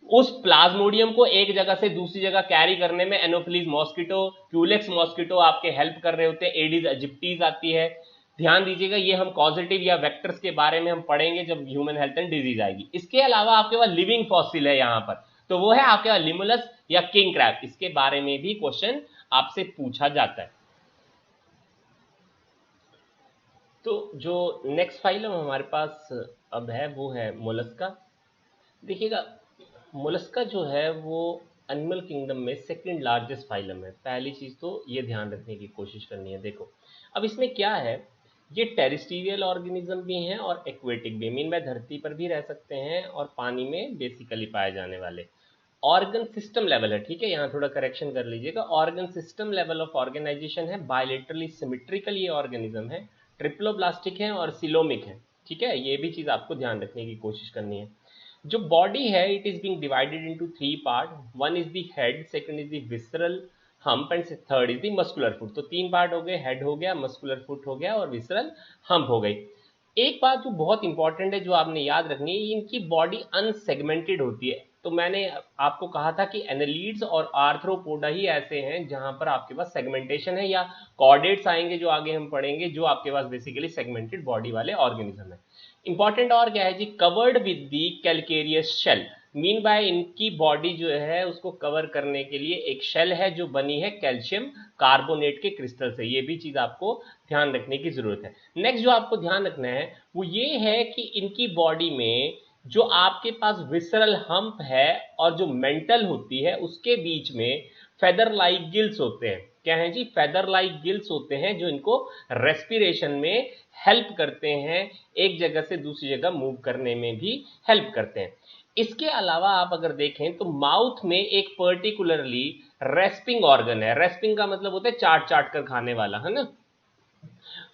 उस प्लाज्मोडियम को एक जगह से दूसरी जगह कैरी करने में एनोफिलीज मॉस्किटो, क्यूलेक्स मॉस्किटो आपके हेल्प कर रहे होते हैं, एडिस इजिप्टीज आती है। ध्यान दीजिएगा ये हम कॉजेटिव या वेक्टर्स के बारे में हम पढ़ेंगे जब ह्यूमन हेल्थ एंड डिजीज आएगी। इसके अलावा आपके पास लिविंग फॉसिल है यहाँ पर, तो वो है आपके पास लिमुलस या किंग क्रैब, इसके बारे में भी क्वेश्चन आपसे पूछा जाता है। तो जो नेक्स्ट फाइलम हमारे पास अब है वो है मोलस्का। देखिएगा मोलस्का जो है वो एनिमल किंगडम में सेकंड लार्जेस्ट फाइलम है, पहली चीज तो ये ध्यान रखने की कोशिश करनी है। देखो अब इसमें क्या है, ये टेरेस्ट्रियल ऑर्गेनिज्म भी हैं और एक्वेटिक भी, मीन में धरती पर भी रह सकते हैं और पानी में बेसिकली पाए जाने वाले। ऑर्गन सिस्टम लेवल है, ठीक है, यहाँ थोड़ा करेक्शन कर लीजिएगा, organ system level of organization है, बायोलेटरली सिमेट्रिकल ये ऑर्गेनिज्म है, ट्रिप्लोब्लास्टिक है और सिलोमिक है, ठीक है, ये भी चीज आपको ध्यान रखने की कोशिश करनी है। जो बॉडी है it is being divided into three part, one is the head, second is the visceral hump and third is the muscular foot. तो तीन पार्ट हो गए, हेड हो गया, मस्कुलर फुट हो गया और विसरल हम्प हो गई। एक बात जो बहुत इंपॉर्टेंट है जो आपने याद रखनी है, इनकी बॉडी अनसेगमेंटेड होती है। तो मैंने आपको कहा था कि एनालीड्स और आर्थ्रोपोडा ही ऐसे हैं जहां पर आपके पास सेगमेंटेशन है, या कॉर्डेट्स आएंगे जो आगे हम पढ़ेंगे, जो आपके पास बेसिकली सेगमेंटेड बॉडी वाले ऑर्गेनिज्म है। इंपॉर्टेंट और क्या है जी, covered with the calcareous shell, mean by इनकी बॉडी जो है उसको कवर करने के लिए एक शेल है जो बनी है कैल्शियम कार्बोनेट के क्रिस्टल से, ये भी चीज आपको ध्यान रखने की जरूरत है। नेक्स्ट जो आपको ध्यान रखना है वो ये है कि इनकी बॉडी में जो आपके पास विसरल हम्प है और जो मेंटल होती है उसके बीच में फेदर लाइक गिल्स होते हैं। क्या है जी, फेदर लाइक गिल्स होते हैं जो इनको रेस्पिरेशन में हेल्प करते हैं, एक जगह से दूसरी जगह मूव करने में भी हेल्प करते हैं। इसके अलावा आप अगर देखें तो माउथ में एक पर्टिकुलरली रेस्पिंग ऑर्गन है, रेस्पिंग का मतलब होता है चाट चाट कर खाने वाला, है ना।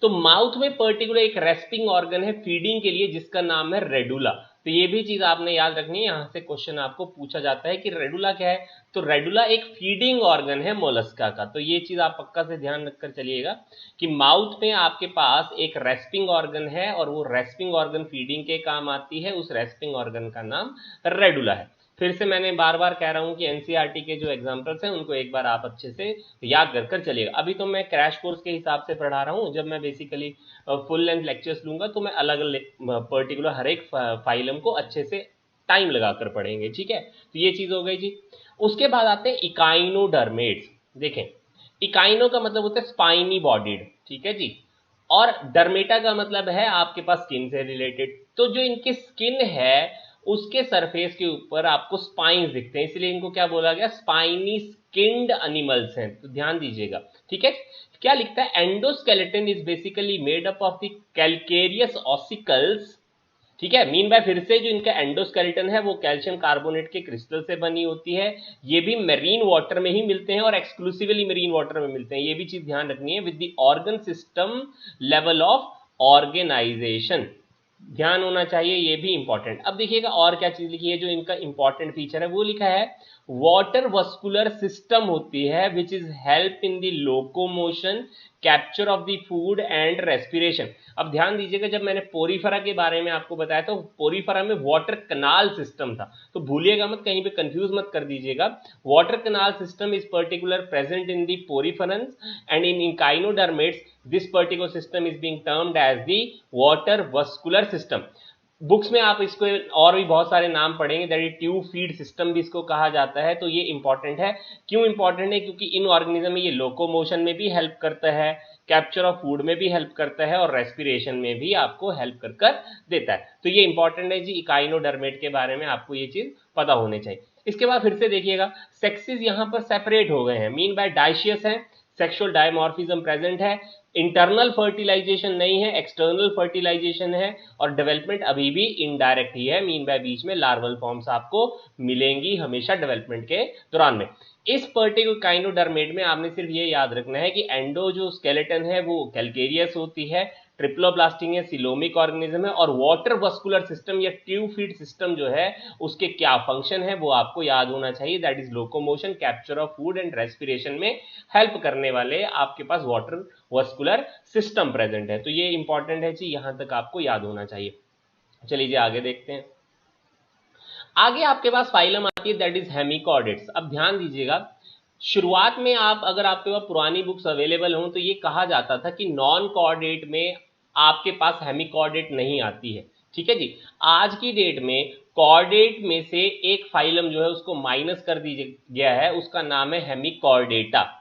तो माउथ में पर्टिकुलर एक रेस्पिंग ऑर्गन है फीडिंग के लिए जिसका नाम है रेडुला। तो ये भी चीज आपने याद रखनी है, यहां से क्वेश्चन आपको पूछा जाता है कि रेडुला क्या है, तो रेडुला एक फीडिंग ऑर्गन है मोलस्का का। तो ये चीज आप पक्का से ध्यान रखकर चलिएगा कि माउथ में आपके पास एक रेस्पिंग ऑर्गन है और वो रेस्पिंग ऑर्गन फीडिंग के काम आती है, उस रेस्पिंग ऑर्गन का नाम रेडुला है। फिर से मैंने बार बार कह रहा हूं कि एनसीईआरटी के जो एग्जाम्पल्स हैं उनको एक बार आप अच्छे से याद कर कर चलिएगा। अभी तो मैं क्रैश कोर्स के हिसाब से पढ़ा रहा हूं, जब मैं बेसिकली फुल लेंथ लेक्चर्स लूंगा तो मैं अलग पर्टिकुलर हर एक फाइलम को अच्छे से टाइम लगाकर पढ़ेंगे, ठीक है। तो ये चीज हो गई जी। उसके बाद आते हैं इकाइनोडर्मेट्स। देखें इकाइनो का मतलब होता है स्पाइनी बॉडीड, ठीक है जी, और डर्मेटा का मतलब है आपके पास स्किन से रिलेटेड। तो जो इनकी स्किन है उसके सरफेस के ऊपर आपको स्पाइंस दिखते हैं, इसलिए इनको क्या बोला गया, स्पाइनी स्किन्ड एनिमल्स हैं। तो ध्यान दीजिएगा, ठीक है। क्या लिखता है, endoskeleton is basically made up of the calcareous ossicles ठीक है। मीन बाय फिर से जो इनका एंडोस्केलेटन है वो कैल्शियम कार्बोनेट के क्रिस्टल से बनी होती है। ये भी मेरीन वाटर में ही मिलते हैं और एक्सक्लूसिवली मेरीन वाटर में मिलते हैं, ये भी चीज ध्यान रखनी है। With the organ system level of organization, ध्यान होना चाहिए, ये भी इंपॉर्टेंट। अब देखिएगा और क्या चीज लिखी है जो इनका इंपॉर्टेंट फीचर है, वो लिखा है वाटर वस्कुलर सिस्टम होती है which is help in the locomotion, capture of the food and respiration. अब ध्यान दीजिएगा, जब मैंने पोरीफेरा के बारे में आपको बताया तो पोरीफेरा में वाटर कनाल सिस्टम था, तो भूलिएगा मत, कहीं पे कंफ्यूज मत कर दीजिएगा। Water canal system is particular present in the poriferans and in echinoderms this particular system is being termed as the water vascular system. Books में आप इसको और भी बहुत सारे नाम पढ़ेंगे, that is tube feed system भी इसको कहा जाता है। तो ये इंपॉर्टेंट है। क्यों इंपॉर्टेंट है? क्योंकि इन ऑर्गेनिज्म में ये लोकोमोशन में भी हेल्प करता है, कैप्चर ऑफ फूड में भी हेल्प करता है और रेस्पिरेशन में भी आपको हेल्प कर देता है। तो ये इंपॉर्टेंट है जी, इकाइनोडर्मेट के बारे में आपको ये चीज पता होनी चाहिए। इसके बाद फिर से देखिएगा, सेक्सेस यहां पर सेपरेट हो गए हैं, मीन बाय डाइशियस है, सेक्सुअल डायमॉर्फिज्म प्रेजेंट है, इंटरनल फर्टिलाइजेशन नहीं है, एक्सटर्नल फर्टिलाइजेशन है, और डेवलपमेंट अभी भी इनडायरेक्ट ही है, मीन बाय बीच में लार्वल फॉर्म्स आपको मिलेंगी हमेशा डेवलपमेंट के दौरान में। इस पर्टिकुलर काइनोडर्मेट में आपने सिर्फ ये याद रखना है कि एंडो जो स्केलेटन है वो कैलकेरियस होती है, ट्रिप्लोब्लास्टिक है, सिलोमिक ऑर्गेनिज्म है, और वाटर वस्कुलर सिस्टम या ट्यूब फीड सिस्टम जो है उसके क्या फंक्शन है वो आपको याद होना चाहिए, that is locomotion, capture of food and respiration में हेल्प करने वाले आपके पास वाटर वस्कुलर सिस्टम प्रेजेंट है। तो ये इंपॉर्टेंट है जी, यहां तक आपको याद होना चाहिए। चलिए जी आगे देखते हैं। आगे आपके पास फाइलम आती है दैट इज हेमिकॉर्डेट्स। अब ध्यान दीजिएगा, शुरुआत में आप अगर आपके पास पुरानी बुक्स अवेलेबल हों तो ये कहा जाता था कि नॉन कॉर्डेट में आपके पास हेमिकॉर्डेट नहीं आती है। ठीक है जी, आज की डेट में कॉर्डेट में से एक फाइलम जो है उसको माइनस कर दिया गया है, उसका नाम है हेमिकॉर्डेटा।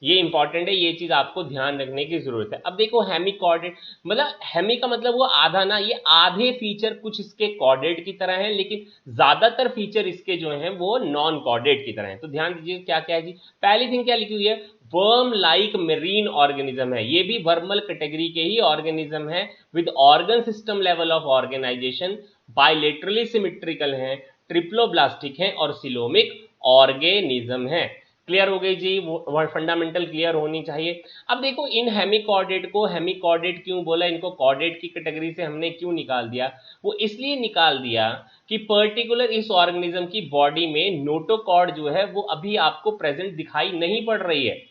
ये इंपॉर्टेंट है, ये चीज आपको ध्यान रखने की जरूरत है। अब देखो हेमिकॉर्डेट मतलब हेमी का मतलब वो आधा ना, ये आधे फीचर कुछ इसके कॉर्डेट की तरह हैं, लेकिन ज्यादातर फीचर इसके जो हैं वो नॉन कॉर्डेट की तरह हैं। तो ध्यान दीजिए क्या क्या है जी। पहली थिंग क्या लिखी हुई है, वर्म लाइक मेरीन ऑर्गेनिज्म है, ये भी वर्मल कैटेगरी के ही ऑर्गेनिज्म है, with organ system level of organization, bilaterally symmetrical है, ट्रिप्लोब्लास्टिक है और सिलोमिक ऑर्गेनिज्म है। क्लियर हो गई जी, वो फंडामेंटल क्लियर होनी चाहिए। अब देखो इन हेमिकॉर्डेट को हेमिकॉर्डेट क्यों बोला, इनको कॉर्डेट की कैटेगरी से हमने क्यों निकाल दिया? वो इसलिए निकाल दिया कि पर्टिकुलर इस ऑर्गेनिज्म की बॉडी में नोटोकॉर्ड जो है वो अभी आपको प्रेजेंट दिखाई नहीं पड़ रही है।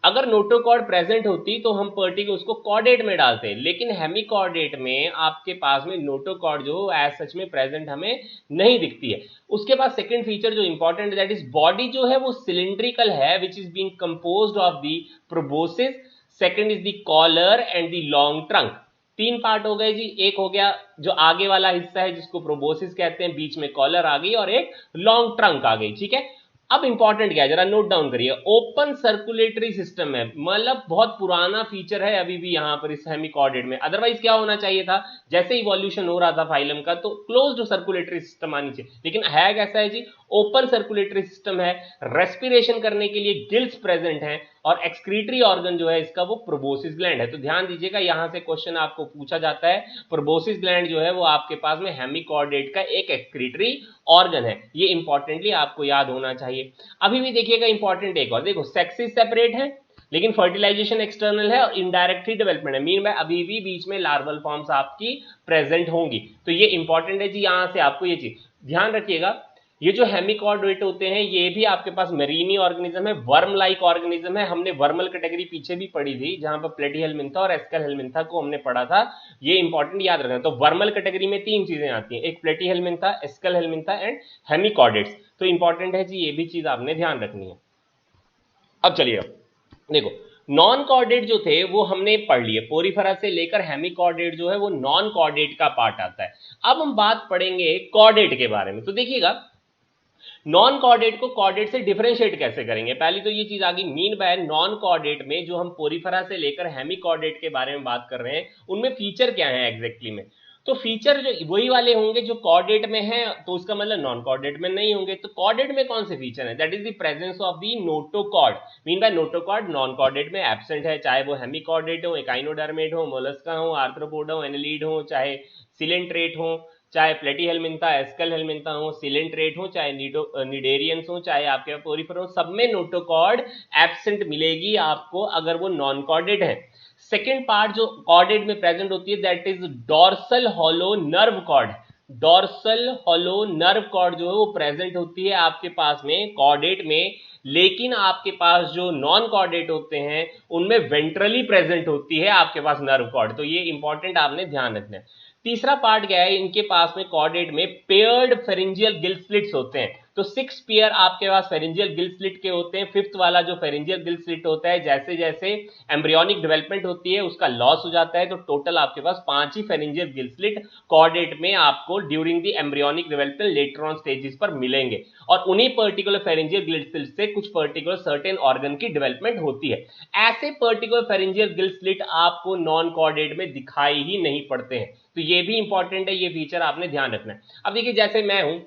अगर नोटोकॉर्ड प्रेजेंट होती तो हम पर्टिकुलर उसको कॉर्डेट में डालते, लेकिन हेमिकॉर्डेट में आपके पास में नोटोकॉर्ड जो एज सच में प्रेजेंट हमें नहीं दिखती है। उसके बाद सेकंड फीचर जो इंपॉर्टेंट, दैट इज बॉडी जो है वो सिलिंड्रिकल है, which is being composed of the proboscis, second is the collar and the long trunk. तीन पार्ट हो गए जी, एक हो गया जो आगे वाला हिस्सा है जिसको प्रोबोसिस कहते हैं, बीच में कॉलर आ गई और एक लॉन्ग ट्रंक आ गई। ठीक है, अब इंपॉर्टेंट क्या है जरा नोट डाउन करिए, ओपन सर्कुलेटरी सिस्टम है, मतलब बहुत पुराना फीचर है अभी भी यहां पर इस हेमिकॉर्डेट में। अदरवाइज क्या होना चाहिए था, जैसे इवोल्यूशन हो रहा था फाइलम का तो क्लोज्ड सर्कुलेटरी सिस्टम आनी चाहिए, लेकिन है कैसा है जी, ओपन सर्कुलेटरी सिस्टम है। रेस्पिरेशन करने के लिए गिल्स प्रेजेंट हैं और एक्सक्रीटरी ऑर्गन जो है इसका वो प्रोबोसिस ग्लैंड है। तो ध्यान दीजिएगा, यहां से क्वेश्चन आपको पूछा जाता है, प्रोबोसिस ग्लैंड जो है वो आपके पास में हेमिकॉर्डेट का एक एक्सक्रीटरी ऑर्गन है, ये इंपॉर्टेंटली आपको याद होना चाहिए। अभी भी देखिएगा इंपॉर्टेंट एक और, देखो सेक्सेस सेपरेट है लेकिन फर्टिलाइजेशन एक्सटर्नल है और इनडायरेक्ट ही डेवलपमेंट है, मीन बाय अभी भी बीच में लार्वल फॉर्म्स आपकी प्रेजेंट होंगी। तो ये इंपॉर्टेंट है जी, यहां से आपको ये चीज ध्यान रखिएगा। ये जो हेमिकॉर्डेट होते हैं ये भी आपके पास मेरीनी ऑर्गेनिज्म है, वर्म लाइक ऑर्गेनिज्म है। हमने वर्मल कैटेगरी पीछे भी पढ़ी थी जहां पर प्लेटीहेल्मिंथा और एस्केलहेल्मिंथा को हमने पढ़ा था, ये इंपॉर्टेंट याद रखना। तो वर्मल कैटेगरी में तीन चीजें आती हैं, एक प्लेटीहेल्मिंथा, एस्केलहेल्मिंथा एंड हेमिकॉर्डेट्स। तो इंपॉर्टेंट है जी, ये भी चीज आपने ध्यान रखनी है। अब चलिए देखो, नॉन कॉर्डेट जो थे वो हमने पढ़ लिए, पोरीफेरा से लेकर हेमिकॉर्डेट जो है वो नॉन कॉर्डेट का पार्ट आता है। अब हम बात पढ़ेंगे कॉर्डेट के बारे में। तो देखिएगा नॉन कॉर्डेट को कॉर्डेट से डिफरेंशिएट कैसे करेंगे, पहली तो ये चीज आ गई, मीन बाय नॉन कॉर्डेट में जो हम पोरीफेरा से लेकर हेमिकॉर्डेट के बारे में बात कर रहे हैं उनमें फीचर क्या है एग्जैक्टली में। तो फीचर जो वही वाले होंगे जो कॉर्डेट में है, तो उसका मतलब नॉन कॉर्डेट में नहीं होंगे। तो कॉर्डेट में कौन से फीचर है, that is the presence of the notochord. Mean by notochord non chordate में एब्सेंट है, चाहे वो हेमिकॉर्डेट हो, एकाइनोडर्मेट हो, मोलस्का हो, आर्थ्रोपोडा हो, एनेलिड हो, चाहे सिलेंट्रेट हो, चाहे प्लेटीहेल्मिंथा एस्कल हेल्मिंथा हो, सिलेंट्रेट हो, चाहे निडेरियंस हो, चाहे आपके पोरिफर हो, सब में नोटोकॉर्ड एब्सेंट मिलेगी आपको अगर वो नॉन कॉर्डेड है। सेकेंड पार्ट जो कॉर्डेड में प्रेजेंट होती है that is dorsal hollow nerve cord. Dorsal hollow nerve cord जो है वो प्रेजेंट होती है आपके पास में कॉर्डेट में, लेकिन आपके पास जो नॉन कॉर्डेट होते हैं उनमें वेंट्रली प्रेजेंट होती है आपके पास नर्व कॉर्ड। तो ये इंपॉर्टेंट आपने ध्यान रखना है। तीसरा पार्ट क्या है, इनके पास में कॉर्डेट में पेयर्ड फेरिंजियल गिल स्लिट्स होते हैं। तो 6 पेयर आपके पास फेरिंजियल गिल स्लिट के होते हैं। फिफ्थ वाला जो फेरिंजियल गिल स्लिट होता है जैसे जैसे एम्ब्रियोनिक डेवलपमेंट होती है उसका लॉस हो जाता है, तो टोटल आपके पास 5 ही फेरिंजियल गिल स्लिट कॉर्डेट में आपको during the embryonic development later on stages पर मिलेंगे, और उन्हीं पर्टिकुलर फेरिंजियल गिल स्लिट से कुछ पर्टिकुलर सर्टेन ऑर्गन की डेवलपमेंट होती है। ऐसे पर्टिकुलर फेरिंजियल गिल स्लिट आपको नॉन कॉर्डेट में दिखाई ही नहीं पड़ते हैं, तो ये भी इंपॉर्टेंट है, ये फीचर आपने ध्यान रखना है। अब देखिए जैसे मैं हूं,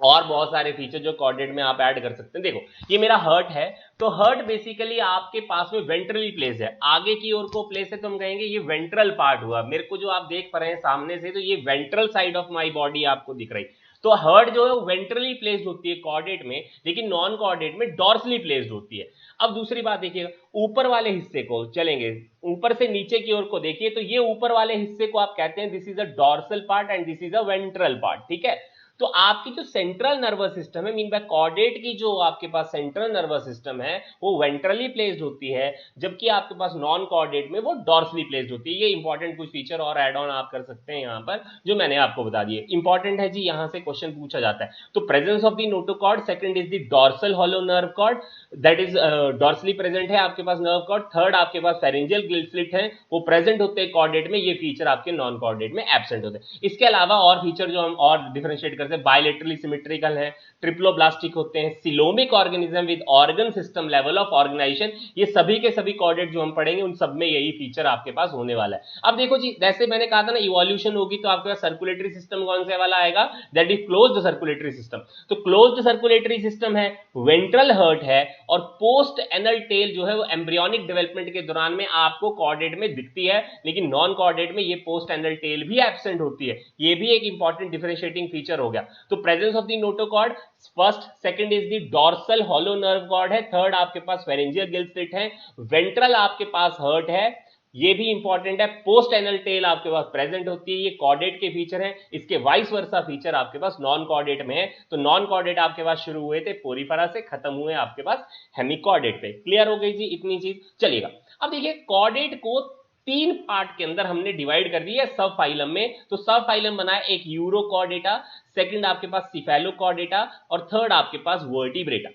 और बहुत सारे फीचर जो कॉर्डेट में आप ऐड कर सकते हैं। देखो ये मेरा हर्ट है, तो हर्ट बेसिकली आपके पास में वेंट्रली प्लेस है, आगे की ओर को प्लेस है, तो हम कहेंगे ये वेंट्रल पार्ट हुआ। मेरे को जो आप देख पा रहे हैं सामने से, तो ये ventral side of my body आपको दिख रही। तो हर्ट जो है वो वेंट्रली प्लेस्ड होती है कॉर्डेट में, लेकिन नॉन कॉर्डेट में डॉर्सली प्लेस्ड होती है। अब दूसरी बात देखिएगा, ऊपर वाले हिस्से को चलेंगे, ऊपर से नीचे की ओर को देखिए, तो ये ऊपर वाले हिस्से को आप कहते हैं this is a dorsal part and this is a ventral part, ठीक है। तो आपकी जो सेंट्रल नर्वस सिस्टम है, मीन बाय कॉर्डेट की जो आपके पास सेंट्रल नर्वस सिस्टम है वो वेंट्रली प्लेस्ड होती है, जबकि आपके पास नॉन कॉर्डेट में वो डॉर्सली प्लेस्ड होती है। ये इंपॉर्टेंट कुछ फीचर और एड ऑन आप कर सकते हैं यहाँ पर, जो मैंने आपको बता दिए। इंपॉर्टेंट है जी, यहाँ से क्वेश्चन पूछा जाता है। तो presence of the notochord, second is the dorsal hollow nerve cord, that is dorsally present है आपके पास नर्व कॉर्ड। थर्ड आपके पास फेरेंजियल गिल स्लिट है, वो प्रेजेंट होते हैं कॉर्डेट में, ये फीचर आपके नॉन कॉर्डेट में एब्सेंट होते हैं। इसके अलावा और फीचर जो हम और डिफरेंशिएट करते हैं, बायलेटरली सिमेट्रिकल है, ट्रिप्लोब्लास्टिक होते हैं, coelomic organism with organ system level of organization, ये सभी के सभी कॉर्डेट जो हम पढ़ेंगे उन सब में यही फीचर आपके पास होने वाला है। अब देखो जी, जैसे मैंने कहा था ना इवोल्यूशन होगी, तो आपके पास सर्कुलेटरी सिस्टम कौन से वाला आएगा, that is closed circulatory system. तो क्लोज्ड सर्कुलेटरी सिस्टम है, वेंट्रल हर्ट है, और पोस्ट एनल टेल जो है वो एम्ब्रियोनिक डेवलपमेंट के दौरान में आपको कॉर्डेट में दिखती है, लेकिन नॉन कॉर्डेट में ये पोस्ट एनल टेल भी एब्सेंट होती है। ये भी एक इंपॉर्टेंट डिफरेंशिएटिंग फीचर हो गया। तो presence of the notochord, first second is the dorsal hollow nerve cord है, थर्ड आपके पास फेरेंजियल गिल स्लिट है, वेंट्रल आपके पास हर्ट है, ये भी इंपॉर्टेंट है, पोस्ट एनल टेल आपके पास प्रेजेंट होती है, ये कॉर्डेट के फीचर हैं। इसके वाइस वर्सा फीचर आपके पास नॉन कॉर्डेट में है। तो नॉन कॉर्डेट आपके पास शुरू हुए थे पोरीफेरा से, खत्म हुए आपके पास हेमिकॉर्डेट पे। क्लियर हो गई जी इतनी चीज। चलिएगा अब देखिए, कॉर्डेट को 3 पार्ट के अंदर हमने डिवाइड कर दिया सब फाइलम में। तो सब फाइलम बनाया एक यूरोकॉर्डेटा, सेकंड आपके पास सिफेलोकॉर्डेटा, और थर्ड आपके पास वर्टिब्रेटा।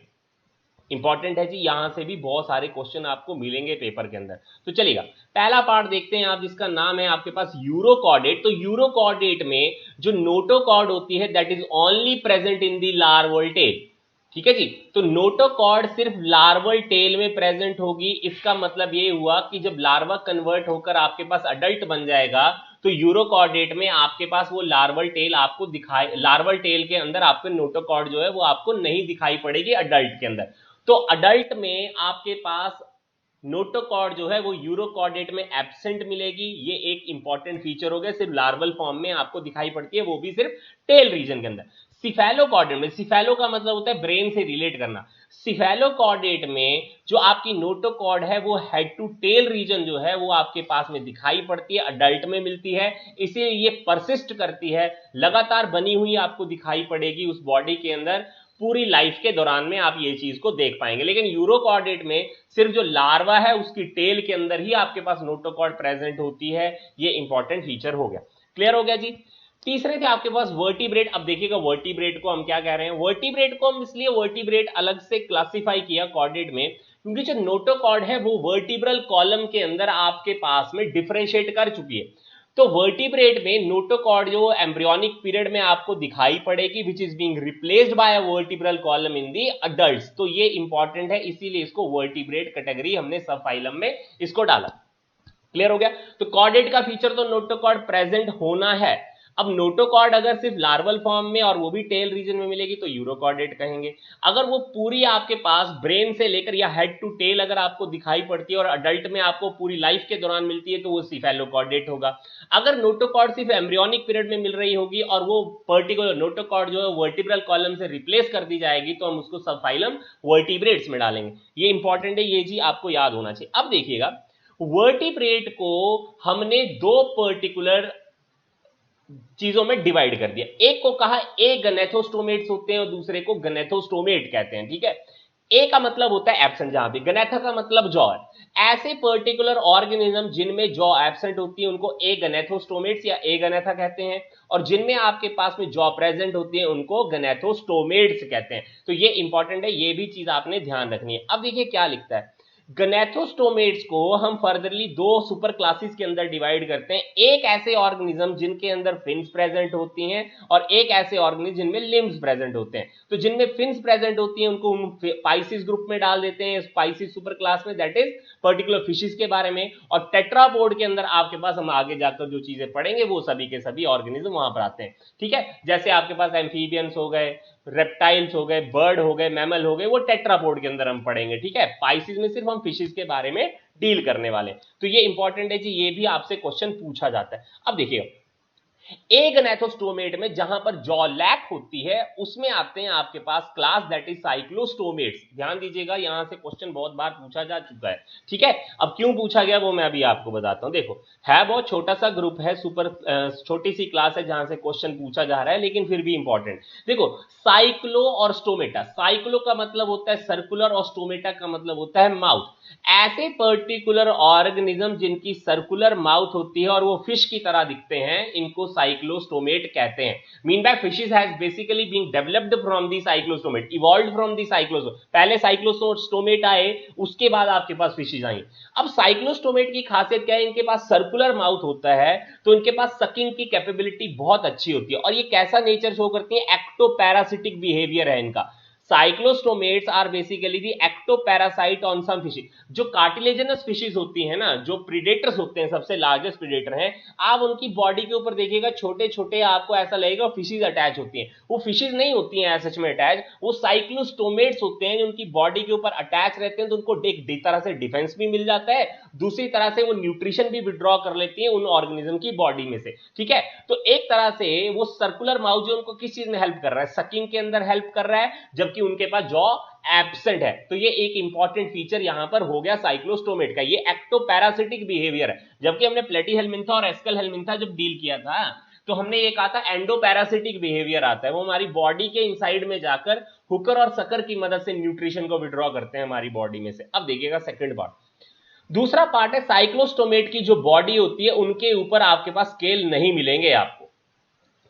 इंपॉर्टेंट है जी, यहां से भी बहुत सारे क्वेश्चन आपको मिलेंगे पेपर के अंदर। तो चलिएगा पहला पार्ट देखते हैं आप, जिसका नाम है आपके पास यूरोकॉर्डेट। तो यूरोकॉर्डेट में जो नोटोकॉर्ड होती है that is only present in the larval tail, ठीक है जी। तो नोटोकॉर्ड सिर्फ लार्वल टेल में प्रेजेंट होगी। इसका मतलब ये हुआ कि जब लार्वा कन्वर्ट होकर आपके पास अडल्ट बन जाएगा, तो यूरोकॉर्डेट में आपके पास वो लार्वल टेल आपको दिखाई, लार्वल टेल के अंदर आपके नोटोकॉर्ड जो है वो आपको नहीं दिखाई पड़ेगी अडल्ट के अंदर। तो अडल्ट में आपके पास नोटोकॉर्ड जो है वो यूरोकॉर्डेट में एब्सेंट मिलेगी। ये एक इंपॉर्टेंट फीचर हो गया, सिर्फ लार्वल फॉर्म में आपको दिखाई पड़ती है, वो भी सिर्फ टेल रीजन के अंदर। सिफेलोकॉर्डेट में, सिफेलो का मतलब होता है ब्रेन से रिलेट करना, सिफेलोकॉर्डेट में जो आपकी नोटोकॉर्ड है वो हेड टू टेल रीजन जो है वो आपके पास में दिखाई पड़ती है, अडल्ट में मिलती है, इसीलिए ये परसिस्ट करती है, लगातार बनी हुई आपको दिखाई पड़ेगी उस बॉडी के अंदर। पूरी लाइफ के दौरान में आप ये चीज को देख पाएंगे। लेकिन यूरोकॉर्डेट में सिर्फ जो लार्वा है उसकी टेल के अंदर ही आपके पास नोटोकॉर्ड प्रेजेंट होती है। ये इंपॉर्टेंट फीचर हो गया। क्लियर हो गया जी। तीसरे थे आपके पास वर्टिब्रेट। अब देखिएगा वर्टिब्रेट को हम क्या कह रहे हैं, वर्टिब्रेट को हम इसलिए वर्टिब्रेट अलग से क्लासिफाई किया कॉर्डेट में, क्योंकि जो नोटोकॉर्ड है वो वर्टिब्रल कॉलम के अंदर आपके पास में डिफरेंशिएट कर चुकी है। तो वर्टिब्रेट में नोटोकॉर्ड जो एम्ब्रियोनिक पीरियड में आपको दिखाई पड़ेगी, विच is being replaced by a vertebral column in the adults. तो ये इंपॉर्टेंट है, इसीलिए इसको वर्टिब्रेट कैटेगरी हमने सब फाइलम में इसको डाला। क्लियर हो गया। तो कॉर्डेट का फीचर तो नोटोकॉर्ड प्रेजेंट होना है, अब नोटोकॉर्ड अगर सिर्फ लार्वल फॉर्म में और वो भी टेल रीजन में मिलेगी तो यूरोकॉर्डेट कहेंगे। अगर वो पूरी आपके पास ब्रेन से लेकर या हेड टू टेल अगर आपको दिखाई पड़ती है और अडल्ट में आपको पूरी लाइफ के दौरान मिलती है तो वो सिफेलोकॉर्डेट होगा। अगर नोटोकॉर्ड सिर्फ एम्ब्रियोनिक पीरियड में मिल रही होगी और वो पर्टिकुलर नोटोकॉर्ड जो है वर्टिब्रल कॉलम से रिप्लेस कर दी जाएगी तो हम उसको सबफाइलम वर्टिब्रेट्स में डालेंगे। ये इंपॉर्टेंट है, ये जी आपको याद होना चाहिए। अब देखिएगा, वर्टिब्रेट को हमने दो पर्टिकुलर चीजों में डिवाइड कर दिया। एक को कहा ए गनेथोस्टोमेट्स होते हैं और दूसरे को गनेथोस्टोमेट कहते हैं, ठीक है। ए का मतलब होता है एब्सेंट, जहां पे गनेथा का मतलब जॉ है। ऐसे पर्टिकुलर ऑर्गेनिज्म जिनमें जॉ एब्सेंट होती है उनको ए गनेथोस्टोमेट्स या ए गनेथा कहते हैं, और जिनमें आपके पास में जॉ प्रेजेंट होती है उनको गनेथोस्टोमेट्स कहते हैं। तो ये इंपॉर्टेंट है, ये भी चीज आपने ध्यान रखनी है। अब देखिए क्या लिखता है, गनेथोस्टोमेट्स को हम फर्दरली दो सुपर क्लासेस के अंदर डिवाइड करते हैं। एक ऐसे ऑर्गेनिज्म जिनके अंदर फिन्स प्रेजेंट होती हैं और एक ऐसे ऑर्गेनिज्म जिनमें लिम्स प्रेजेंट होते हैं। तो जिनमें फिन्स प्रेजेंट होती हैं उनको हम पाइसिस ग्रुप में डाल देते हैं, पाइसिस सुपर क्लास में, दैट इज पर्टिकुलर फिशेस के बारे में। और टेट्रापोड के अंदर आपके पास हम आगे जाकर जो चीजें पढ़ेंगे वो सभी के सभी ऑर्गेनिज्म वहां पर आते हैं, ठीक है। जैसे आपके पास एम्फीबियंस हो गए, रेप्टाइल्स हो गए, बर्ड हो गए, मैमल हो गए, वो टेट्रापोड के अंदर हम पढ़ेंगे, ठीक है। पाइसिस में सिर्फ हम फिशेस के बारे में डील करने वाले। तो ये इंपॉर्टेंट है जी, ये भी आपसे क्वेश्चन पूछा जाता है। अब देखिए, ए गनेथोस्टोमेट में जहां पर जॉ लैक होती है उसमें आते हैं आपके पास क्लास दैट इज साइक्लोस्टोमेट्स। ध्यान दीजिएगा, यहां से क्वेश्चन बहुत बार पूछा जा चुका है, ठीक है। अब क्यों पूछा गया वो मैं अभी आपको बताता हूं। देखो, है बहुत छोटा सा ग्रुप है, सुपर छोटी सी क्लास है जहां से क्वेश्चन पूछा जा रहा है, लेकिन फिर भी इंपॉर्टेंट। देखो, साइक्लो और स्टोमेटा, साइक्लो का मतलब होता है सर्कुलर और स्टोमेटा का मतलब होता है माउथ। ऐसे पर्टिकुलर ऑर्गेनिज्म जिनकी सर्कुलर माउथ होती है और वो फिश की तरह दिखते हैं, इनको साइक्लोस्टोमेट कहते हैं। Mean by fishes has basically been developed from the cyclostomate, evolved from the cyclostomate. पहले साइक्लोस्टोमेट आए, उसके बाद आपके पास फिशेस आई। अब साइक्लोस्टोमेट की खासियत क्या है, इनके पास सर्कुलर माउथ होता है तो इनके पास सकिंग की कैपेबिलिटी बहुत अच्छी होती है। और ये कैसा नेचर शो करती है, एक्टोपैरासिटिक बिहेवियर है इनका। Cyclostomates are basically the ectoparasite on some fishes. जो कार्टिलेजिनस फिशेस होती है ना, जो प्रीडेटर्स होते हैं, सबसे लार्जेस्ट प्रीडेटर हैं, आप उनकी बॉडी के ऊपर देखिएगा छोटे छोटे, आपको ऐसा लगेगा फिशेस अटैच होती हैं। वो फिशेस नहीं होती हैं सच में अटैच, वो साइक्लोस्टोमेट्स होते हैं जो उनकी बॉडी के ऊपर अटैच रहते हैं। तो उनको एक तरह से डिफेंस भी मिल जाता है, दूसरी तरह से वो न्यूट्रिशन भी विड्रॉ कर लेती है उन ऑर्गेनिज्म की बॉडी में से, ठीक है। तो एक तरह से वो सर्कुलर माउथ जो उनको किस चीज में हेल्प कर रहा है, सकिंग के अंदर हेल्प कर रहा है, जबकि उनके पास जॉ एब्सेंट है। तो ये एक इंपॉर्टेंट फीचर यहां पर हो गया साइक्लोस्टोमेट का, ये एक्टोपैरासिटिक बिहेवियर है। जबकि हमने प्लेटीहेल्मिंथा और एस्केलहेल्मिंथा जब डील किया था तो हमने ये कहा था एंडोपैरासिटिक बिहेवियर आता है, वो हमारी बॉडी के इनसाइड में जाकर हुकर और सकर की मदद से न्यूट्रिशन को विड्रॉ करते हैं हमारी बॉडी में से। अब देखिएगा सेकंड पार्ट, दूसरा पार्ट है साइक्लोस्टोमेट की जो बॉडी होती है उनके ऊपर आपके पास स्केल नहीं मिलेंगे आपको।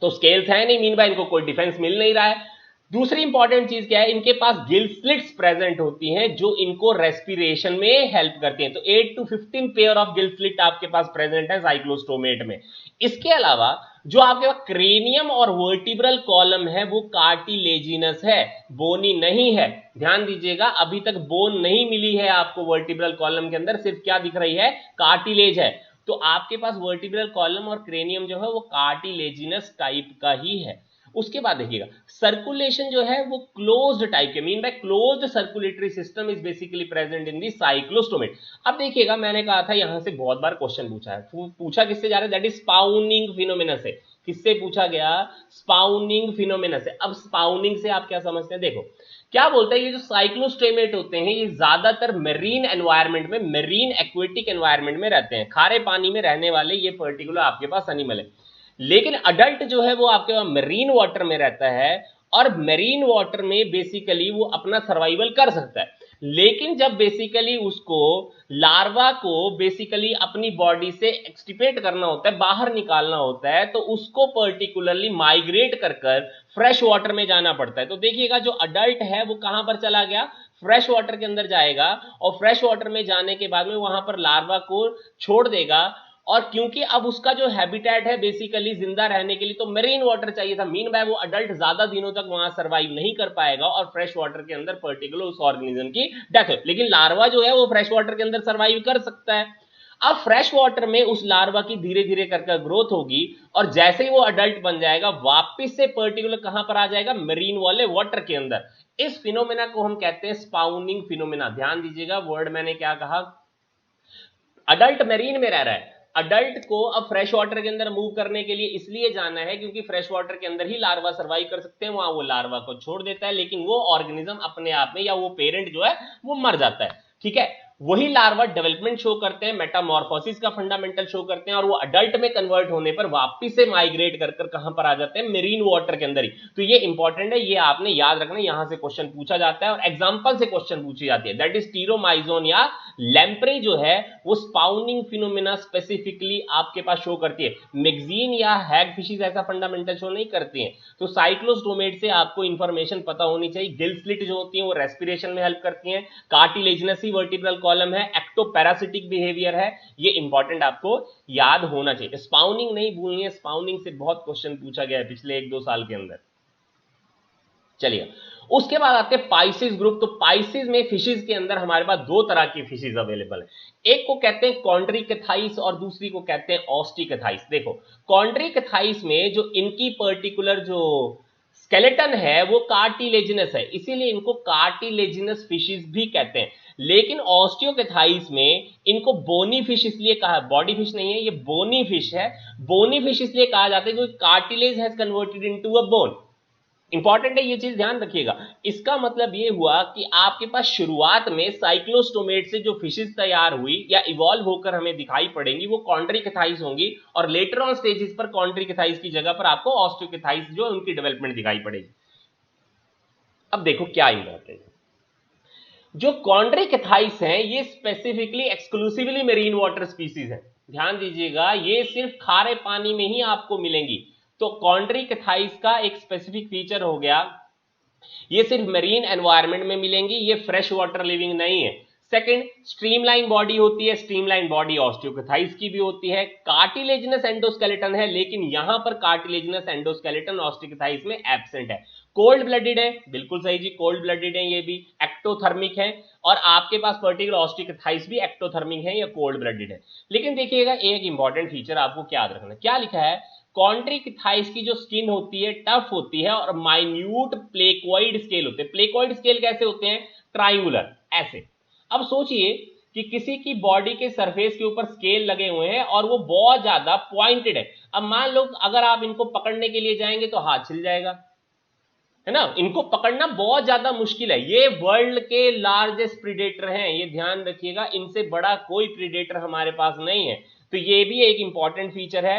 तो स्केल्स है नहीं, मीन बाय इनको कोई डिफेंस मिल नहीं रहा है। दूसरी इंपॉर्टेंट चीज क्या है, इनके पास गिल स्लिट्स प्रेजेंट होती हैं जो इनको रेस्पिरेशन में हेल्प करती हैं। तो 8 to 15 pair of gill slit आपके पास प्रेजेंट है साइक्लोस्टोमेट में। इसके अलावा जो आपके पास क्रेनियम और वर्टिब्रल कॉलम है वो कार्टिलेजिनस है, बोनी नहीं है। ध्यान दीजिएगा, अभी तक बोन नहीं मिली है आपको वर्टिब्रल कॉलम के अंदर, सिर्फ क्या दिख रही है, कार्टिलेज है। तो आपके पास वर्टिब्रल कॉलम और क्रेनियम जो है वो कार्टिलेजिनस टाइप का ही है। उसके बाद देखिएगा, सर्कुलेशन जो है वो क्लोज्ड टाइप के, mean by closed circulatory system is basically present in the cyclostomate. अब देखिएगा, मैंने कहा था यहां से बहुत बार क्वेश्चन पूछा है, पूछा किससे जा रहा है, दैट इज स्पाउनिंग फिनोमेना से। किससे पूछा गया, स्पाउनिंग फिनोमेना से। अब स्पाउनिंग से आप क्या समझते हैं, देखो क्या बोलते हैं, ये जो साइक्लोस्टोमेट होते हैं ये ज्यादातर मेरीन एनवायरनमेंट में, मेरीन एक्वेटिक एनवायरनमेंट में रहते हैं, खारे पानी में रहने वाले ये पर्टिकुलर आपके पास एनिमल है। लेकिन अडल्ट जो है वो आपके पास मरीन वाटर में रहता है, और मरीन वाटर में बेसिकली वो अपना सर्वाइवल कर सकता है। लेकिन जब बेसिकली उसको लार्वा को बेसिकली अपनी बॉडी से एक्सटिपेट करना होता है, बाहर निकालना होता है, तो उसको पर्टिकुलरली माइग्रेट कर फ्रेश वाटर में जाना पड़ता है। तो देखिएगा, जो अडल्ट है वो कहां पर चला गया, फ्रेश वाटर के अंदर जाएगा, और फ्रेश वाटर में जाने के बाद में वहां पर लार्वा को छोड़ देगा। और क्योंकि अब उसका जो हैबिटेट है बेसिकली जिंदा रहने के लिए तो मरीन वाटर चाहिए था, मीन बाय वो अडल्ट ज्यादा दिनों तक वहां सर्वाइव नहीं कर पाएगा और फ्रेश वाटर के अंदर पर्टिकुलर उस ऑर्गेनिज्म की डेथ हो। लेकिन लार्वा जो है वो फ्रेश वाटर के अंदर सर्वाइव कर सकता है। अब फ्रेश वाटर में उस लार्वा की धीरे धीरे करके ग्रोथ होगी और जैसे ही वो अडल्ट बन जाएगा वापस से पर्टिकुलर कहां पर आ जाएगा, मरीन वाले वाटर के अंदर। इस फिनोमेना को हम कहते हैं स्पाउनिंग फिनोमेना। ध्यान दीजिएगा वर्ड मैंने क्या कहा, अडल्ट मरीन में रह रहा है, अडल्ट को अब फ्रेश वाटर के अंदर मूव करने के लिए इसलिए जाना है क्योंकि फ्रेश वाटर के अंदर ही लार्वा सर्वाइव कर सकते हैं, वहां वो लार्वा को छोड़ देता है, लेकिन वो ऑर्गेनिज्म अपने आप में या वो पेरेंट जो है वो मर जाता है। ठीक है, वही लार्वा डेवलपमेंट शो करते हैं, मेटामॉर्फोसिस का फंडामेंटल शो करते हैं और वो अडल्ट में कन्वर्ट होने पर वापस से माइग्रेट कर कर कहां पर आ जाते हैं, मेरीन वाटर के अंदर ही। तो ये इंपॉर्टेंट है, ये आपने याद रखना, यहां से क्वेश्चन पूछा जाता है और एग्जांपल से क्वेश्चन पूछी जाती है। दैट इज टीरोमाइजोन या लैम्प्रे जो है वो स्पाउनिंग फिनोमेना स्पेसिफिकली आपके पास शो करती है। मैगजीन या हैग फिशेस ऐसा फंडामेंटल शो नहीं करती हैं। तो साइक्लोस्टोमेट से आपको इंफॉर्मेशन पता होनी चाहिए। गिल स्लिट जो होती है वो रेस्पिरेशन में हेल्प करती हैं, कार्टिलेजिनस ही वर्टिब्रल कॉलम है, एक्टोपैरासिटिक बिहेवियर है, ये इंपॉर्टेंट आपको याद होना चाहिए। स्पाउनिंग नहीं भूलनी है, स्पाउनिंग से बहुत क्वेश्चन पूछा गया है पिछले 1-2 साल के अंदर। चलिए उसके बाद आते हैं पाइसिस ग्रुप। तो पाइसिस में फिशेस के अंदर हमारे पास दो तरह की फिशेस अवेलेबल है, एक को कहते हैं कॉन्ड्रिकथाइस और दूसरी को कहते हैं ऑस्टिकथाइस। देखो कॉन्ड्रिकथाइस में जो इनकी पर्टिकुलर जो स्केलेटन है वो कार्टिलेजिनस है, इसीलिए इनको कार्टिलेजिनस फिशेस भी कहते हैं। लेकिन ऑस्टियोकथाइस में इनको बोनी फिश इसलिए कहा, बॉडी फिश नहीं है ये, बोनी फिश है। बोनी फिश इसलिए कहा जाता है क्योंकि cartilage has converted into a bone. Important है ये चीज ध्यान रखिएगा। इसका मतलब ये हुआ कि आपके पास शुरुआत में साइक्लोस्टोमेट से जो फिशेस तैयार हुई या इवॉल्व होकर हमें दिखाई पड़ेंगी वो कॉन्ड्रिकथाइस होंगी और लेटर ऑन स्टेजेस पर कॉन्ड्रिकथाइस की जगह पर आपको ऑस्टियोकथाइस जो उनकी डेवलपमेंट दिखाई पड़ेगी। अब देखो क्या इंपॉर्टेंट है, जो कॉन्ड्रिकथाइस हैं ये specifically exclusively marine water species हैं। ध्यान दीजिएगा ये सिर्फ खारे पानी में ही आपको मिलेंगी। तो कॉन्ड्रिकथाइस का एक स्पेसिफिक फीचर हो गया, ये सिर्फ मरीन एनवायरनमेंट में मिलेंगी, ये फ्रेश वाटर लिविंग नहीं है। सेकंड, स्ट्रीमलाइन बॉडी होती है, स्ट्रीमलाइन बॉडी ऑस्टियोकथाइस की भी होती है। कार्टिलेजिनस एंडोस्केलेटन है, लेकिन यहां पर कार्टिलेजिनस एंडोस्केलेटन ऑस्टियोकथाइस में एब्सेंट है। कोल्ड ब्लडेड है, बिल्कुल सही जी, कोल्ड ब्लडेड है, ये भी एक्टोथर्मिक है और आपके पास पर्टिकुलर ऑस्टियोकथाइस भी एक्टोथर्मिक है या कोल्ड ब्लडेड है। लेकिन देखिएगा एक इंपॉर्टेंट फीचर आपको याद रखना, क्या लिखा है, कॉन्ड्रिकथाइस की जो स्किन होती है टफ होती है और माइन्यूट प्लेकोइड स्केल होते हैं। प्लेकोइड स्केल कैसे होते हैं, ट्राइंगुलर ऐसे। अब सोचिए कि किसी की बॉडी के सरफेस के ऊपर स्केल लगे हुए हैं और वो बहुत ज्यादा पॉइंटेड है। अब मान लो अगर आप इनको पकड़ने के लिए जाएंगे तो हाथ छिल जाएगा, है ना, इनको पकड़ना बहुत ज्यादा मुश्किल है। ये वर्ल्ड के लार्जेस्ट प्रीडेटर हैं, ये ध्यान रखिएगा, इनसे बड़ा कोई प्रीडेटर हमारे पास नहीं है। तो ये भी एक इंपॉर्टेंट फीचर है।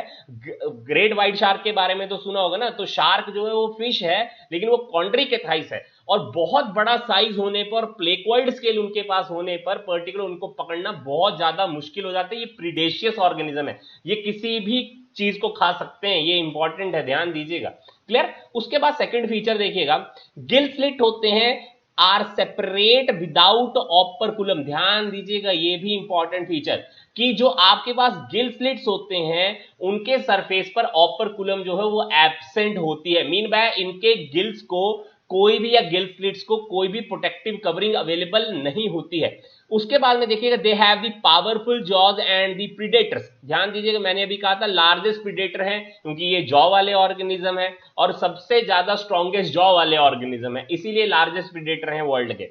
ग्रेट व्हाइट शार्क के बारे में तो सुना होगा ना, तो शार्क जो है वो फिश है लेकिन वो कॉन्ड्रिकथाइस है और बहुत बड़ा साइज होने पर, प्लेकोइड स्केल उनके पास होने पर पर्टिकुलर उनको पकड़ना बहुत ज्यादा मुश्किल हो जाता है। ये प्रीडेशियस ऑर्गेनिज्म है, ये किसी भी चीज को खा सकते हैं, ये इंपॉर्टेंट है, ध्यान दीजिएगा। क्लियर। उसके बाद सेकंड फीचर देखिएगा, गिल स्लिट होते हैं, आर सेपरेट विदाउट ऑपरकुलम। ध्यान दीजिएगा ये भी इंपॉर्टेंट फीचर कि जो आपके पास गिल स्लिट्स होते हैं उनके सरफेस पर ऑपरकुलम जो है वो एब्सेंट होती है। मीन बाय इनके गिल्स को कोई भी या गिल स्लिट्स को कोई भी प्रोटेक्टिव कवरिंग अवेलेबल नहीं होती है। उसके बाद में देखिएगा they have the powerful jaws and the predators. ध्यान दीजिएगा मैंने अभी कहा था लार्जेस्ट प्रीडेटर है क्योंकि ये जॉ वाले ऑर्गेनिज्म है और सबसे ज्यादा स्ट्रॉन्गेस्ट जॉ वाले ऑर्गेनिज्म है, इसीलिए लार्जेस्ट प्रीडेटर है वर्ल्ड के।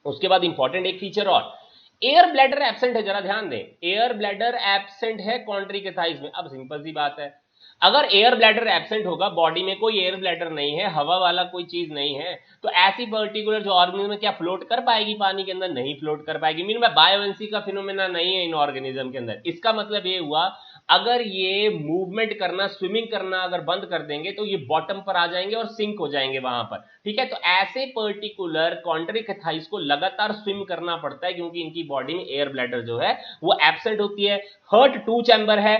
उसके बाद इंपॉर्टेंट एक फीचर और, एयर ब्लैडर एब्सेंट है, जरा ध्यान दें, एयर ब्लैडर एब्सेंट है कॉन्ड्रिकथाइस में। अब सिंपल सी बात है, अगर एयर ब्लैडर एब्सेंट होगा, बॉडी में कोई एयर ब्लैडर नहीं है, हवा वाला कोई चीज नहीं है, तो ऐसी पर्टिकुलर जो ऑर्गेनिज्म क्या फ्लोट कर पाएगी पानी के अंदर, नहीं फ्लोट कर पाएगी। मीन में बायोवेंसी का फिनोमेना नहीं है इन ऑर्गेनिज्म के अंदर। इसका मतलब ये हुआ अगर ये मूवमेंट करना, स्विमिंग करना अगर बंद कर देंगे तो ये बॉटम पर आ जाएंगे और सिंक हो जाएंगे वहां पर। ठीक है, तो ऐसे पर्टिकुलर कॉन्ड्रिकथाइस को लगातार स्विम करना पड़ता है क्योंकि इनकी बॉडी में एयर ब्लैडर जो है वो एब्सेंट होती है। हर्ट 2 चैम्बर है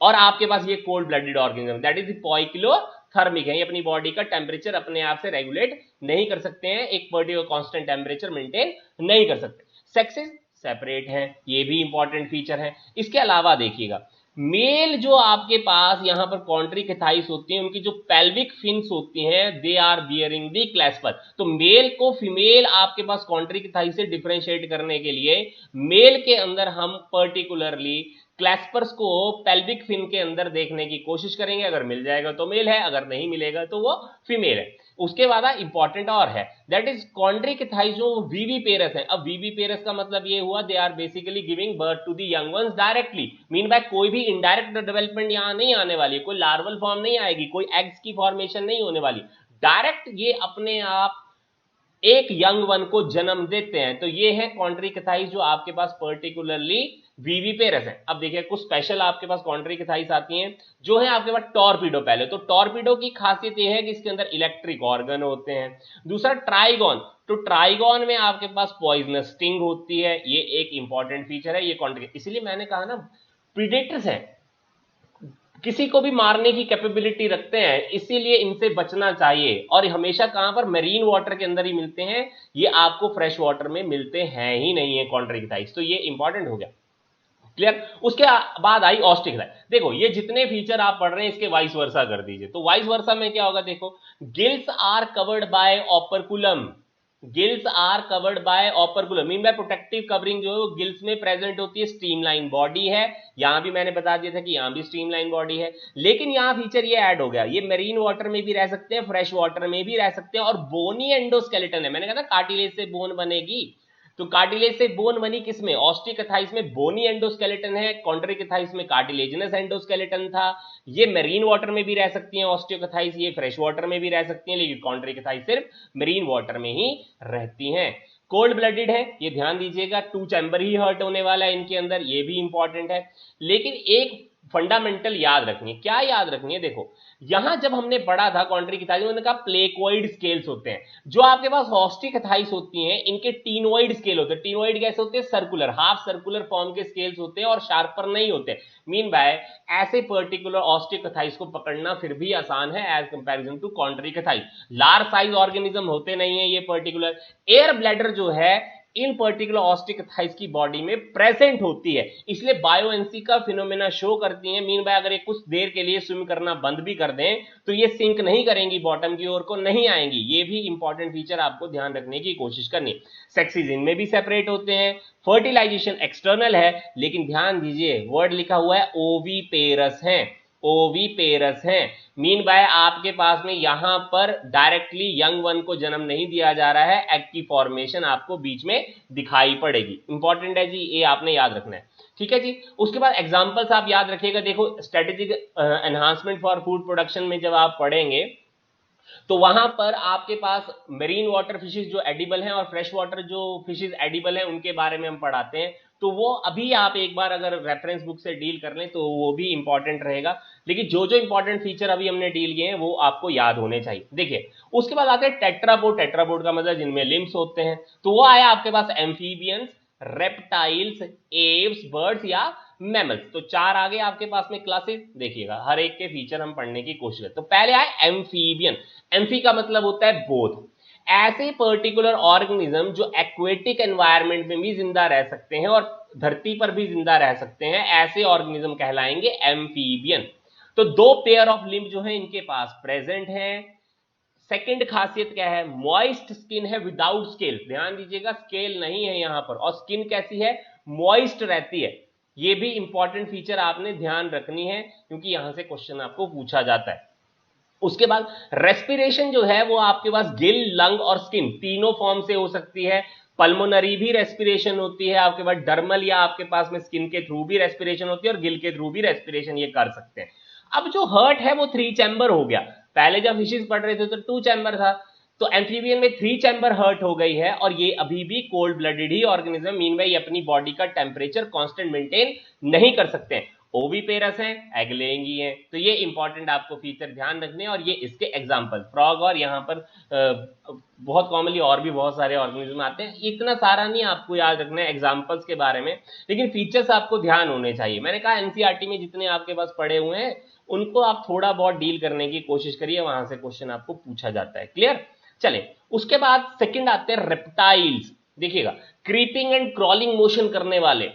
और आपके पास ये cold blooded organism that is poikilothermic है, ये अपनी बॉडी का टेम्परेचर अपने आप से रेगुलेट नहीं कर सकते हैं, एक पर्टिकुलर कांस्टेंट टेम्परेचर मेंटेन नहीं कर सकते। सेक्सेस सेपरेट हैं, ये भी इंपॉर्टेंट फीचर है। इसके अलावा देखिएगा मेल जो आपके पास यहां पर कॉन्ट्रिकथाइस होती हैं, उनकी जो पेल्विक फिन्स होती हैं, दे आर बियरिंग दी क्लैस्पर। तो मेल को फीमेल आपके पास कॉन्ट्रिकथाइस से डिफरेंशिएट करने के लिए मेल के अंदर हम पर्टिकुलरली क्लैस्पर्स को पेल्विक फिन के अंदर देखने की कोशिश करेंगे। अगर मिल जाएगा तो मेल है, अगर नहीं मिलेगा तो वो फीमेल है। उसके बाद इंपॉर्टेंट और है, दैट इज कॉन्ट्रिकथाइस जो वीवी पेरस है। अब वीवी पेरस का मतलब ये हुआ they are basically giving birth to the young ones directly, mean by कोई भी इनडायरेक्ट डेवलपमेंट यहां नहीं आने वाली, कोई लार्वल फॉर्म नहीं आएगी, कोई एग्स की फॉर्मेशन नहीं होने वाली, डायरेक्ट ये अपने आप एक यंग वन को जन्म देते हैं। तो ये है कॉन्ट्रिकथाइस जो आपके पास पर्टिकुलरली वीवी पेरस है। अब देखिए कुछ स्पेशल आपके पास कॉन्ट्रिकथाइस आती हैं जो है आपके पास टॉर्पीडो। पहले तो टॉर्पीडो की खासियत यह है कि इसके अंदर इलेक्ट्रिक ऑर्गन होते हैं। दूसरा ट्राइगॉन, तो ट्राइगॉन में आपके पास पॉइजनस स्टिंग होती है, ये एक इंपॉर्टेंट फीचर है ये कॉन्ट्रिकथाइस। इसलिए मैंने कहा ना प्रीडेटर्स हैं, किसी को भी मारने की कैपेबिलिटी रखते हैं, इसीलिए इनसे बचना चाहिए। और हमेशा कहां पर, मेरीन वाटर के अंदर ही मिलते हैं, ये आपको फ्रेश वाटर में मिलते हैं ही नहीं है कॉन्ट्रिकथाइस। तो ये इंपॉर्टेंट हो गया, क्लियर। उसके बाद आई ऑस्टिकथाइस। देखो ये जितने फीचर आप पढ़ रहे हैं इसके वाइस वर्सा कर दीजिए। तो वाइस वर्सा में क्या होगा, देखो gills are covered by operculum, gills are covered by operculum, mean by protective covering जो है वो गिल्स में प्रेजेंट होती है। स्ट्रीमलाइन बॉडी है, यहां भी मैंने बता दिया था कि यहां भी स्ट्रीमलाइन बॉडी है, लेकिन यहां फीचर ये ऐड हो गया, ये मेरीन वाटर में भी रह सकते हैं, फ्रेश वाटर में भी रह सकते हैं, और बोनी एंडोस्केलेटन है। मैंने कहा था कार्टिलेज से बोन बनेगी, तो कार्टिलेज से बोन बनी किसमें, ऑस्टिकथाइस में बोनी एंडोस्केलेटन है, कॉन्ट्रिकथाइस में कार्टिलेजिनस एंडोस्केलेटन था। ये मेरीन वाटर में भी रह सकती हैं ऑस्टियोकथाइस, ये फ्रेश वाटर में भी रह सकती हैं, लेकिन कॉन्ट्रिकथाइस सिर्फ मेरीन वाटर में ही रहती हैं। कोल्ड ब्लडेड है, ये ध्यान दीजिएगा, टू चैम्बर ही हर्ट होने वाला है इनके अंदर, ये भी इंपॉर्टेंट है। लेकिन एक फंडामेंटल याद रखनी है, क्या याद रखनी है, देखो यहां जब हमने पढ़ा था कॉन्ट्रिकथाइस में, उन्होंने कहा प्लेकोइड स्केल्स होते हैं। जो आपके पास ऑस्टिकथाइस होती हैं इनके टीनोइड स्केल होते हैं। टीनोइड कैसे होते हैं, सर्कुलर, हाफ सर्कुलर फॉर्म के स्केल्स होते हैं और शार्पर नहीं होते। मीन बाय ऐसे पर्टिकुलर ऑस्टिकथाइस को पकड़ना फिर भी आसान है as comparison to chondrichthyes. Large size organism होते नहीं है ये पर्टिकुलर। एयर ब्लैडर जो है इन पर्टिकुलर ऑस्टिकथाइस की बॉडी में प्रेजेंट होती है, इसलिए बायोएनसी का फिनोमेना शो करती है। मीन बाय अगर ये कुछ देर के लिए स्विम करना बंद भी कर दें तो ये सिंक नहीं करेंगी, बॉटम की ओर को नहीं आएंगी। ये भी इंपॉर्टेंट फीचर आपको ध्यान रखने की कोशिश करनी। सेक्सीज इनमें भी सेपरेट होते हैं। फर्टिलाइजेशन एक्सटर्नल है, लेकिन ध्यान दीजिए वर्ड लिखा हुआ है ओवीपेरस है, ओवीपेरस है। मीन बाय आपके पास में यहां पर डायरेक्टली यंग वन को जन्म नहीं दिया जा रहा है, एग की फॉर्मेशन आपको बीच में दिखाई पड़ेगी। इंपॉर्टेंट है जी, ये आपने याद रखना है, ठीक है जी। उसके बाद एग्जांपल्स आप याद रखिएगा। देखो strategic enhancement for food production में जब आप पढ़ेंगे तो वहां पर आपके पास मेरीन वाटर फिशेज जो एडिबल हैं और फ्रेश वाटर जो फिशेज एडिबल हैं उनके बारे में हम पढ़ाते हैं। तो वो अभी आप एक बार अगर रेफरेंस बुक से डील कर लें तो वो भी इंपॉर्टेंट रहेगा। लेकिन जो जो इंपॉर्टेंट फीचर अभी हमने डील किए हैं वो आपको याद होने चाहिए। देखिए उसके बाद आते हैं टेट्रापोड। टेट्रापोड का मतलब जिनमें लिम्स होते हैं। तो वो आया आपके पास एम्फीबियंस, रेप्टाइल्स, एव्स, बर्ड्स या मैमल्स। तो चार आगे आपके पास में क्लासेस, देखिएगा हर एक के फीचर हम पढ़ने की कोशिश करें। तो पहले आए एम्फीबियन। एम्फी का मतलब होता है बोथ, ऐसे पर्टिकुलर ऑर्गेनिज्म जो एक्वेटिक एनवायरनमेंट में भी जिंदा रह सकते हैं और धरती पर भी जिंदा रह सकते हैं, ऐसे ऑर्गेनिज्म कहलाएंगे एम्फीबियन। तो दो पेयर ऑफ लिम्ब जो है इनके पास प्रेजेंट है। सेकंड खासियत क्या है, मॉइस्ट स्किन है विदाउट स्केल। ध्यान दीजिएगा स्केल नहीं है यहां पर, और स्किन कैसी है, मॉइस्ट रहती है। ये भी इंपॉर्टेंट फीचर आपने ध्यान रखनी है क्योंकि यहां से क्वेश्चन आपको पूछा जाता है। उसके बाद रेस्पिरेशन जो है वो आपके पास गिल, लंग और स्किन तीनों फॉर्म से हो सकती है। पल्मोनरी भी रेस्पिरेशन होती है आपके पास, डर्मल या आपके पास में स्किन के थ्रू भी रेस्पिरेशन होती है और गिल के थ्रू भी रेस्पिरेशन ये कर सकते हैं। अब जो हर्ट है वो 3 चैम्बर हो गया। पहले जब फिशेस पढ़ रहे थे तो 2 चैम्बर था, तो एम्फीबियन में 3 चैम्बर हर्ट हो गई है और ये अभी भी कोल्ड ब्लडेड ही ऑर्गेनिज्म, मीन बाय अपनी बॉडी का टेम्परेचर कांस्टेंट मेंटेन नहीं कर सकते हैं। ओवीपेरस हैं, एग लेंगी हैं। तो ये इंपॉर्टेंट आपको फीचर ध्यान रखने हैं और ये इसके एग्जांपल फ्रॉग, और यहाँ पर बहुत कॉमनली और भी बहुत सारे ऑर्गेनिज्म आते हैं। इतना सारा नहीं आपको याद रखना है एग्जांपल्स के बारे में, लेकिन फीचर्स आपको ध्यान होने चाहिए। मैंने कहा एनसीईआरटी में जितने आपके पास पड़े हुए हैं उनको आप थोड़ा बहुत डील करने की कोशिश करिए, वहां से क्वेश्चन आपको पूछा जाता है, क्लियर। चले उसके बाद सेकंड आते हैं रेप्टाइल्स। देखिएगा क्रीपिंग एंड क्रॉलिंग मोशन करने वाले,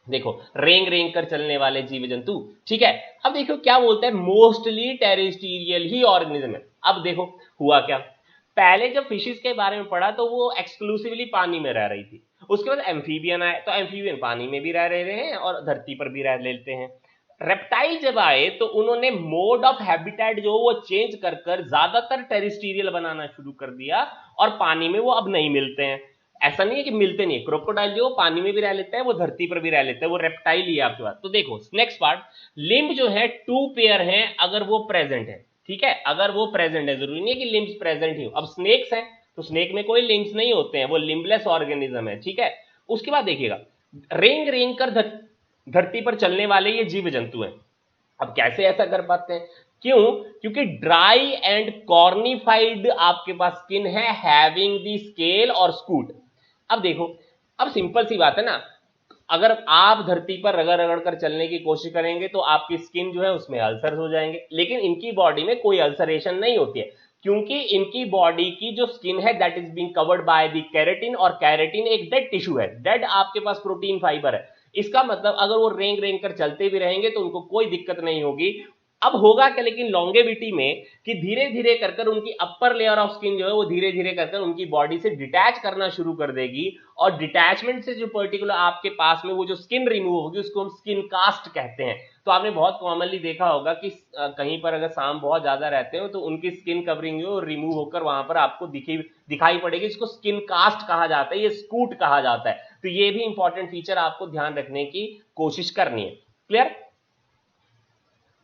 देखो रेंग रेंग कर चलने वाले जीव जंतु, ठीक है। अब देखो क्या बोलता है, मोस्टली टेरेस्ट्रियल ही ऑर्गेनिज्म है। अब देखो हुआ क्या, पहले जब फिशेस के बारे में पढ़ा तो वो एक्सक्लूसिवली पानी में रह रही थी, उसके बाद एम्फीबियन आए तो एम्फीबियन पानी में भी रह रहे हैं और धरती पर भी रह लेते हैं। रेप्टाइल जब आए तो उन्होंने मोड ऑफ हैबिटेट जो वो चेंज कर कर ज्यादातर टेरेस्ट्रियल बनाना शुरू कर दिया और पानी में वो अब नहीं मिलते हैं। ऐसा नहीं है कि मिलते नहीं, क्रोकोडाइल जो पानी में भी रह लेता है वो धरती पर भी रह लेता है, वो रेप्टाइल ही है आपके पास। तो देखो नेक्स्ट पार्ट, लिम्ब जो है 2 पेयर हैं अगर वो प्रेजेंट है, ठीक है, अगर वो प्रेजेंट है, जरूरी नहीं है कि लिम्ब्स प्रेजेंट ही हो। अब स्नेक्स हैं तो स्नेक में कोई लिम्ब्स नहीं होते हैं, वो लिम्बलेस ऑर्गेनिज्म है, ठीक है। उसके बाद देखिएगा रेंग रेंग कर धरती पर चलने वाले ये जीव जंतु हैं। अब कैसे ऐसा कर पाते हैं, क्यों, क्योंकि ड्राई एंड कॉर्निफाइड आपके पास स्किन है हैविंग द स्केल और स्कूट। अब देखो, अब सिंपल सी बात है ना, अगर आप धरती पर रगड़ रगड़ कर चलने की कोशिश करेंगे तो आपकी स्किन जो है उसमें अल्सर हो जाएंगे, लेकिन इनकी बॉडी में कोई अल्सरेशन नहीं होती है, क्योंकि इनकी बॉडी की जो स्किन है that is being covered by the keratin, और कैरेटिन एक डेड टिश्यू है, डेड आपके पास प्रोटीन फाइबर है। इसका मतलब अगर वो रेंग रेंग कर चलते भी रहेंगे तो उनको कोई दिक्कत नहीं होगी। अब होगा क्या लेकिन लॉन्गेविटी में, कि धीरे धीरे कर कर उनकी अपर लेयर ऑफ स्किन जो है वो धीरे धीरे कर कर उनकी बॉडी से डिटैच करना शुरू कर देगी, और डिटैचमेंट से जो पर्टिकुलर आपके पास में वो जो स्किन रिमूव होगी उसको हम स्किन कास्ट कहते हैं। तो आपने बहुत कॉमनली देखा होगा कि कहीं पर अगर सांप बहुत ज्यादा रहते हो तो उनकी स्किन कवरिंग जो रिमूव होकर वहां पर आपको दिखाई पड़ेगी, इसको स्किन कास्ट कहा जाता है, ये स्कूट कहा जाता है। तो ये भी इंपॉर्टेंट फीचर आपको ध्यान रखने की कोशिश करनी है, क्लियर।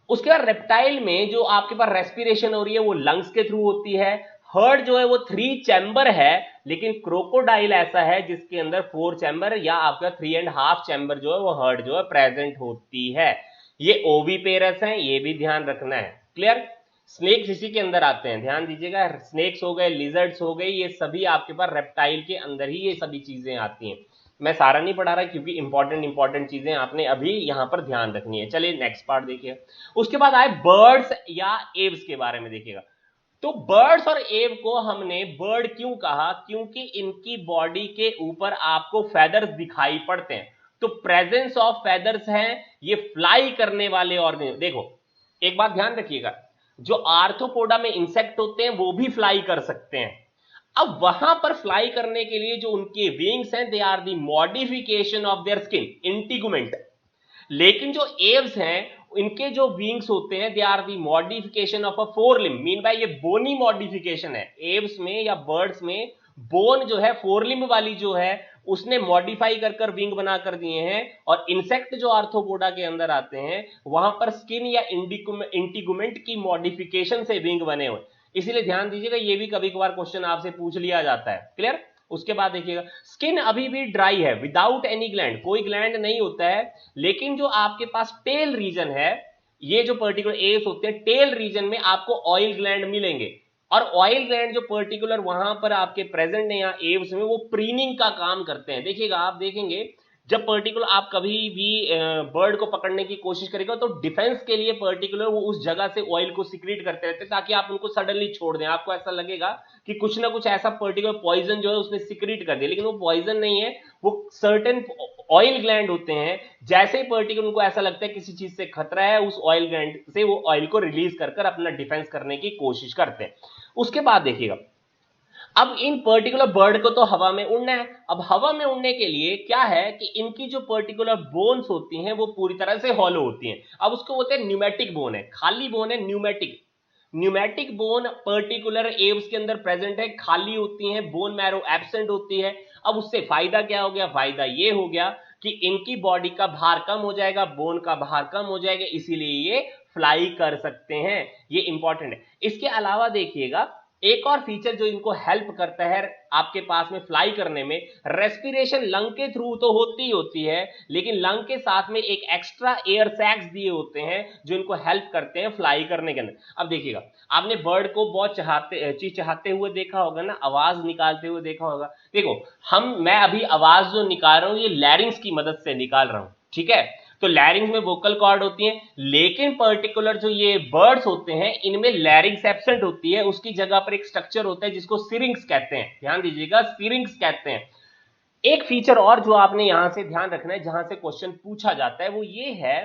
उसके बाद रेप्टाइल में जो आपके पास रेस्पिरेशन हो रही है वो लंग्स के थ्रू होती है। हर्ट जो है वो 3 चैम्बर है, लेकिन क्रोकोडाइल ऐसा है जिसके अंदर 4 चैम्बर या आपका 3.5 चैम्बर जो है वो हर्ट जो है प्रेजेंट होती है। ये ओविपेरस है, ये भी ध्यान रखना है, क्लियर। स्नेक्स इसी के अंदर आते हैं, ध्यान दीजिएगा, स्नेक्स हो गए, लिजर्ड्स हो गए, ये सभी आपके पास रेप्टाइल के अंदर ही ये सभी चीजें आती हैं। मैं सारा नहीं पढ़ा रहा क्योंकि इंपॉर्टेंट चीजें आपने अभी यहां पर ध्यान रखनी है। चलिए नेक्स्ट पार्ट देखिए। उसके बाद आए बर्ड्स या एव्स के बारे में देखिएगा। तो बर्ड्स और एव को हमने बर्ड क्यों कहा, क्योंकि इनकी बॉडी के ऊपर आपको फेदर्स दिखाई पड़ते हैं, तो प्रेजेंस ऑफ फेदर्स है, ये फ्लाई करने वाले ऑर्गेनिज्म। देखो एक बात ध्यान रखिएगा, जो आर्थ्रोपोडा में इंसेक्ट होते हैं वो भी फ्लाई कर सकते हैं। अब वहां पर फ्लाई करने के लिए जो उनके विंग्स हैं they are the modification of their skin integument, लेकिन जो एव्स हैं इनके जो विंग्स होते हैं they are the modification of a 4 limb, mean by ये बोनी मॉडिफिकेशन है। एव्स में या बर्ड्स में बोन जो है 4 लिम्ब वाली जो है उसने मॉडिफाई कर कर विंग बना कर दिए हैं, और इंसेक्ट जो आर्थ्रोपोडा के अंदर आते हैं वहां पर स्किन या इंटीगुमेंट की मॉडिफिकेशन से विंग बने हुए। इसीलिए ध्यान दीजिएगा, ये भी कभी कभार क्वेश्चन आपसे पूछ लिया जाता है, क्लियर। उसके बाद देखिएगा स्किन अभी भी ड्राई है विदाउट एनी ग्लैंड, कोई ग्लैंड नहीं होता है, लेकिन जो आपके पास टेल रीजन है, ये जो पर्टिकुलर एव्स होते हैं टेल रीजन में आपको ऑयल ग्लैंड मिलेंगे, और ऑयल ग्लैंड जो पर्टिकुलर वहां पर आपके प्रेजेंट है यहाँ एव्स में वो प्रीनिंग का काम करते हैं। देखिएगा आप देखेंगे जब पर्टिकुलर आप कभी भी बर्ड को पकड़ने की कोशिश करेगा तो डिफेंस के लिए पर्टिकुलर वो उस जगह से ऑयल को सिक्रीट करते रहते हैं ताकि आप उनको सडनली छोड़ दें, आपको ऐसा लगेगा कि कुछ ना कुछ ऐसा पर्टिकुलर पॉइजन जो है उसने सिक्रीट कर दिया, लेकिन वो पॉइजन नहीं है, वो सर्टेन ऑयल ग्लैंड होते हैं। जैसे ही पर्टिकुलर उनको ऐसा लगता है किसी चीज से खतरा है, उस ऑयल ग्लैंड से वो ऑयल को रिलीज कर कर अपना डिफेंस करने की कोशिश करते हैं। उसके बाद देखिएगा अब इन पर्टिकुलर बर्ड को तो हवा में उड़ना है, अब हवा में उड़ने के लिए क्या है कि इनकी जो पर्टिकुलर बोन्स होती हैं वो पूरी तरह से हॉलो होती हैं। अब उसको बोलते हैं न्यूमेटिक बोन है, खाली बोन है pneumatic. Pneumatic bone particular Aves के अंदर प्रेजेंट है, खाली होती हैं, बोन मैरो एब्सेंट होती है। अब उससे फायदा क्या हो गया, फायदा ये हो गया कि इनकी बॉडी का भार कम हो जाएगा, बोन का भार कम हो जाएगा, इसीलिए ये फ्लाई कर सकते हैं, ये इंपॉर्टेंट है। इसके अलावा देखिएगा एक और फीचर जो इनको हेल्प करता है आपके पास में फ्लाई करने में, रेस्पिरेशन लंग के थ्रू तो होती है, लेकिन लंग के साथ में एक एक्स्ट्रा एयर सैक्स दिए होते हैं जो इनको हेल्प करते हैं फ्लाई करने के अंदर। अब देखिएगा आपने बर्ड को बहुत चिचहाते हुए देखा होगा ना, आवाज निकालते हुए देखा होगा। देखो मैं अभी आवाज जो निकाल रहा हूं ये लैरिंग्स की मदद से निकाल रहा हूं, ठीक है। तो लैरिंग्स में वोकल कॉर्ड होती हैं, लेकिन पर्टिकुलर जो ये बर्ड्स होते हैं इनमें लैरिंग्स एब्सेंट होती है, उसकी जगह पर एक स्ट्रक्चर होता है जिसको सिरिंग्स कहते हैं, ध्यान दीजिएगा सिरिंग्स कहते हैं। एक फीचर और जो आपने यहां से ध्यान रखना है, जहां से क्वेश्चन पूछा जाता है, वो ये है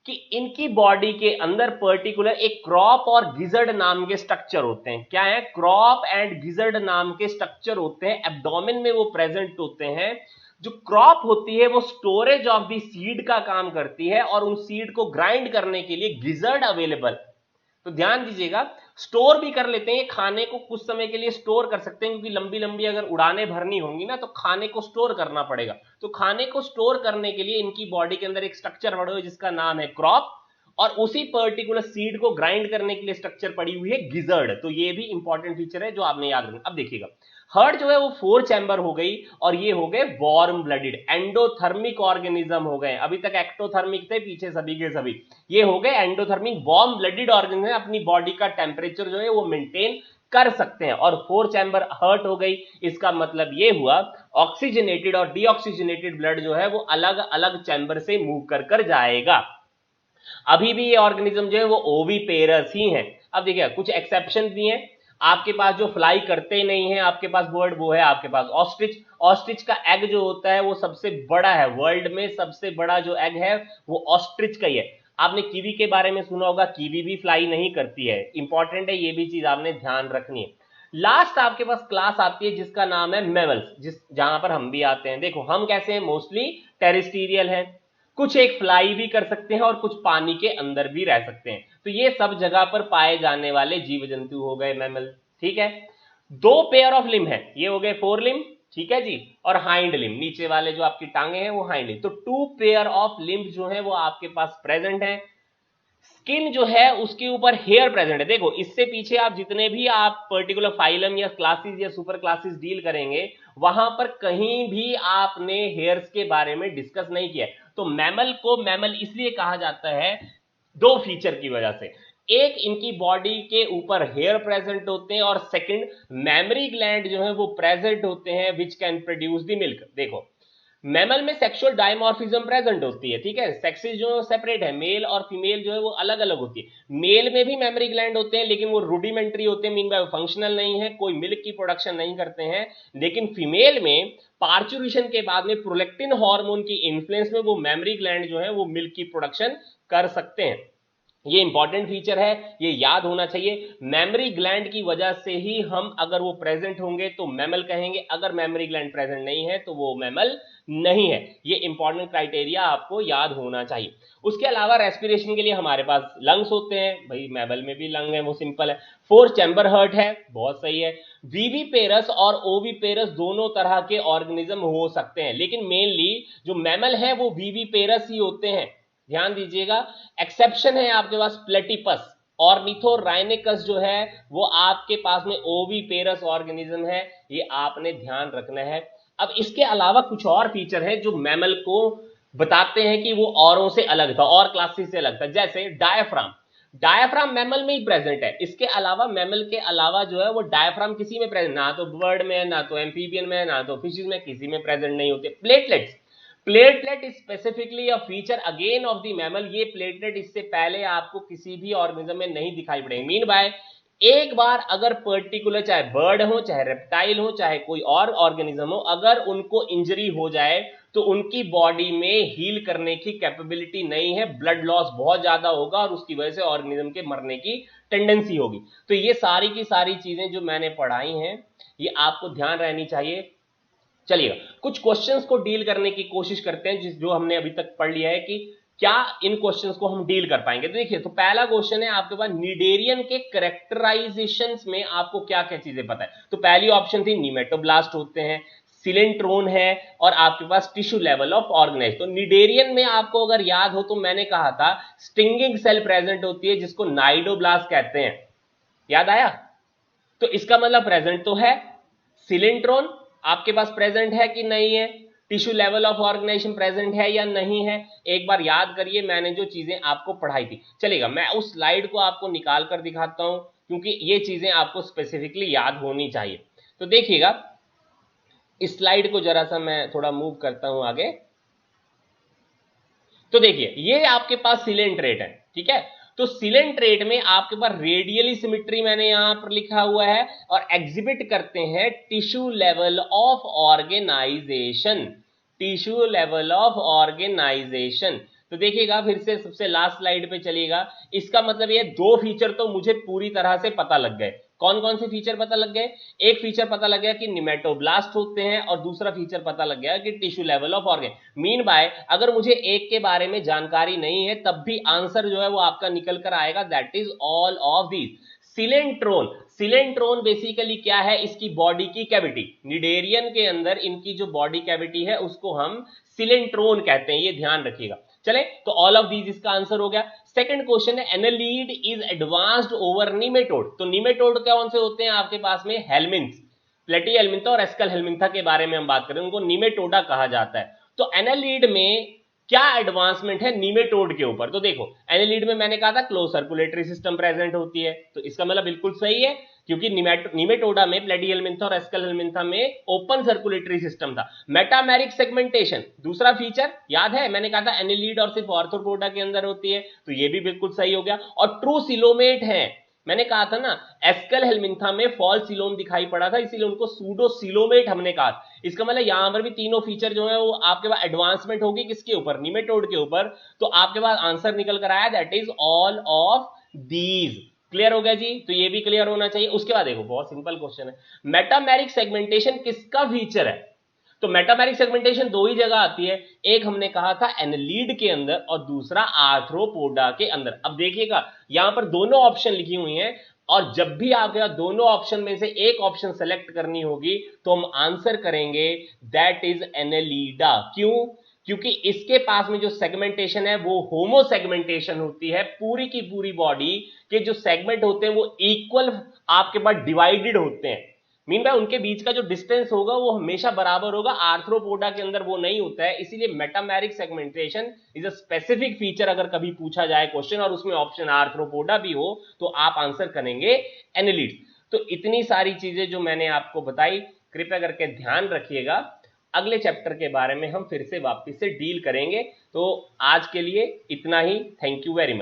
कि इनकी बॉडी के अंदर पर्टिकुलर एक क्रॉप और गिजर्ड नाम के स्ट्रक्चर होते हैं। क्या है? क्रॉप एंड गिजर्ड नाम के स्ट्रक्चर होते हैं, एब्डोमेन में वो प्रेजेंट होते हैं। जो क्रॉप होती है वो स्टोरेज ऑफ द सीड का काम करती है, और उन सीड को ग्राइंड करने के लिए गिजर्ड अवेलेबल। तो ध्यान दीजिएगा, स्टोर भी कर लेते हैं, खाने को कुछ समय के लिए स्टोर कर सकते हैं, क्योंकि लंबी लंबी अगर उड़ानें भरनी होंगी ना, तो खाने को स्टोर करना पड़ेगा। तो खाने को स्टोर करने के लिए इनकी बॉडी के अंदर एक स्ट्रक्चर पड़ा हुआ है जिसका नाम है क्रॉप, और उसी पर्टिकुलर सीड को ग्राइंड करने के लिए स्ट्रक्चर पड़ी हुई है गिजर्ड। तो ये भी इंपॉर्टेंट फीचर है जो आपने याद रखना। अब देखिएगा, हर्ट जो है वो 4 चैम्बर हो गई, और ये हो गए वार्म ब्लडेड एंडोथर्मिक ऑर्गेनिज्म हो गए। अभी तक एक्टोथर्मिक थे पीछे सभी के सभी, ये हो गए एंडोथर्मिक वार्म ब्लडेड ऑर्गेनिज्म, अपनी बॉडी का टेम्परेचर जो है वो मेंटेन कर सकते हैं। और 4 चैम्बर हर्ट हो गई, इसका मतलब ये हुआ ऑक्सीजनेटेड और डीऑक्सीजनेटेड ब्लड जो है वो अलग अलग चैम्बर से मूव कर जाएगा। अभी भी ये ऑर्गेनिज्म जो है वो ओविपेरस ही है। अब देखिए कुछ एक्सेप्शन भी हैं। आपके पास जो फ्लाई करते ही नहीं है आपके पास बर्ड, वो है आपके पास ऑस्ट्रिच। ऑस्ट्रिच का एग जो होता है वो सबसे बड़ा है, वर्ल्ड में सबसे बड़ा जो एग है वो ऑस्ट्रिच का ही है। आपने कीवी के बारे में सुना होगा, कीवी भी फ्लाई नहीं करती है। इंपॉर्टेंट है, ये भी चीज आपने ध्यान रखनी है। लास्ट आपके पास क्लास आती है जिसका नाम है मैमल्स, जहां पर हम भी आते हैं। देखो हम कैसे हैं, मोस्टली टेरेस्टीरियल हैं, कुछ एक फ्लाई भी कर सकते हैं और कुछ पानी के अंदर भी रह सकते हैं। तो ये सब जगह पर पाए जाने वाले जीव जंतु हो गए मैमल। ठीक है, 2 पेयर ऑफ लिम्ब है, ये हो गए 4 लिम्ब, ठीक है जी, और हाइंड लिम्ब, नीचे वाले जो आपकी टांगे हैं वो हाइंड लिम्ब। तो 2 पेयर ऑफ लिम्ब जो है वो आपके पास प्रेजेंट है। स्किन जो है उसके ऊपर हेयर प्रेजेंट है। देखो इससे पीछे आप जितने भी आप पर्टिकुलर फाइलम या क्लासेस या सुपर क्लासेस डील करेंगे, वहां पर कहीं भी आपने हेयर्स के बारे में डिस्कस नहीं किया है। तो मैमल को मैमल इसलिए कहा जाता है 2 फीचर की वजह से। एक, इनकी बॉडी के ऊपर हेयर प्रेजेंट होते हैं, और सेकंड, मैमरी ग्लैंड जो है वो प्रेजेंट होते हैं which can produce the milk. देखो मैमल में सेक्सुअल डायमॉर्फिज्म प्रेजेंट होती है, ठीक है, सेक्सेस जो सेपरेट है, मेल और फीमेल जो है वो अलग अलग होती है। मेल में भी मेमरी ग्लैंड होते हैं लेकिन वो रूडिमेंट्री होते हैं, मीन बाय फंक्शनल नहीं है, कोई मिल्क की प्रोडक्शन नहीं करते हैं। लेकिन फीमेल में पार्चुरेशन के बाद में प्रोलेक्टिन हार्मोन की इन्फ्लुएंस में वो मेमरी ग्लैंड जो है वो मिल्क की प्रोडक्शन कर सकते हैं। ये इंपॉर्टेंट फीचर है, ये याद होना चाहिए। मेमरी ग्लैंड की वजह से ही हम अगर वो प्रेजेंट होंगे तो मैमल कहेंगे, अगर मेमरी ग्लैंड प्रेजेंट नहीं है तो वो मैमल नहीं है। ये इंपॉर्टेंट क्राइटेरिया आपको याद होना चाहिए। उसके अलावा रेस्पिरेशन के लिए हमारे पास लंग्स होते हैं, भाई मैमल में भी लंग है, वो सिंपल है। 4 चैम्बर हर्ट है, बहुत सही है। वीवीपेरस और ओवीपेरस दोनों तरह के ऑर्गेनिज्म हो सकते हैं, लेकिन मेनली जो मैमल है वो वीवीपेरस ही होते हैं, ध्यान दीजिएगा। एक्सेप्शन है आपके पास प्लेटिपस, ऑर्निथोराइनिकस जो है वो आपके पास में ओविपेरस ऑर्गेनिज्म है, ये आपने ध्यान रखना है। अब इसके अलावा कुछ और फीचर है जो मैमल को बताते हैं कि वो औरों से अलग था, और क्लासेस से अलग था। जैसे डायफ्राम, डायफ्राम मैमल में ही प्रेजेंट है। इसके अलावा मैमल के अलावा जो है वो डायफ्राम किसी में प्रेजेंट, ना तो बर्ड में, ना तो एम्फीबियन में, ना तो फिशेज में, किसी में प्रेजेंट नहीं होते। Platelets, platelet is specifically a feature again of the mammal. ये प्लेटलेट इससे पहले आपको किसी भी ऑर्गेनिज्म में नहीं दिखाई पड़ेंगे। मीन बाय एक बार अगर पर्टिकुलर, चाहे बर्ड हो, चाहे रेप्टाइल हो, चाहे कोई और ऑर्गेनिज्म हो, अगर उनको इंजरी हो जाए तो उनकी बॉडी में हील करने की कैपेबिलिटी नहीं है, ब्लड लॉस बहुत ज्यादा होगा और उसकी वजह से ऑर्गेनिज्म के मरने की टेंडेंसी होगी। तो ये सारी की सारी चीजें जो मैंने पढ़ाई हैं ये आपको ध्यान रहनी चाहिए। चलिए कुछ क्वेश्चंस को डील करने की कोशिश करते हैं, जो हमने अभी तक पढ़ लिया है कि क्या इन क्वेश्चंस को हम डील कर पाएंगे। तो देखिए, तो पहला क्वेश्चन है आपके पास, निडेरियन के कैरेक्टराइजेशंस में आपको क्या क्या चीजें पता है। तो पहली ऑप्शन थी निमेटोब्लास्ट होते हैं, सिलेंट्रोन है, और आपके पास टिश्यू लेवल ऑफ ऑर्गेनाइज। तो निडेरियन में आपको अगर याद हो तो मैंने कहा था स्टिंगिंग सेल प्रेजेंट होती है जिसको नाइडोब्लास्ट कहते हैं, याद आया। तो इसका मतलब प्रेजेंट तो है। सिलेंट्रोन आपके पास प्रेजेंट है कि नहीं है, tissue level of organization present है या नहीं है, एक बार याद करिए मैंने जो चीजें आपको पढ़ाई थी। चलेगा, मैं उस स्लाइड को आपको निकाल कर दिखाता हूं क्योंकि ये चीजें आपको स्पेसिफिकली याद होनी चाहिए। तो देखिएगा, इस स्लाइड को जरा सा मैं थोड़ा मूव करता हूं आगे। तो देखिए ये आपके पास सिलेंट्रेट है, ठीक है। तो सिलेंट्रेट में आपके पास रेडियली सिमेट्री मैंने यहां पर लिखा हुआ है और एग्जिबिट करते हैं tissue level of organization, tissue level of organization. तो देखिएगा फिर से सबसे लास्ट स्लाइड पे चलिएगा। इसका मतलब ये दो फीचर तो मुझे पूरी तरह से पता लग गए। कौन कौन से फीचर पता लग गए? एक फीचर पता लग गया कि निमेटोब्लास्ट होते हैं और दूसरा फीचर पता लग गया कि tissue level of organ. Mean by अगर मुझे एक के बारे में जानकारी नहीं है तब भी आंसर जो है वो आपका निकल कर आएगा, that is all of these. Coelenteron, coelenteron basically क्या है? इसकी बॉडी की कैविटी, निडेरियन के अंदर इनकी जो बॉडी कैविटी है उसको हम सिलेंट्रोन कहते हैं, ये ध्यान रखिएगा। चले तो ऑल ऑफ दीज इसका आंसर हो गया। सेकंड क्वेश्चन है एनालीड इज एडवांस्ड ओवर निमेटोड। तो निमेटोड कौन से होते हैं आपके पास में? हेलमिंथ्स, प्लेटी हेलमिंथा और एस्कल हेलमिंथा के बारे में हम बात करें, उनको निमेटोडा कहा जाता है। तो एनालीड में क्या एडवांसमेंट है निमेटोड के ऊपर? तो देखो एनालीड में मैंने कहा था क्लोज सर्कुलेटरी सिस्टम प्रेजेंट होती है, तो इसका मतलब बिल्कुल सही है क्योंकि निमेटोडा में प्लेटिहेलमिंथा और एस्कल हेलमिंथा में ओपन सर्कुलेटरी सिस्टम था। मेटामेरिक सेगमेंटेशन दूसरा फीचर याद है, मैंने कहा था एनालीड और सिर्फ आर्थ्रोपोडा के अंदर होती है, तो ये भी बिल्कुल सही हो गया। और ट्रू सिलोमेट है, मैंने कहा था ना एस्कल हेलमिंथा में फॉल सिलोम दिखाई पड़ा था इसीलिए उनको सूडो सिलोमेट हमने कहा। इसका मतलब यहां पर भी तीनों फीचर जो है वो आपके पास एडवांसमेंट होगी किसके ऊपर? निमेटोड के ऊपर। तो आपके पास आंसर निकल कर आया that is all of these. Clear हो गया जी? तो ये भी क्लियर होना चाहिए। उसके बाद देखो बहुत सिंपल क्वेश्चन है, मेटामेरिक सेगमेंटेशन किसका फीचर है? तो मेटामेरिक सेगमेंटेशन दो ही जगह आती है, एक हमने कहा था एनालीड के अंदर और दूसरा आर्थ्रोपोडा के अंदर। अब देखिएगा यहां पर दोनों ऑप्शन लिखी हुई हैं और जब भी आपके दोनों ऑप्शन में से एक ऑप्शन सेलेक्ट करनी होगी तो हम आंसर करेंगे दैट इज एनालीडा। क्यों? क्योंकि इसके पास में जो सेगमेंटेशन है वो होमो सेगमेंटेशन होती है, पूरी की पूरी बॉडी के जो सेगमेंट होते हैं वो इक्वल आपके पास डिवाइडेड होते हैं। मीन बाय उनके बीच का जो डिस्टेंस होगा वो हमेशा बराबर होगा, आर्थ्रोपोडा के अंदर वो नहीं होता है। इसीलिए metameric segmentation is a specific feature. अगर कभी पूछा जाए क्वेश्चन और उसमें ऑप्शन आर्थ्रोपोडा भी हो तो आप आंसर करेंगे एनालिड। तो इतनी सारी चीजें जो मैंने आपको बताई कृपया करके ध्यान रखिएगा, अगले चैप्टर के बारे में हम फिर से वापस से डील करेंगे। तो आज के लिए इतना ही, थैंक यू वेरी मच।